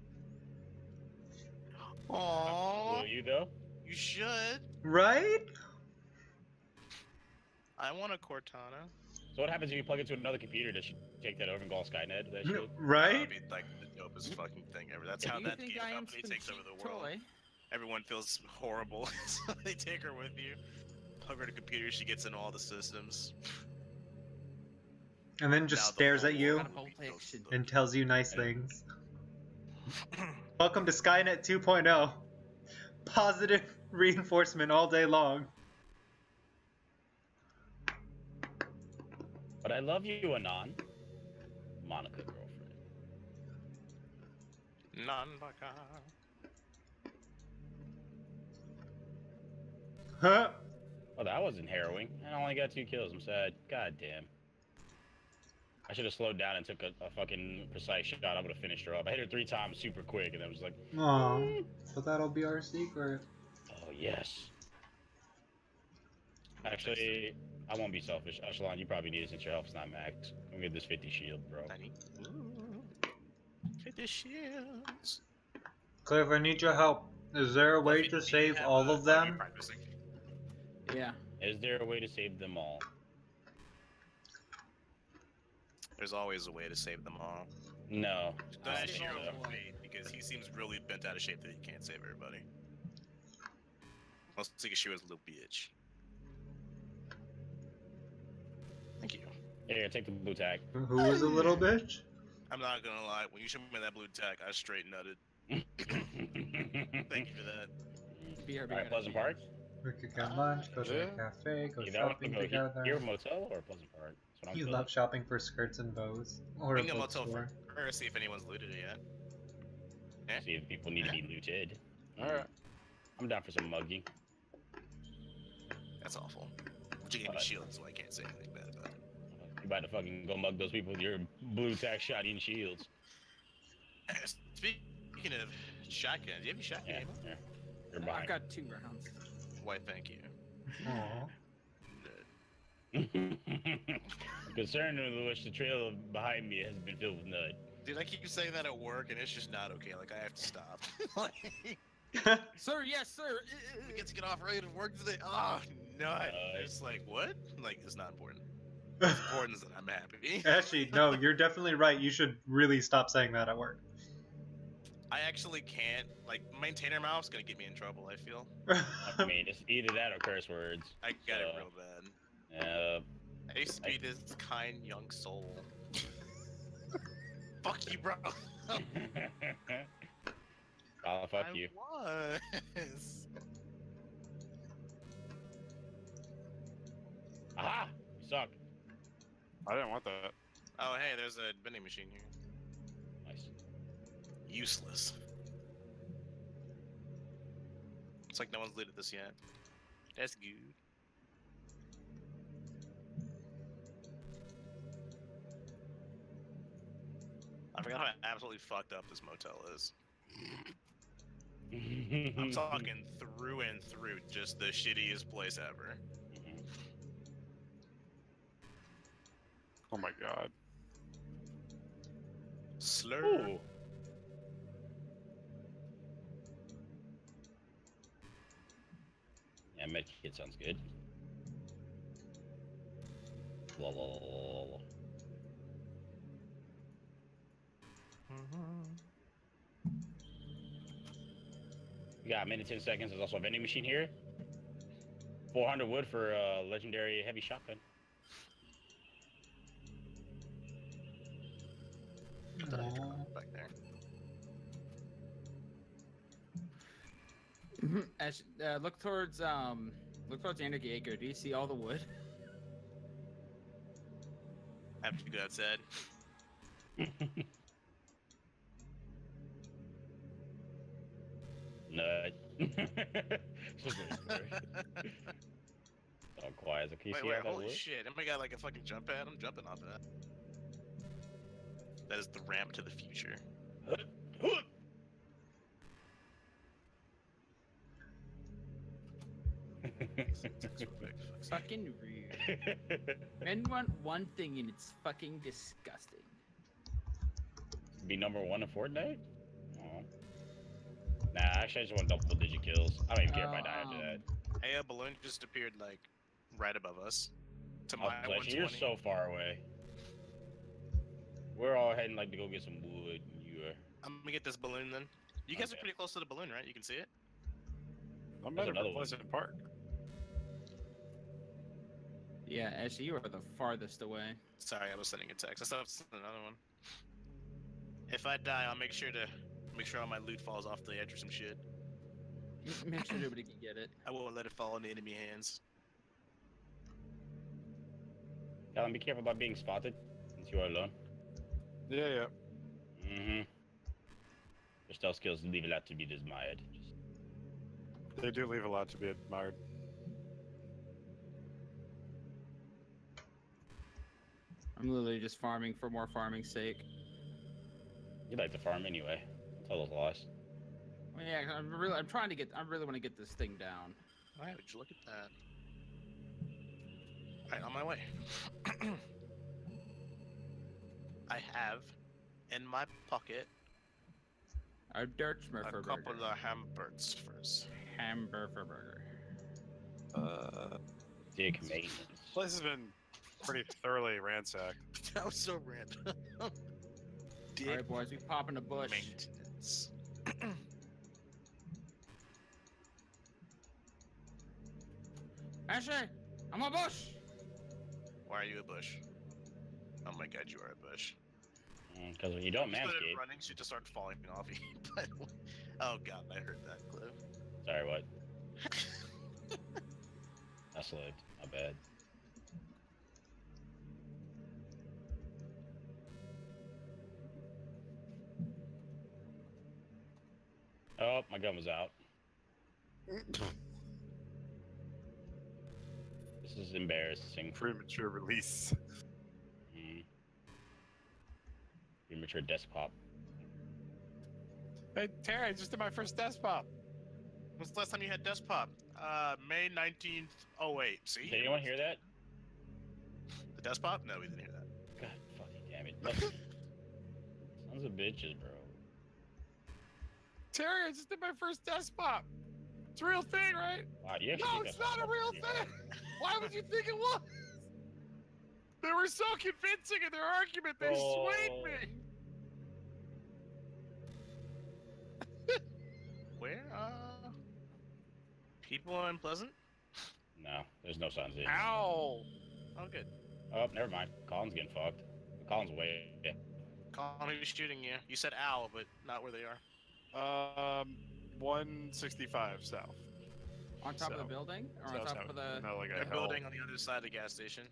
Speaker 6: Aww.
Speaker 3: Will you, though?
Speaker 6: You should.
Speaker 1: Right?
Speaker 6: I want a Cortana.
Speaker 3: So what happens if you plug into another computer? Does she take that over and go all Skynet? That shield?
Speaker 1: Right?
Speaker 6: That'd be like the dopest fucking thing ever. That's how
Speaker 5: you
Speaker 6: that
Speaker 5: think
Speaker 6: game
Speaker 5: I am
Speaker 6: company
Speaker 5: some
Speaker 6: takes over
Speaker 5: cheap
Speaker 6: the world.
Speaker 5: toy?
Speaker 6: Everyone feels horrible, so they take her with you. over the computer. She gets in all the systems.
Speaker 1: And then just
Speaker 6: Now the
Speaker 1: stares at
Speaker 6: whole
Speaker 1: you
Speaker 5: Got a bolt action.
Speaker 1: and tells you nice things. Welcome to Skynet 2.0. Positive reinforcement all day long.
Speaker 3: But I love you, Anon. Monica girlfriend.
Speaker 6: Non-baka.
Speaker 1: Huh?
Speaker 3: Oh, that wasn't harrowing. I only got 2 kills. I'm sad. God damn. I should have slowed down and took a fucking precise shot. I would have finished her up. I hit her 3 times super quick, and I was like,
Speaker 1: Aw. So that'll be our secret.
Speaker 3: oh, yes. Actually, I won't be selfish. Echelon, you probably need it since your health's not max. Let me get this 50 shield, bro.
Speaker 6: I need. Hit the shields.
Speaker 1: Cliff, I need your help. Is there a way
Speaker 6: Fluffy,
Speaker 1: to
Speaker 6: do you
Speaker 1: save
Speaker 6: have,
Speaker 1: all of
Speaker 6: are you
Speaker 1: them?
Speaker 6: practicing?
Speaker 5: Yeah.
Speaker 3: Is there a way to save them all?
Speaker 6: There's always a way to save them all.
Speaker 3: No.
Speaker 6: Don't
Speaker 3: I
Speaker 6: ask
Speaker 3: don't
Speaker 6: Shiro
Speaker 3: think so.
Speaker 6: for me, because he seems really bent out of shape that he can't save everybody. Mostly because she was a little bitch. Thank you.
Speaker 3: Here, take the blue tag.
Speaker 1: Who is a little bitch?
Speaker 6: I'm not gonna lie, when you showed me that blue tag, I straight nutted. Thank you for that.
Speaker 5: BRB.
Speaker 3: Alright, Pleasant Park.
Speaker 1: We could get lunch, go to
Speaker 4: yeah.
Speaker 1: a cafe, go
Speaker 3: You know,
Speaker 1: shopping
Speaker 3: go
Speaker 1: together.
Speaker 3: here, motel or Pleasant Park? That's what I'm
Speaker 1: You
Speaker 3: feeling.
Speaker 1: love shopping for skirts and bows. Or a
Speaker 6: Bring a motel
Speaker 1: bookstore.
Speaker 6: first, see if anyone's looted it yet.
Speaker 3: See if people need to be looted. Alright. I'm down for some mugging.
Speaker 6: That's awful. But you gave me
Speaker 3: Alright.
Speaker 6: shield, so I can't say anything bad about it.
Speaker 3: You about to fucking go mug those people with your blue tack shotty and shields.
Speaker 6: Speaking of shotgun, do you have any shotgun
Speaker 3: Yeah,
Speaker 6: ammo?
Speaker 3: yeah. You're
Speaker 5: I've
Speaker 3: behind.
Speaker 5: got 2 rounds.
Speaker 6: Why, thank you.
Speaker 1: Aw.
Speaker 3: I'm concerned with which the trail behind me has been filled with nut.
Speaker 6: Dude, I keep saying that at work, and it's just not okay. Like, I have to stop. Like,
Speaker 5: Sir, yes, sir.
Speaker 6: we get to get off early to work today. Oh, nut. It's like, what? Like, it's not important. What's important is that I'm happy.
Speaker 1: Actually, no, you're definitely right. You should really stop saying that at work.
Speaker 6: I actually can't. Like, maintainer mouth's gonna get me in trouble, I feel.
Speaker 3: I mean, it's either that or curse words.
Speaker 6: I got it
Speaker 3: So,
Speaker 6: real bad. I used to be this kind young soul. Fuck you, bro.
Speaker 3: Oh, fuck you.
Speaker 6: I was.
Speaker 3: Aha! You suck.
Speaker 4: I didn't want that.
Speaker 6: Oh, hey, there's a vending machine here.
Speaker 3: Nice.
Speaker 6: Useless. It's like no one's looted this yet. That's good. I forgot how absolutely fucked up this motel is. I'm talking through and through, just the shittiest place ever.
Speaker 4: Oh my god.
Speaker 6: Slur.
Speaker 3: Ooh. Yeah, medkit sounds good. Lol. We got a minute 10 seconds. There's also a vending machine here. 400 wood for a legendary heavy shotgun.
Speaker 6: Back there.
Speaker 5: Ash, look towards Andrew Jaeger. Do you see all the wood?
Speaker 6: After you got said,
Speaker 3: Nut. Oh, quiet. Can you
Speaker 6: wait,
Speaker 3: see all that
Speaker 6: holy
Speaker 3: wood?
Speaker 6: shit! Everybody got like a fucking jump pad. I'm jumping off of that. That is the ramp to the future.
Speaker 5: Fucking rude. Men want one thing and it's fucking disgusting.
Speaker 3: Be number 1 in Fortnite? Aw. Nah, actually, I just want double-digit kills. I don't even care if I die after that.
Speaker 6: Hey, a balloon just appeared like right above us. To
Speaker 3: Oh,
Speaker 6: my
Speaker 3: Fletcher,
Speaker 6: 120.
Speaker 3: you're so far away. We're all heading like to go get some wood. And you are.
Speaker 6: I'm gonna get this balloon then. You guys are
Speaker 3: Okay.
Speaker 6: pretty close to the balloon, right? You can see it.
Speaker 4: I'm
Speaker 3: There's
Speaker 4: better
Speaker 3: another
Speaker 4: for
Speaker 3: one.
Speaker 4: Pleasant Park.
Speaker 5: Yeah, actually, you are the farthest away.
Speaker 6: Sorry, I was sending a text. I still have to send another one. If I die, I'll make sure all my loot falls off the edge or some shit.
Speaker 5: Make sure nobody can get it.
Speaker 6: I won't let it fall into enemy hands.
Speaker 3: Alan, be careful about being spotted since you are alone.
Speaker 4: Yeah, yeah.
Speaker 3: Mm-hmm. Your stealth skills leave a lot to be desired.
Speaker 4: They do leave a lot to be admired.
Speaker 5: I'm literally just farming for more farming's sake.
Speaker 3: You like to farm anyway. Tell those lies.
Speaker 5: Well, yeah, I really want to get this thing down.
Speaker 6: Alright, would you look at that? Alright, on my way. I have in my pocket
Speaker 5: A dirt
Speaker 6: a
Speaker 5: smurfer
Speaker 6: couple
Speaker 5: burger.
Speaker 6: of hamburgers first.
Speaker 5: Hamburger burger.
Speaker 3: Dick maintenance.
Speaker 4: Place has been pretty thoroughly ransacked.
Speaker 6: That was so random.
Speaker 5: All right, boys, we pop in the bush.
Speaker 6: Maintenance.
Speaker 5: Ashley, I'm a bush.
Speaker 6: Why are you a bush? Oh my god, you are a bush.
Speaker 3: Because when you don't
Speaker 6: You started
Speaker 3: manscape.
Speaker 6: running, she just started falling off you. But, oh god, I heard that clip.
Speaker 3: Sorry, what? I slipped. My bad. Oh, my gun was out. This is embarrassing.
Speaker 4: Premature release.
Speaker 3: Premature desktop.
Speaker 4: Hey, Terry, I just did my first desk pop.
Speaker 6: When's the last time you had desk pop? May 19th. Oh wait, see?
Speaker 3: Did anyone hear that?
Speaker 6: The desk pop? No, we didn't hear that.
Speaker 3: God fucking damn it. Sons of bitches, bro.
Speaker 4: Terry, I just did my first desk pop. It's a real thing, right?
Speaker 3: Wow, you actually
Speaker 4: No,
Speaker 3: think
Speaker 4: it's
Speaker 3: that's
Speaker 4: not a real thing. Why would you think it was? They were so convincing in their argument, they swayed me.
Speaker 6: Where? People Unpleasant?
Speaker 3: No, there's no signs of it.
Speaker 4: Ow!
Speaker 6: Oh, good.
Speaker 3: Oh, never mind. Colin's getting fucked. Colin's way. Yeah.
Speaker 6: Colin, who's shooting you? You said owl, but not where they are.
Speaker 4: 165 south.
Speaker 5: On top of
Speaker 4: So-
Speaker 5: the building, or
Speaker 4: So
Speaker 5: on
Speaker 4: it's
Speaker 5: top
Speaker 4: out-
Speaker 5: of the?
Speaker 4: no, like a
Speaker 6: They're
Speaker 4: hill.
Speaker 6: building on the other side of the gas station.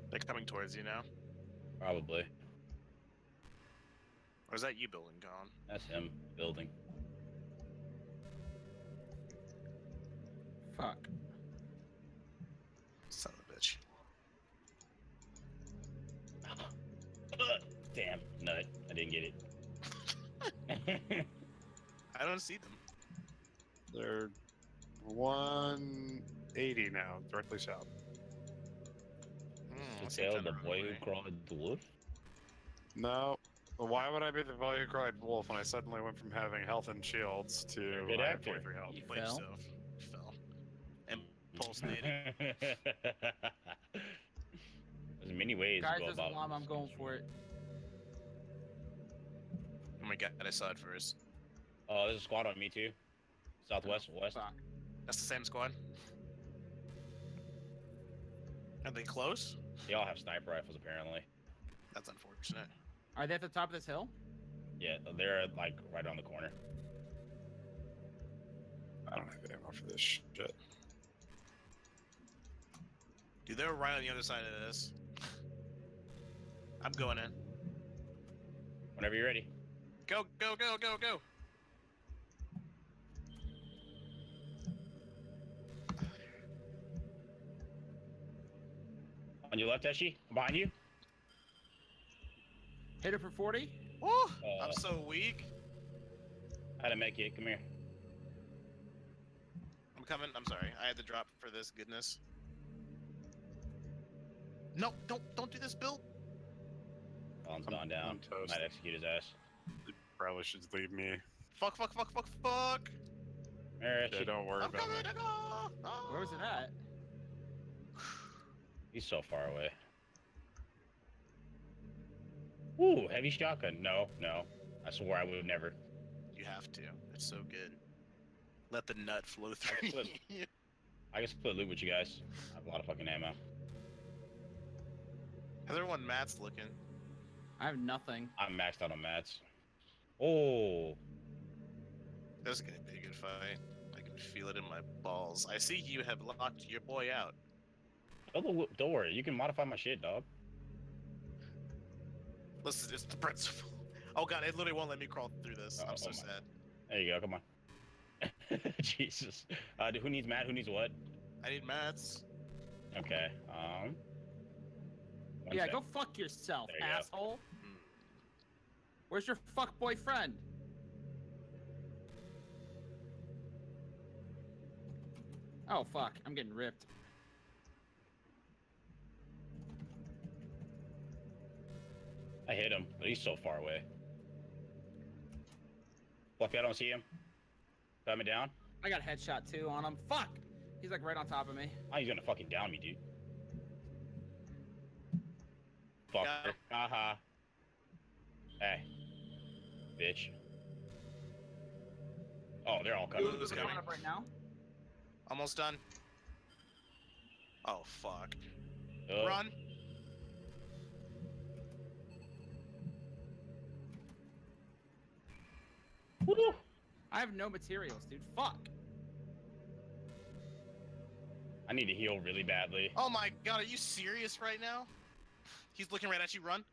Speaker 6: They're coming towards you now.
Speaker 3: Probably.
Speaker 6: Or is that you building, Colin?
Speaker 3: That's him building.
Speaker 5: Fuck.
Speaker 6: Son of a bitch.
Speaker 3: Damn, nut. I didn't get it.
Speaker 6: I don't see them.
Speaker 4: They're 180 now, directly south.
Speaker 3: To
Speaker 6: Let's
Speaker 3: tell
Speaker 6: see
Speaker 3: the
Speaker 6: if
Speaker 3: boy
Speaker 6: they're
Speaker 3: who crawled the wolf?
Speaker 4: No. Why would I be the boy who cried wolf when I suddenly went from having health and shields to
Speaker 3: Good
Speaker 4: I have
Speaker 3: actor.
Speaker 4: 43 health?
Speaker 6: You
Speaker 5: You
Speaker 6: played
Speaker 5: fell?
Speaker 6: yourself. You fell. Impulse native.
Speaker 3: There's many ways
Speaker 5: Guys,
Speaker 3: to go
Speaker 5: there's a
Speaker 3: about
Speaker 5: llama. I'm going for it.
Speaker 6: Oh my god, I saw it first.
Speaker 3: Oh, there's a squad on me too. Southwest, west.
Speaker 5: Fuck.
Speaker 6: That's the same squad. Are they close?
Speaker 3: They all have sniper rifles apparently.
Speaker 6: That's unfortunate.
Speaker 5: Are they at the top of this hill?
Speaker 3: Yeah, they're like right on the corner.
Speaker 4: I don't have ammo for this shit.
Speaker 6: Dude, they're right on the other side of this. I'm going in.
Speaker 3: Whenever you're ready.
Speaker 6: Go, go, go, go, go!
Speaker 3: On your left, Eshi. I'm behind you.
Speaker 5: Hit it for 40.
Speaker 6: Woo!
Speaker 3: Uh,
Speaker 6: I'm so weak.
Speaker 3: How to make it? Come here.
Speaker 6: I'm coming. I'm sorry. I had to drop for this goodness. No, don't do this, Bill.
Speaker 3: Colin's
Speaker 4: I'm-
Speaker 3: gone down.
Speaker 4: I'm toast.
Speaker 3: Might execute his ass.
Speaker 4: You probably should leave me.
Speaker 6: Fuck, fuck, fuck, fuck, fuck!
Speaker 3: Here,
Speaker 4: Yeah,
Speaker 3: Eshi.
Speaker 4: don't worry
Speaker 6: I'm
Speaker 4: about
Speaker 6: coming!
Speaker 4: me.
Speaker 6: No!
Speaker 5: Where was it at?
Speaker 3: He's so far away. Ooh, heavy shotgun. No, no. I swore I would never.
Speaker 6: You have to. It's so good. Let the nut flow through.
Speaker 3: Flip. I can split loot with you guys. I have a lot of fucking ammo.
Speaker 6: How's everyone Matt's looking?
Speaker 5: I have nothing.
Speaker 3: I'm maxed out on mats. Oh,
Speaker 6: This is gonna be a good fight. I can feel it in my balls. I see you have locked your boy out.
Speaker 3: don't worry. You can modify my shit, dog.
Speaker 6: Listen, it's the principle. Oh god, it literally won't let me crawl through this. I'm so
Speaker 3: oh my.
Speaker 6: sad.
Speaker 3: There you go. Come on. Jesus. Who needs mat? Who needs what?
Speaker 6: I need mats.
Speaker 3: Okay. One
Speaker 5: Yeah,
Speaker 3: sec.
Speaker 5: go fuck yourself,
Speaker 3: There you go.
Speaker 5: asshole.
Speaker 6: Hmm.
Speaker 5: Where's your fuck boyfriend? Oh fuck, I'm getting ripped.
Speaker 3: I hit him, but he's so far away. Fluffy, I don't see him. Got me down.
Speaker 5: I got a headshot too on him. Fuck! He's like right on top of me.
Speaker 3: Oh, he's gonna fucking down me, dude. Fucker. Haha. Hey. Bitch. Oh, they're all coming.
Speaker 6: Who's
Speaker 5: Coming
Speaker 6: coming?
Speaker 5: up right now.
Speaker 6: Almost done. Oh fuck.
Speaker 3: Oh,
Speaker 6: Run.
Speaker 3: woo.
Speaker 5: I have no materials, dude. Fuck.
Speaker 3: I need to heal really badly.
Speaker 6: Oh my god, are you serious right now? He's looking right at you. Run.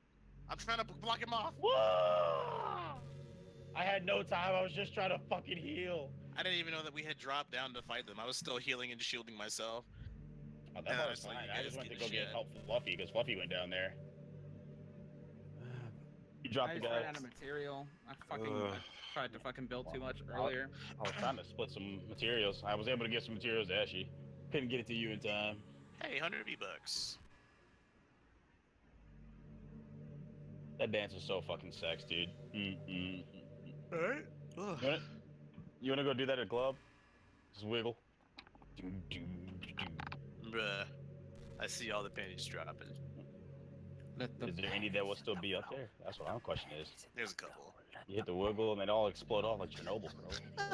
Speaker 6: I'm trying to block him off.
Speaker 3: Whoa! I had no time. I was just trying to fucking heal.
Speaker 6: I didn't even know that we had dropped down to fight them. I was still healing and shielding myself.
Speaker 3: Oh, that
Speaker 6: Yeah,
Speaker 3: part
Speaker 6: I
Speaker 3: was
Speaker 6: was like,
Speaker 3: fine.
Speaker 6: you
Speaker 3: I
Speaker 6: guys
Speaker 3: just went to
Speaker 6: get
Speaker 3: go get
Speaker 6: shit.
Speaker 3: help from Fluffy because Fluffy went down there. You dropped
Speaker 5: I
Speaker 3: the
Speaker 5: just ran out
Speaker 3: guy.
Speaker 5: of material. I tried to fucking build too much earlier.
Speaker 3: I was trying to split some materials. I was able to get some materials to Ashy. Couldn't get it to you in time.
Speaker 6: Hey, 100 V-Bucks.
Speaker 3: That dance is so fucking sex, dude.
Speaker 6: Alright.
Speaker 3: You wanna go do that at club? Just wiggle.
Speaker 6: Bruh. I see all the pennies dropping.
Speaker 3: Is there any that will still be up there? That's what my question is.
Speaker 6: There's a couple.
Speaker 3: You hit the wiggle and they all explode off like Chernobyl, bro.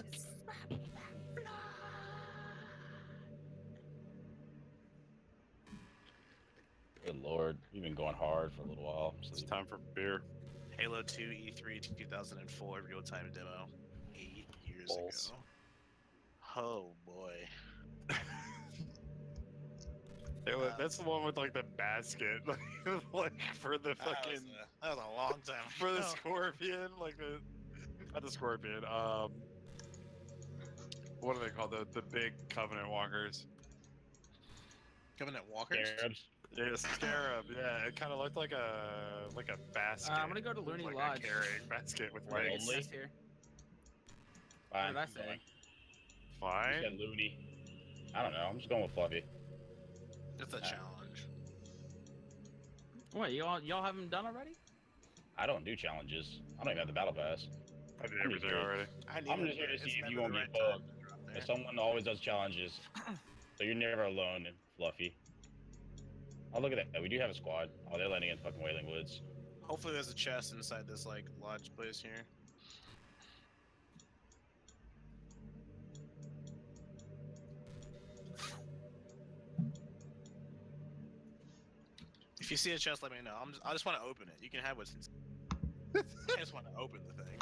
Speaker 3: Good lord, we've been going hard for a little while.
Speaker 4: It's time for beer.
Speaker 6: Halo 2 E3 2004 real-time demo. 8 years
Speaker 3: Balls.
Speaker 6: ago. Oh boy.
Speaker 4: That's the one with like the basket, like for the fucking
Speaker 6: That was a long time
Speaker 4: for the
Speaker 6: ago.
Speaker 4: scorpion, like the not the scorpion. What are they called? The big Covenant walkers.
Speaker 6: Covenant Walkers?
Speaker 3: Scarabs.
Speaker 4: Yeah, scarab. Yeah, it kind of looked like a basket.
Speaker 5: I'm gonna go to Looney
Speaker 4: like
Speaker 5: Lodge.
Speaker 4: a carrying basket with
Speaker 5: Where it
Speaker 4: legs.
Speaker 3: Lonely?
Speaker 5: says here.
Speaker 3: Fine.
Speaker 5: What did I say?
Speaker 3: You
Speaker 4: Fine.
Speaker 3: said Looney. I don't know. I'm just going with Fluffy.
Speaker 6: It's a challenge.
Speaker 5: What, y'all haven't done already?
Speaker 3: I don't do challenges. I don't even have the battle pass.
Speaker 4: I did everything already.
Speaker 3: I'm just here to see if you won't get bugged. If someone always does challenges, so you're never alone, Fluffy. Oh, look at that. We do have a squad. Oh, they're landing in fucking Wailing Woods.
Speaker 6: Hopefully there's a chest inside this like lodge place here. If you see a chest, let me know. I just want to open it. You can have what's inside. I just want to open the thing.